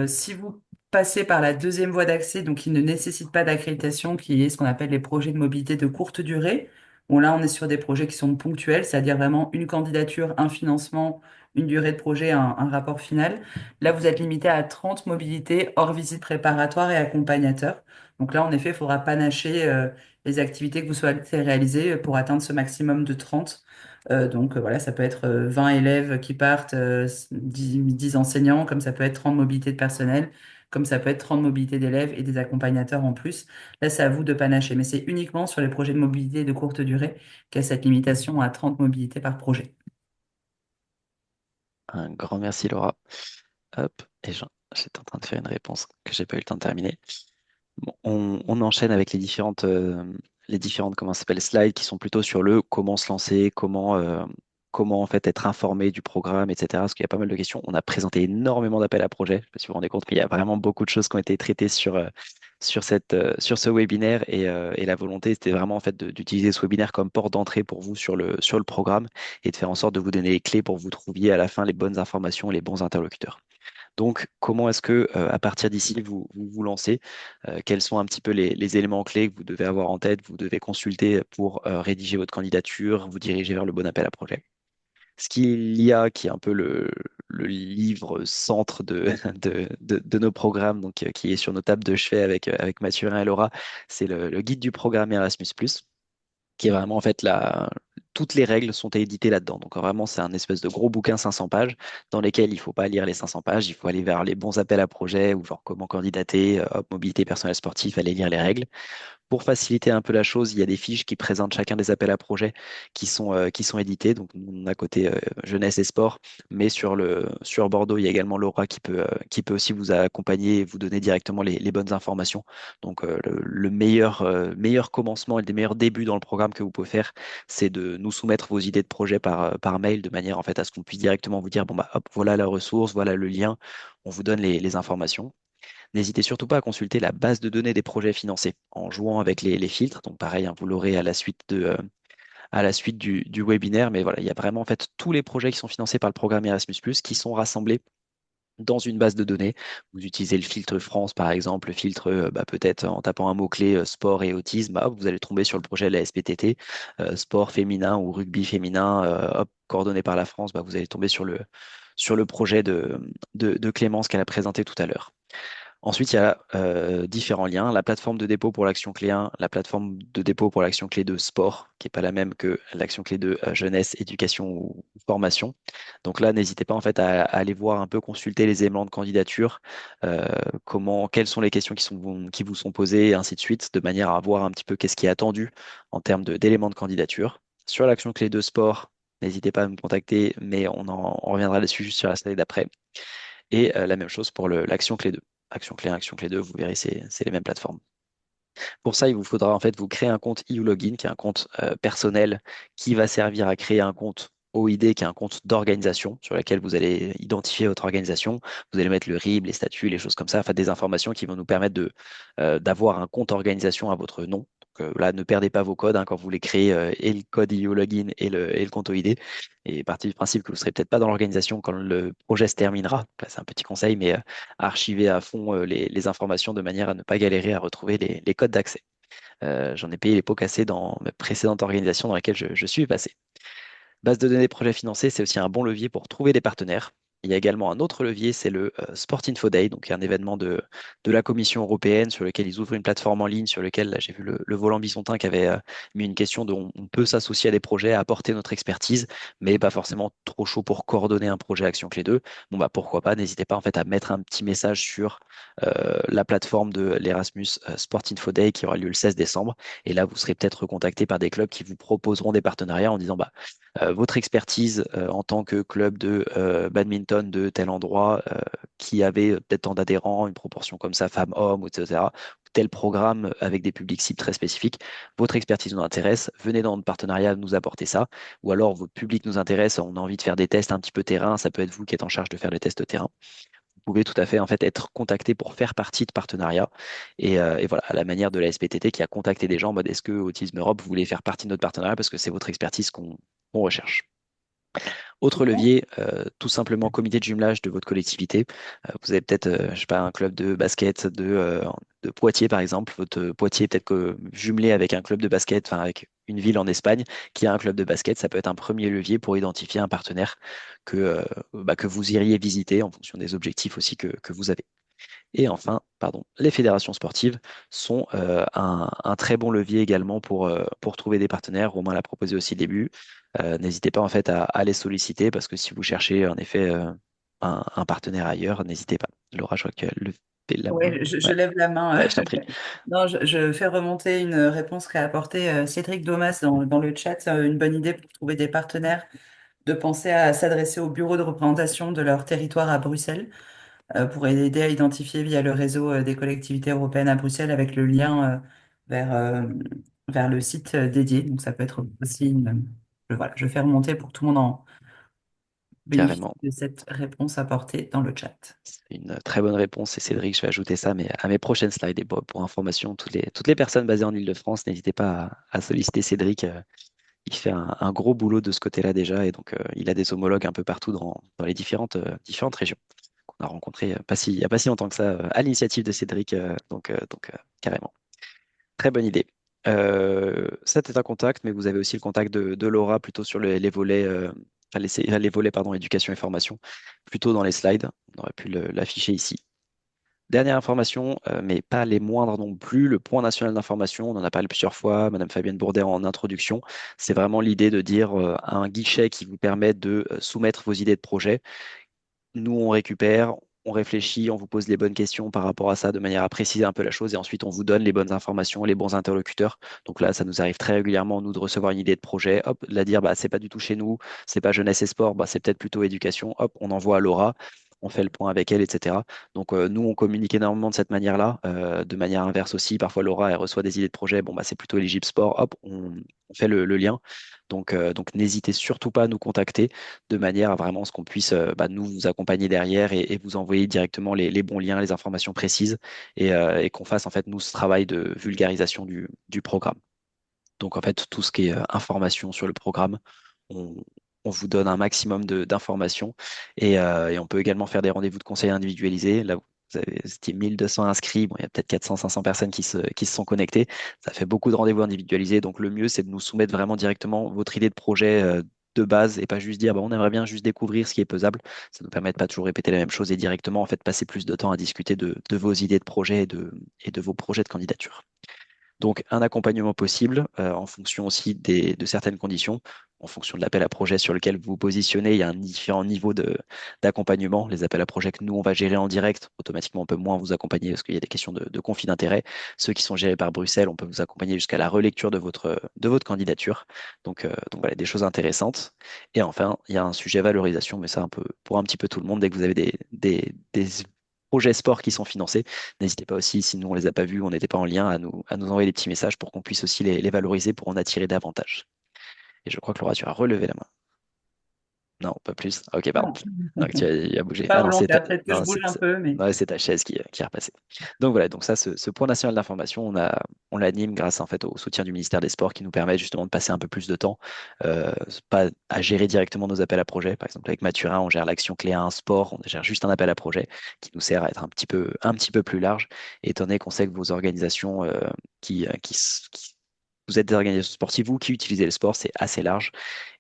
Si vous passez par la deuxième voie d'accès, donc qui ne nécessite pas d'accréditation, qui est ce qu'on appelle les projets de mobilité de courte durée, bon là on est sur des projets qui sont ponctuels, c'est-à-dire vraiment une candidature, un financement, une durée de projet, un rapport final. Là vous êtes limité à 30 mobilités hors visite préparatoire et accompagnateur. Donc là en effet il faudra panacher les activités que vous souhaitez réaliser pour atteindre ce maximum de 30. Voilà, ça peut être 20 élèves qui partent, 10 enseignants, comme ça peut être 30 mobilités de personnel, comme ça peut être 30 mobilités d'élèves et des accompagnateurs en plus. Là, c'est à vous de panacher, mais c'est uniquement sur les projets de mobilité de courte durée qu'il y a cette limitation à 30 mobilités par projet. Un grand merci, Laura. Hop, et j'étais en train de faire une réponse que j'ai pas eu le temps de terminer. Bon, on enchaîne avec les différentes comment ça s'appelle, slides qui sont plutôt sur le comment se lancer, comment en fait être informé du programme, etc. Parce qu'il y a pas mal de questions. On a présenté énormément d'appels à projets. Je ne sais pas si vous vous rendez compte, mais il y a vraiment beaucoup de choses qui ont été traitées sur ce webinaire. Et la volonté, c'était vraiment en fait d'utiliser ce webinaire comme porte d'entrée pour vous sur le programme et de faire en sorte de vous donner les clés pour que vous trouviez à la fin les bonnes informations et les bons interlocuteurs. Donc, comment est-ce que, à partir d'ici, vous lancez? Quels sont un petit peu les éléments clés que vous devez avoir en tête, vous devez consulter pour rédiger votre candidature, vous diriger vers le bon appel à projet? Ce qu'il y a, qui est un peu le livre centre de nos programmes, donc, qui est sur nos tables de chevet avec Mathurin et Laura, c'est le guide du programme Erasmus+, qui est vraiment en fait toutes les règles sont éditées là-dedans. Donc vraiment, c'est un espèce de gros bouquin 500 pages dans lesquels il ne faut pas lire les 500 pages, il faut aller vers les bons appels à projets ou genre comment candidater, hop, mobilité personnelle sportive, aller lire les règles. Pour faciliter un peu la chose, il y a des fiches qui présentent chacun des appels à projets qui sont édités. Donc, on a côté jeunesse et sport, mais sur Bordeaux, il y a également Laura qui peut aussi vous accompagner et vous donner directement les bonnes informations. Donc, le meilleur commencement et le meilleur début dans le programme que vous pouvez faire, c'est de nous soumettre vos idées de projet par mail, de manière en fait à ce qu'on puisse directement vous dire, bon, bah, hop, voilà la ressource, voilà le lien, on vous donne les informations. N'hésitez surtout pas à consulter la base de données des projets financés en jouant avec les filtres. Donc pareil, hein, vous l'aurez à la suite du webinaire. Mais voilà, il y a vraiment en fait tous les projets qui sont financés par le programme Erasmus+, qui sont rassemblés dans une base de données. Vous utilisez le filtre France, par exemple, le filtre peut-être en tapant un mot-clé sport et autisme, bah, hop, vous allez tomber sur le projet de la SPTT, sport féminin ou rugby féminin, hop, coordonné par la France, bah, vous allez tomber sur le projet de Clémence qu'elle a présenté tout à l'heure. Ensuite, il y a différents liens. La plateforme de dépôt pour l'action clé 1, la plateforme de dépôt pour l'action clé 2 sport, qui n'est pas la même que l'action clé 2 jeunesse, éducation ou formation. Donc là, n'hésitez pas en fait à aller voir un peu, consulter les éléments de candidature, quelles sont les questions qui vous sont posées, et ainsi de suite, de manière à voir un petit peu qu'est-ce qui est attendu en termes d'éléments de candidature. Sur l'action clé 2 sport, n'hésitez pas à me contacter, mais on reviendra dessus juste sur la slide d'après. Et la même chose pour l'action clé 2. Action clé 1, action clé 2, vous verrez, c'est les mêmes plateformes. Pour ça, il vous faudra en fait vous créer un compte EU-Login, qui est un compte personnel qui va servir à créer un compte OID, qui est un compte d'organisation sur lequel vous allez identifier votre organisation. Vous allez mettre le RIB, les statuts, les choses comme ça, enfin des informations qui vont nous permettre d'avoir un compte organisation à votre nom. Donc, là, ne perdez pas vos codes hein, quand vous les créez, et le code EU-Login et le compte OID. Et partie du principe que vous ne serez peut-être pas dans l'organisation quand le projet se terminera. Là, c'est un petit conseil, mais archiver à fond les informations de manière à ne pas galérer à retrouver les codes d'accès. J'en ai payé les pots cassés dans mes précédentes organisations dans lesquelles je suis passé. Base de données projets financés, c'est aussi un bon levier pour trouver des partenaires. Il y a également un autre levier, c'est le Sport Info Day, donc un événement de la Commission européenne sur lequel ils ouvrent une plateforme en ligne, sur lequel là, j'ai vu le volant Bisontin qui avait mis une question dont on peut s'associer à des projets, à apporter notre expertise, mais pas forcément trop chaud pour coordonner un projet Action Clé 2. Bon bah pourquoi pas, n'hésitez pas en fait à mettre un petit message sur la plateforme de l'Erasmus Sport Info Day qui aura lieu le 16 décembre. Et là, vous serez peut-être recontacté par des clubs qui vous proposeront des partenariats en disant bah votre expertise en tant que club de badminton de tel endroit qui avait peut-être tant d'adhérents, une proportion comme ça, femmes-hommes, etc. tel programme avec des publics cibles très spécifiques. Votre expertise nous intéresse, venez dans notre partenariat nous apporter ça. Ou alors votre public nous intéresse, on a envie de faire des tests un petit peu terrain, ça peut être vous qui êtes en charge de faire les tests terrain. Vous pouvez tout à fait en fait être contacté pour faire partie de partenariat. Et voilà, à la manière de la SPTT qui a contacté des gens en mode est-ce que Autisme Europe, vous voulez faire partie de notre partenariat parce que c'est votre expertise qu'on recherche. Autre levier, tout simplement comité de jumelage de votre collectivité. Vous avez peut-être, je sais pas, un club de basket de Poitiers, par exemple. Votre Poitiers peut-être que jumelé avec un club de basket, enfin avec une ville en Espagne qui a un club de basket, ça peut être un premier levier pour identifier un partenaire que vous iriez visiter en fonction des objectifs aussi que vous avez. Et enfin, pardon, les fédérations sportives sont un très bon levier également pour trouver des partenaires. Romain l'a proposé aussi au début. N'hésitez pas en fait à les solliciter parce que si vous cherchez en effet un partenaire ailleurs, n'hésitez pas. Laura, je crois que levé la Oui, main. je Ouais, lève la main. ouais, je t'en prie. Non, je fais remonter une réponse qu'a apportée Cédric Domas dans le chat. Une bonne idée pour trouver des partenaires, de penser à s'adresser au bureau de représentation de leur territoire à Bruxelles pour aider à identifier via le réseau des collectivités européennes à Bruxelles avec le lien vers, euh, vers le site dédié. Donc ça peut être aussi voilà, je fais remonter pour que tout le monde en bénéficie Carrément. de cette réponse apportée dans le chat. C'est une très bonne réponse et Cédric, je vais ajouter ça mais à mes prochaines slides. Et pour information, toutes les personnes basées en Île-de-France, n'hésitez pas à solliciter Cédric. Il fait un gros boulot de ce côté-là déjà et donc il a des homologues un peu partout dans les différentes régions qu'on a rencontrées il n'y a pas si longtemps que ça à l'initiative de Cédric. Carrément. Très bonne idée. Ça, c'est un contact, mais vous avez aussi le contact de Laura plutôt sur les volets, enfin, les volets pardon, éducation et formation, plutôt dans les slides. On aurait pu l'afficher ici. Dernière information, mais pas les moindres non plus, le point national d'information, on en a parlé plusieurs fois, Madame Fabienne Bourdet en introduction, c'est vraiment l'idée de dire un guichet qui vous permet de soumettre vos idées de projet. Nous, on récupère, on réfléchit, on vous pose les bonnes questions par rapport à ça de manière à préciser un peu la chose et ensuite on vous donne les bonnes informations, les bons interlocuteurs. Donc là, ça nous arrive très régulièrement, nous, de recevoir une idée de projet, hop, de la dire, bah, c'est pas du tout chez nous, c'est pas jeunesse et sport, bah, c'est peut-être plutôt éducation, hop, on envoie à Laura. On fait le point avec elle, etc. Donc nous, on communique énormément de cette manière-là. De manière inverse aussi, parfois Laura, elle reçoit des idées de projet, bon, bah, c'est plutôt éligible sport, hop, on fait le lien. Donc n'hésitez surtout pas à nous contacter de manière à vraiment ce qu'on puisse nous vous accompagner derrière et vous envoyer directement les bons liens, les informations précises et qu'on fasse en fait nous ce travail de vulgarisation du programme. Donc en fait tout ce qui est information sur le programme, on, on vous donne un maximum d'informations et on peut également faire des rendez-vous de conseil individualisés. Là, c'était 1200 inscrits. Bon, il y a peut-être 400-500 personnes qui se sont connectées. Ça fait beaucoup de rendez-vous individualisés. Donc, le mieux, c'est de nous soumettre vraiment directement votre idée de projet de base et pas juste dire, bah, on aimerait bien juste découvrir ce qui est pesable. Ça nous permet de pas toujours répéter la même chose et directement, en fait, passer plus de temps à discuter de vos idées de projet et de vos projets de candidature. Donc, un accompagnement possible en fonction aussi de certaines conditions. En fonction de l'appel à projet sur lequel vous vous positionnez, il y a un différent niveau d'accompagnement. Les appels à projet que nous, on va gérer en direct, automatiquement, on peut moins vous accompagner parce qu'il y a des questions de conflit d'intérêt. Ceux qui sont gérés par Bruxelles, on peut vous accompagner jusqu'à la relecture de votre candidature. Donc voilà, des choses intéressantes. Et enfin, il y a un sujet valorisation, mais ça, un peu, pour un petit peu tout le monde, dès que vous avez des projets sport qui sont financés, n'hésitez pas aussi, si nous on les a pas vus, on n'était pas en lien, à nous envoyer des petits messages pour qu'on puisse aussi les valoriser pour en attirer davantage. Et je crois que Laura, tu as relevé la main. Non, pas plus. Ok, pardon. Non, Donc tu as bougé. pas Ah non, volontaire, peut-être que je non, bouge un peu, mais ouais, c'est ta chaise qui est repassée. Donc voilà, donc ça, ce point national d'information, on l'anime grâce en fait au soutien du ministère des Sports qui nous permet justement de passer un peu plus de temps, pas à gérer directement nos appels à projets. Par exemple, avec Mathurin, on gère l'action clé à un sport, on gère juste un appel à projet qui nous sert à être un petit peu plus large, étant donné qu'on sait que vos organisations vous êtes des organisations sportives, vous qui utilisez le sport, c'est assez large.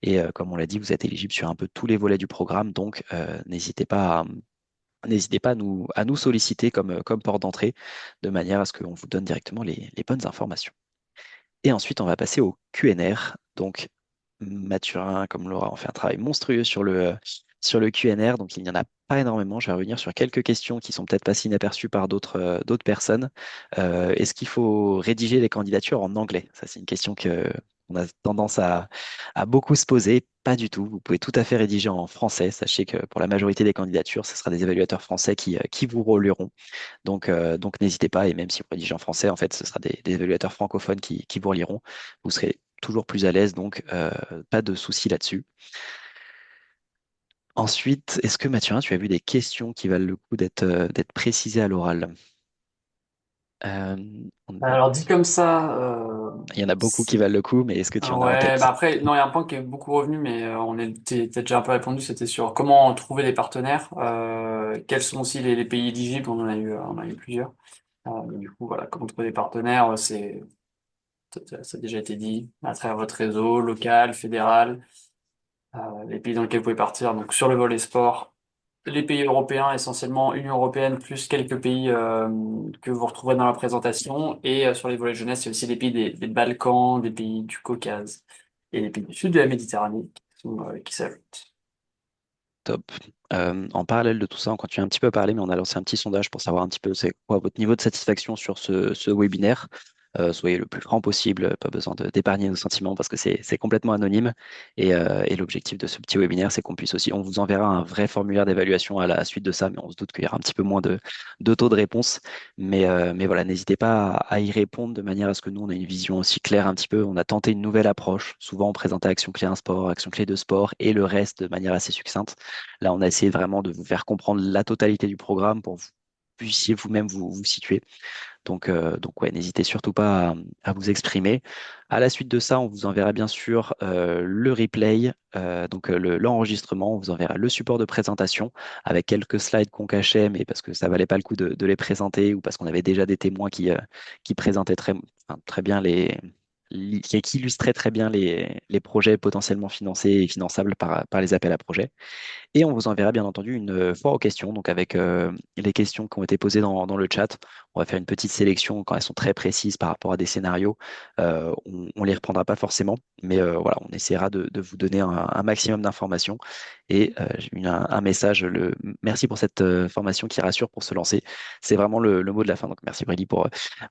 Et comme on l'a dit, vous êtes éligible sur un peu tous les volets du programme. Donc, n'hésitez pas à nous solliciter comme porte d'entrée, de manière à ce qu'on vous donne directement les bonnes informations. Et ensuite, on va passer au QNR. Donc, Mathurin, comme Laura, ont fait un travail monstrueux sur le QNR. Donc, il n'y en a pas énormément. Je vais revenir sur quelques questions qui sont peut-être passées inaperçues par d'autres personnes. Est-ce qu'il faut rédiger les candidatures en anglais? Ça, c'est une question on a tendance à beaucoup se poser. Pas du tout. Vous pouvez tout à fait rédiger en français. Sachez que pour la majorité des candidatures, ce sera des évaluateurs français qui vous releront. Donc n'hésitez pas. Et même si vous rédigez en français, en fait, ce sera des évaluateurs francophones qui vous reliront. Vous serez toujours plus à l'aise. Donc pas de souci là-dessus. Ensuite, est-ce que Mathurin, tu as vu des questions qui valent le coup d'être précisées à l'oral? Euh, on- Alors dit comme ça, Il y en a beaucoup qui valent le coup, mais est-ce que tu en as en ouais, bah tête? après, non, il y a un point qui est beaucoup revenu, mais t'as déjà un peu répondu, c'était sur comment trouver des partenaires, quels sont aussi les pays éligibles, on en a eu plusieurs. Mais du coup, voilà, comment trouver des partenaires, ça a déjà été dit, à travers votre réseau local, fédéral, les pays dans lesquels vous pouvez partir. Donc sur le volet sport, les pays européens, essentiellement Union européenne, plus quelques pays que vous retrouverez dans la présentation. Et sur les volets jeunesse, il y a aussi des pays des Balkans, des pays du Caucase et des pays du sud de la Méditerranée qui s'ajoutent. Top. En parallèle de tout ça, on continue un petit peu à parler, mais on a lancé un petit sondage pour savoir un petit peu c'est quoi votre niveau de satisfaction sur ce webinaire. Soyez le plus franc possible, pas besoin d'épargner nos sentiments parce que c'est complètement anonyme. Et l'objectif de ce petit webinaire, c'est qu'on puisse aussi, on vous enverra un vrai formulaire d'évaluation à la suite de ça, mais on se doute qu'il y aura un petit peu moins de taux de réponse. Mais voilà, n'hésitez pas à y répondre de manière à ce que nous, on ait une vision aussi claire un petit peu. On a tenté une nouvelle approche. Souvent, on présentait Action Clé 1 Sport, Action Clé 2 Sport et le reste de manière assez succincte. Là, on a essayé vraiment de vous faire comprendre la totalité du programme pour que vous puissiez vous-même vous situer. Donc ouais, n'hésitez surtout pas à vous exprimer. À la suite de ça, on vous enverra bien sûr le replay, l'enregistrement, on vous enverra le support de présentation avec quelques slides qu'on cachait, mais parce que ça valait pas le coup de les présenter ou parce qu'on avait déjà des témoins qui présentaient très bien qui illustraient très bien les projets potentiellement financés et finançables par les appels à projets. Et on vous enverra bien entendu une foire aux questions, donc avec les questions qui ont été posées dans le chat. On va faire une petite sélection quand elles sont très précises par rapport à des scénarios. On les reprendra pas forcément, mais voilà, on essaiera de vous donner un maximum d'informations. Et j'ai eu un message, merci pour cette formation qui rassure pour se lancer. C'est vraiment le mot de la fin. Donc merci Brady pour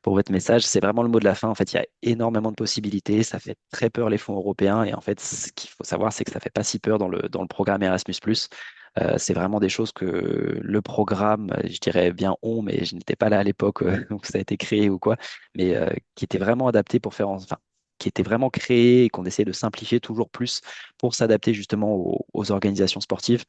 votre message. C'est vraiment le mot de la fin. En fait, il y a énormément de possibilités. Ça fait très peur les fonds européens. Et en fait, ce qu'il faut savoir, c'est que ça fait pas si peur dans le programme Erasmus+. C'est vraiment des choses que le programme, je dirais bien mais je n'étais pas là à l'époque où ça a été créé ou quoi, mais qui était vraiment adapté pour enfin, qui était vraiment créé et qu'on essayait de simplifier toujours plus pour s'adapter justement aux organisations sportives,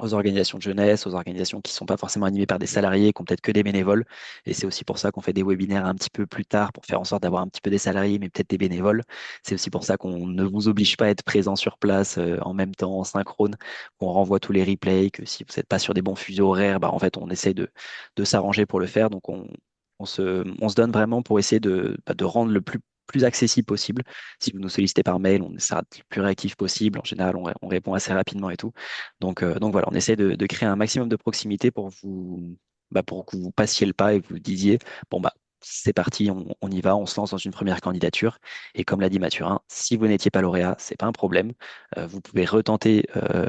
aux organisations de jeunesse, aux organisations qui ne sont pas forcément animées par des salariés, qui ont peut-être que des bénévoles. Et c'est aussi pour ça qu'on fait des webinaires un petit peu plus tard pour faire en sorte d'avoir un petit peu des salariés, mais peut-être des bénévoles. C'est aussi pour ça qu'on ne vous oblige pas à être présent sur place en même temps, en synchrone, qu'on renvoie tous les replays, que si vous n'êtes pas sur des bons fuseaux horaires, bah, en fait, on essaie de s'arranger pour le faire. Donc, on se donne vraiment pour essayer de rendre le plus accessible possible. Si vous nous sollicitez par mail, on sera le plus réactif possible. En général, on répond assez rapidement et tout. Donc voilà, on essaie de créer un maximum de proximité pour que vous passiez le pas et que vous disiez, bon bah c'est parti, on y va, on se lance dans une première candidature. Et comme l'a dit Mathurin, si vous n'étiez pas lauréat, c'est pas un problème. Vous pouvez retenter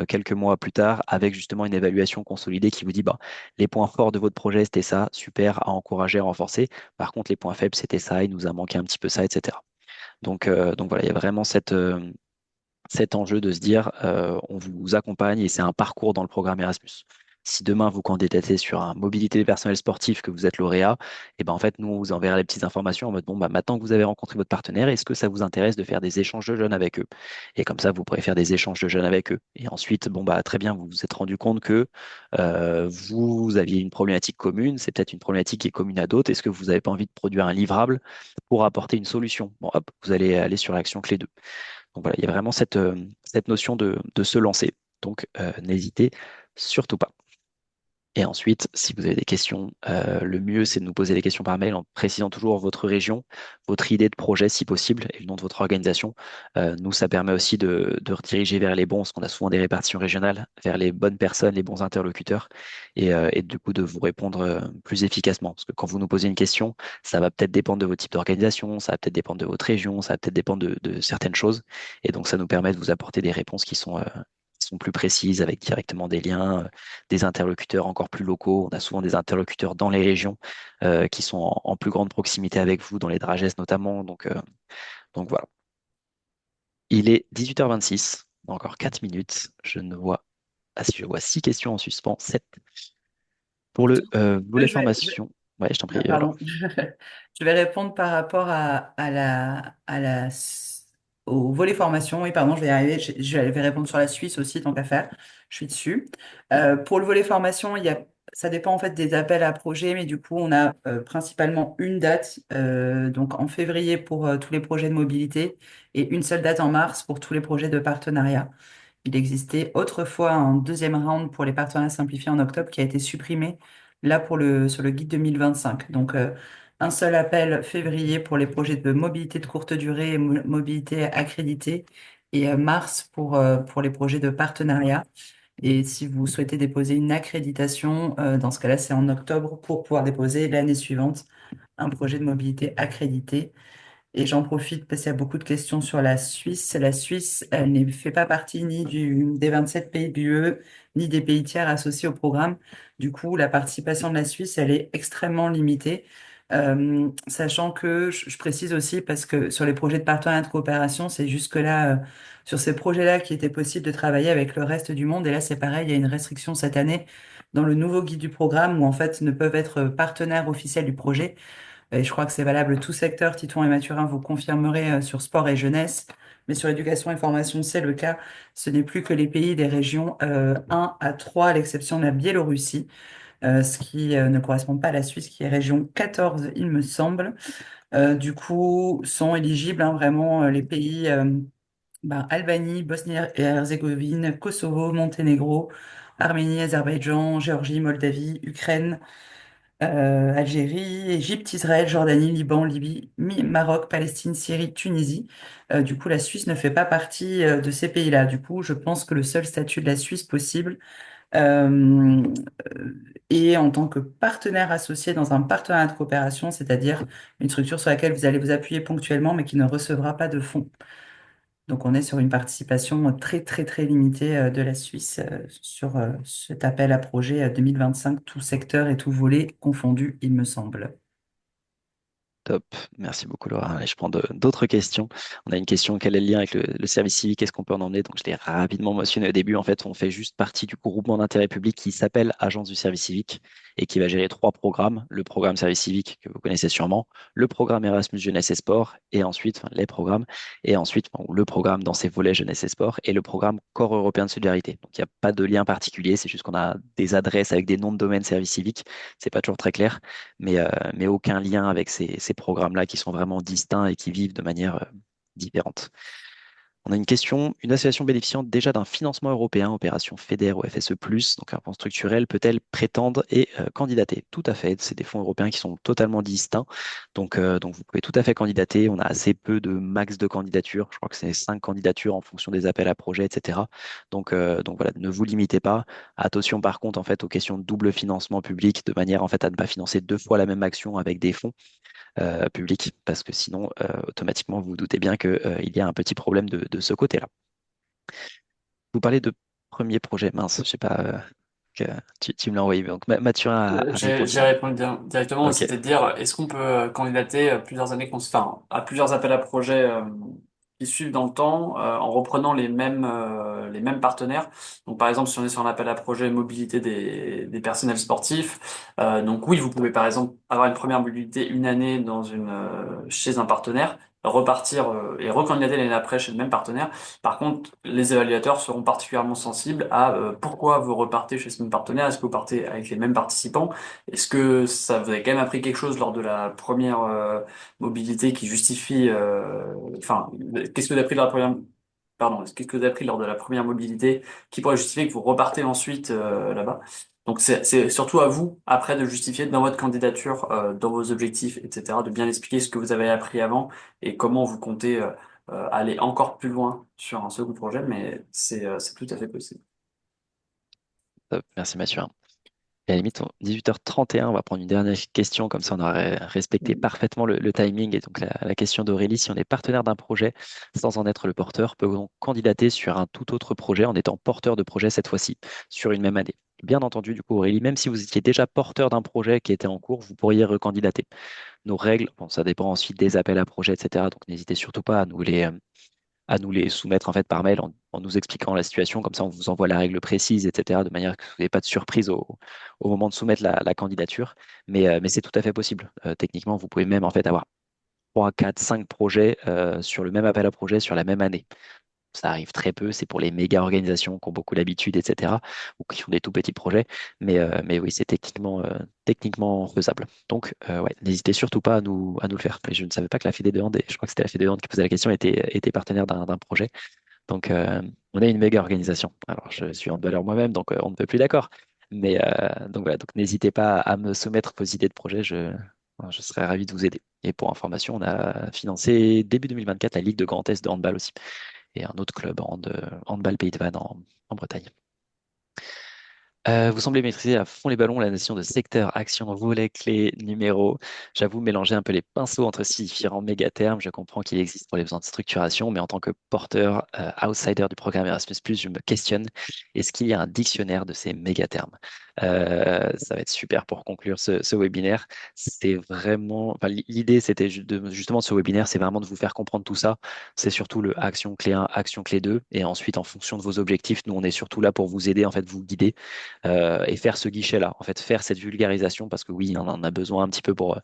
quelques mois plus tard avec justement une évaluation consolidée qui vous dit, bah, les points forts de votre projet, c'était ça, super, à encourager, à renforcer. Par contre, les points faibles, c'était ça, il nous a manqué un petit peu ça, etc. Donc voilà, il y a vraiment cet enjeu de se dire on vous accompagne et c'est un parcours dans le programme Erasmus. Si demain vous candidatez sur un mobilité des personnels sportifs, que vous êtes lauréat, et ben en fait nous on vous enverra les petites informations en mode bon bah maintenant que vous avez rencontré votre partenaire, est-ce que ça vous intéresse de faire des échanges de jeunes avec eux? Et comme ça vous pourrez faire des échanges de jeunes avec eux. Et ensuite bon bah très bien, vous vous êtes rendu compte que vous aviez une problématique commune, c'est peut-être une problématique qui est commune à d'autres. Est-ce que vous n'avez pas envie de produire un livrable pour apporter une solution? Bon hop, vous allez aller sur l'action clé 2. Donc voilà, il y a vraiment cette notion de se lancer. Donc n'hésitez surtout pas. Et ensuite, si vous avez des questions, le mieux, c'est de nous poser des questions par mail en précisant toujours votre région, votre idée de projet si possible et le nom de votre organisation. Nous, ça permet aussi de rediriger vers les bons, parce qu'on a souvent des répartitions régionales, vers les bonnes personnes, les bons interlocuteurs, et du coup de vous répondre plus efficacement. Parce que quand vous nous posez une question, ça va peut-être dépendre de votre type d'organisation, ça va peut-être dépendre de votre région, ça va peut-être dépendre de certaines choses. Et donc, ça nous permet de vous apporter des réponses qui sont plus précises, avec directement des liens, des interlocuteurs encore plus locaux. On a souvent des interlocuteurs dans les régions qui sont en plus grande proximité avec vous, dans les Dragesses notamment. Donc voilà. Il est 18h26, encore 4 minutes. Je ne vois, ah si, je vois 6 questions en suspens, 7. Pour le volet Je vais- formation, ouais, je t'en prie, Laura. Pardon, je vais répondre par rapport au volet formation. Oui, pardon, je vais y arriver. Je vais répondre sur la Suisse aussi, tant qu'à faire. Je suis dessus. Pour le volet formation, ça dépend en fait des appels à projets, mais du coup, on a principalement une date, donc en février pour tous les projets de mobilité et une seule date en mars pour tous les projets de partenariat. Il existait autrefois un deuxième round pour les partenariats simplifiés en octobre qui a été supprimé là sur le guide 2025. Donc, un seul appel février pour les projets de mobilité de courte durée et mobilité accréditée et mars pour les projets de partenariat. Et si vous souhaitez déposer une accréditation, dans ce cas-là, c'est en octobre pour pouvoir déposer l'année suivante un projet de mobilité accrédité. Et j'en profite parce qu'il y a beaucoup de questions sur la Suisse. La Suisse, elle ne fait pas partie ni des 27 pays de l'UE, ni des pays tiers associés au programme. Du coup, la participation de la Suisse, elle est extrêmement limitée. Sachant que, je précise aussi, parce que sur les projets de partenariat de coopération, c'est jusque-là, sur ces projets-là, qu'il était possible de travailler avec le reste du monde. Et là, c'est pareil, il y a une restriction cette année dans le nouveau guide du programme où, en fait, ne peuvent être partenaires officiels du projet et je crois que c'est valable tout secteur. Titouan et Mathurin, vous confirmerez sur sport et jeunesse. Mais sur éducation et formation, c'est le cas. Ce n'est plus que les pays des régions 1 à 3, à l'exception de la Biélorussie, ce qui ne correspond pas à la Suisse, qui est région 14, il me semble. Du coup, sont éligibles vraiment les pays Albanie, Bosnie et Herzégovine, Kosovo, Monténégro, Arménie, Azerbaïdjan, Géorgie, Moldavie, Ukraine. Algérie, Égypte, Israël, Jordanie, Liban, Libye, Maroc, Palestine, Syrie, Tunisie. Du coup, la Suisse ne fait pas partie de ces pays-là. Du coup, je pense que le seul statut de la Suisse possible euh, est en tant que partenaire associé dans un partenariat de coopération, c'est-à-dire une structure sur laquelle vous allez vous appuyer ponctuellement, mais qui ne recevra pas de fonds. Donc, on est sur une participation très, très, très limitée de la Suisse sur cet appel à projet 2025, tout secteur et tout volet confondu, il me semble. Top, merci beaucoup Laura. Allez, je prends d'autres questions. On a une question, quel est le lien avec le service civique, est-ce qu'on peut en emmener? Donc je l'ai rapidement mentionné au début, en fait on fait juste partie du groupement d'intérêt public qui s'appelle Agence du service civique et qui va gérer 3 programmes. Le programme service civique que vous connaissez sûrement, le programme Erasmus Jeunesse et Sport et ensuite, enfin, les programmes, et ensuite bon, le programme dans ses volets Jeunesse et Sport et le programme Corps européen de solidarité. Donc il n'y a pas de lien particulier, c'est juste qu'on a des adresses avec des noms de domaine service civique, c'est pas toujours très clair mais aucun lien avec ces programmes-là qui sont vraiment distincts et qui vivent de manière différente. On a une question, une association bénéficiant déjà d'un financement européen, opération FEDER ou FSE+, donc un fonds structurel, peut-elle prétendre et candidater? Tout à fait, c'est des fonds européens qui sont totalement distincts, donc vous pouvez tout à fait candidater. On a assez peu de max de candidatures, je crois que c'est 5 candidatures en fonction des appels à projets, etc. Donc voilà, ne vous limitez pas. Attention par contre en fait aux questions de double financement public, de manière en fait à ne pas financer 2 fois la même action avec des fonds public, parce que sinon, automatiquement, vous vous doutez bien qu'il y a un petit problème de ce côté-là. Vous parlez de premier projet, mince, je sais pas, que tu me l'as envoyé, donc Mathurin a répondu. J'ai répondu directement, Ok, c'était de dire, est-ce qu'on peut candidater plusieurs années, enfin, à plusieurs appels à projets qui suivent dans le temps en reprenant les mêmes partenaires. Donc, par exemple, si on est sur un appel à projet mobilité des personnels sportifs, donc oui, vous pouvez par exemple avoir une première mobilité une année chez un partenaire, repartir et recandidater l'année après chez le même partenaire. Par contre, les évaluateurs seront particulièrement sensibles à pourquoi vous repartez chez ce même partenaire. Est-ce que vous partez avec les mêmes participants? Est-ce que ça vous avez quand même appris quelque chose lors de la première mobilité qui justifie, enfin, qu'est-ce que vous avez appris lors de la première, pardon, qu'est-ce que vous avez appris lors de la première mobilité qui pourrait justifier que vous repartez ensuite là-bas? Donc c'est surtout à vous après de justifier dans votre candidature, dans vos objectifs, etc., de bien expliquer ce que vous avez appris avant et comment vous comptez aller encore plus loin sur un second projet, mais c'est tout à fait possible. top, merci Mathurin. Et à la limite, 18h31, on va prendre une dernière question, comme ça on aurait respecté parfaitement le timing. Et donc la question d'Aurélie, si on est partenaire d'un projet sans en être le porteur, peut-on candidater sur un tout autre projet en étant porteur de projet cette fois-ci, sur une même année? Bien entendu, du coup, Aurélie, même si vous étiez déjà porteur d'un projet qui était en cours, vous pourriez recandidater. Nos règles, bon, ça dépend ensuite des appels à projets, etc. Donc n'hésitez surtout pas à à nous les soumettre en fait par mail en nous expliquant la situation. Comme ça, on vous envoie la règle précise, etc., de manière que vous n'ayez pas de surprise au moment de soumettre la candidature. Mais c'est tout à fait possible. Techniquement, vous pouvez même en fait avoir 3, 4, 5 projets sur le même appel à projet sur la même année. Ça arrive très peu, c'est pour les méga organisations qui ont beaucoup d'habitude, etc., ou qui ont des tout petits projets. Mais oui, c'est techniquement faisable. Donc, ouais, n'hésitez surtout pas à nous le faire. Et je ne savais pas que la Fédé de hand, et je crois que c'était la Fédé de hand qui posait la question, était partenaire d'un projet. Donc, on est une méga organisation. Alors, je suis handballeur moi-même, donc on ne peut plus d'accord. Donc voilà, donc n'hésitez pas à me soumettre vos idées de projet. Je serais ravi de vous aider. Et pour information, on a financé début 2024 la Ligue de Grand Est de handball aussi et un autre club handball Pays de Vannes en Bretagne. Vous semblez maîtriser à fond les ballons, la notion de secteur, action, volet, clé, numéro. J'avoue mélanger un peu les pinceaux entre ces différents mégatermes. Je comprends qu'il existe pour les besoins de structuration, mais en tant que porteur, outsider du programme Erasmus+, je me questionne, est-ce qu'il y a un dictionnaire de ces mégatermes? Ça va être super pour conclure ce webinaire. C'était vraiment, enfin, l'idée, c'était justement de ce webinaire, c'est vraiment de vous faire comprendre tout ça. C'est surtout le action clé 1, action clé 2, et ensuite, en fonction de vos objectifs, nous, on est surtout là pour vous aider, en fait, vous guider et faire ce guichet-là, en fait, faire cette vulgarisation, parce que oui, on en a besoin un petit peu pour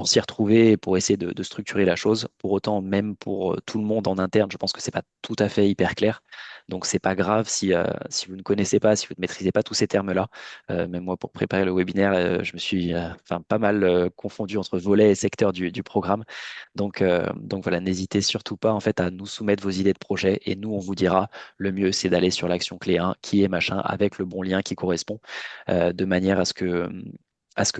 s'y retrouver et pour essayer de structurer la chose. Pour autant, même pour tout le monde en interne, je pense que c'est pas tout à fait hyper clair. Donc, c'est pas grave si vous ne connaissez pas, si vous ne maîtrisez pas tous ces termes-là. Même moi, pour préparer le webinaire, je me suis enfin, pas mal confondu entre volets et secteurs du programme. Donc voilà, n'hésitez surtout pas en fait à nous soumettre vos idées de projet et nous, on vous dira le mieux, c'est d'aller sur l'action clé 1 qui est machin avec le bon lien qui correspond de manière à ce que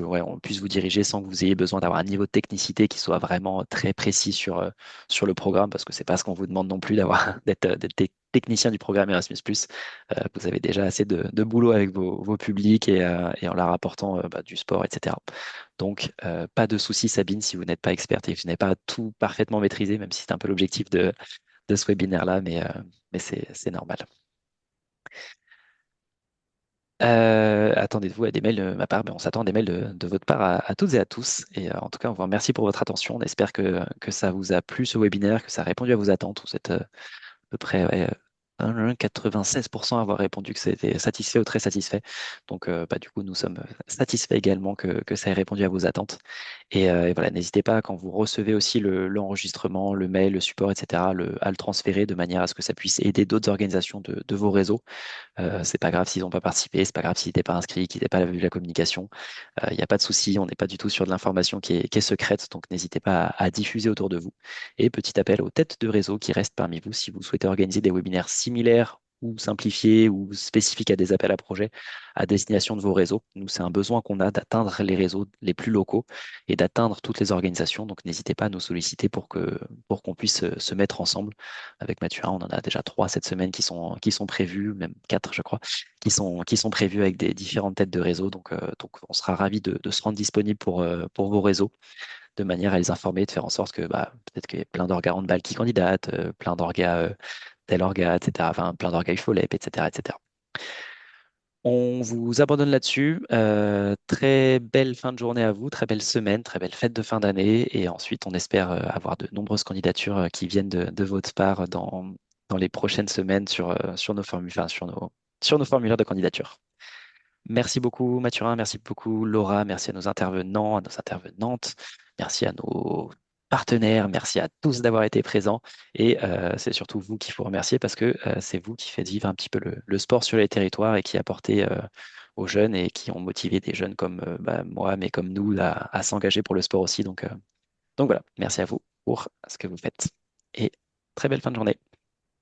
ouais, on puisse vous diriger sans que vous ayez besoin d'avoir un niveau de technicité qui soit vraiment très précis sur le programme parce que c'est pas ce qu'on vous demande non plus d'avoir d'être technicien du programme Erasmus+. Vous avez déjà assez de boulot avec vos publics et en leur apportant du sport, etc. Donc, pas de souci, Sabine, si vous n'êtes pas experte et que vous n'avez pas tout parfaitement maîtrisé, même si c'est un peu l'objectif de ce webinaire-là, mais c'est normal. Attendez-vous à des mails de ma part, mais on s'attend à des mails de votre part à toutes et à tous. Et en tout cas, on vous remercie pour votre attention. On espère que ça vous a plu ce webinaire, que ça a répondu à vos attentes. Vous êtes à peu près 96% à avoir répondu que c'était satisfait ou très satisfait. Donc, du coup, nous sommes satisfaits également que ça ait répondu à vos attentes. Et voilà, n'hésitez pas, quand vous recevez aussi l'enregistrement, le mail, le support, etc., à le transférer de manière à ce que ça puisse aider d'autres organisations de vos réseaux. C'est pas grave s'ils n'ont pas participé, c'est pas grave s'ils n'étaient pas inscrits, qu'ils n'étaient pas vu la communication. Il n'y a pas de souci, on n'est pas du tout sur de l'information qui est secrète, donc n'hésitez pas à diffuser autour de vous. Et petit appel aux têtes de réseau qui restent parmi vous si vous souhaitez organiser des webinaires similaires ou simplifiés ou spécifiques à des appels à projets à destination de vos réseaux. Nous, c'est un besoin qu'on a d'atteindre les réseaux les plus locaux et d'atteindre toutes les organisations. Donc, n'hésitez pas à nous solliciter pour qu'on puisse se mettre ensemble. Avec Mathurin, on en a déjà 3 cette semaine qui sont prévus, même 4, je crois, qui sont prévus avec des différentes têtes de réseau. Donc on sera ravis de se rendre disponible pour vos réseaux, de manière à les informer, de faire en sorte que peut-être qu'il y ait plein d'orgas handball qui candidatent, plein d'orgas tel orga, etc. Enfin, plein d'orgas UFOLEP, etc., etc. On vous abandonne là-dessus. Très belle fin de journée à vous, très belle semaine, très belle fête de fin d'année. Et ensuite, on espère avoir de nombreuses candidatures qui viennent de votre part dans les prochaines semaines sur nos formulaires, enfin, sur nos formulaires de candidature. Merci beaucoup Mathurin, merci beaucoup Laura, merci à nos intervenants, à nos intervenantes, merci à nos partenaires, merci à tous d'avoir été présents et c'est surtout vous qu'il faut remercier parce que c'est vous qui faites vivre un petit peu le sport sur les territoires et qui apportez aux jeunes et qui ont motivé des jeunes comme moi, mais comme nous à s'engager pour le sport aussi. Donc voilà, merci à vous pour ce que vous faites et très belle fin de journée.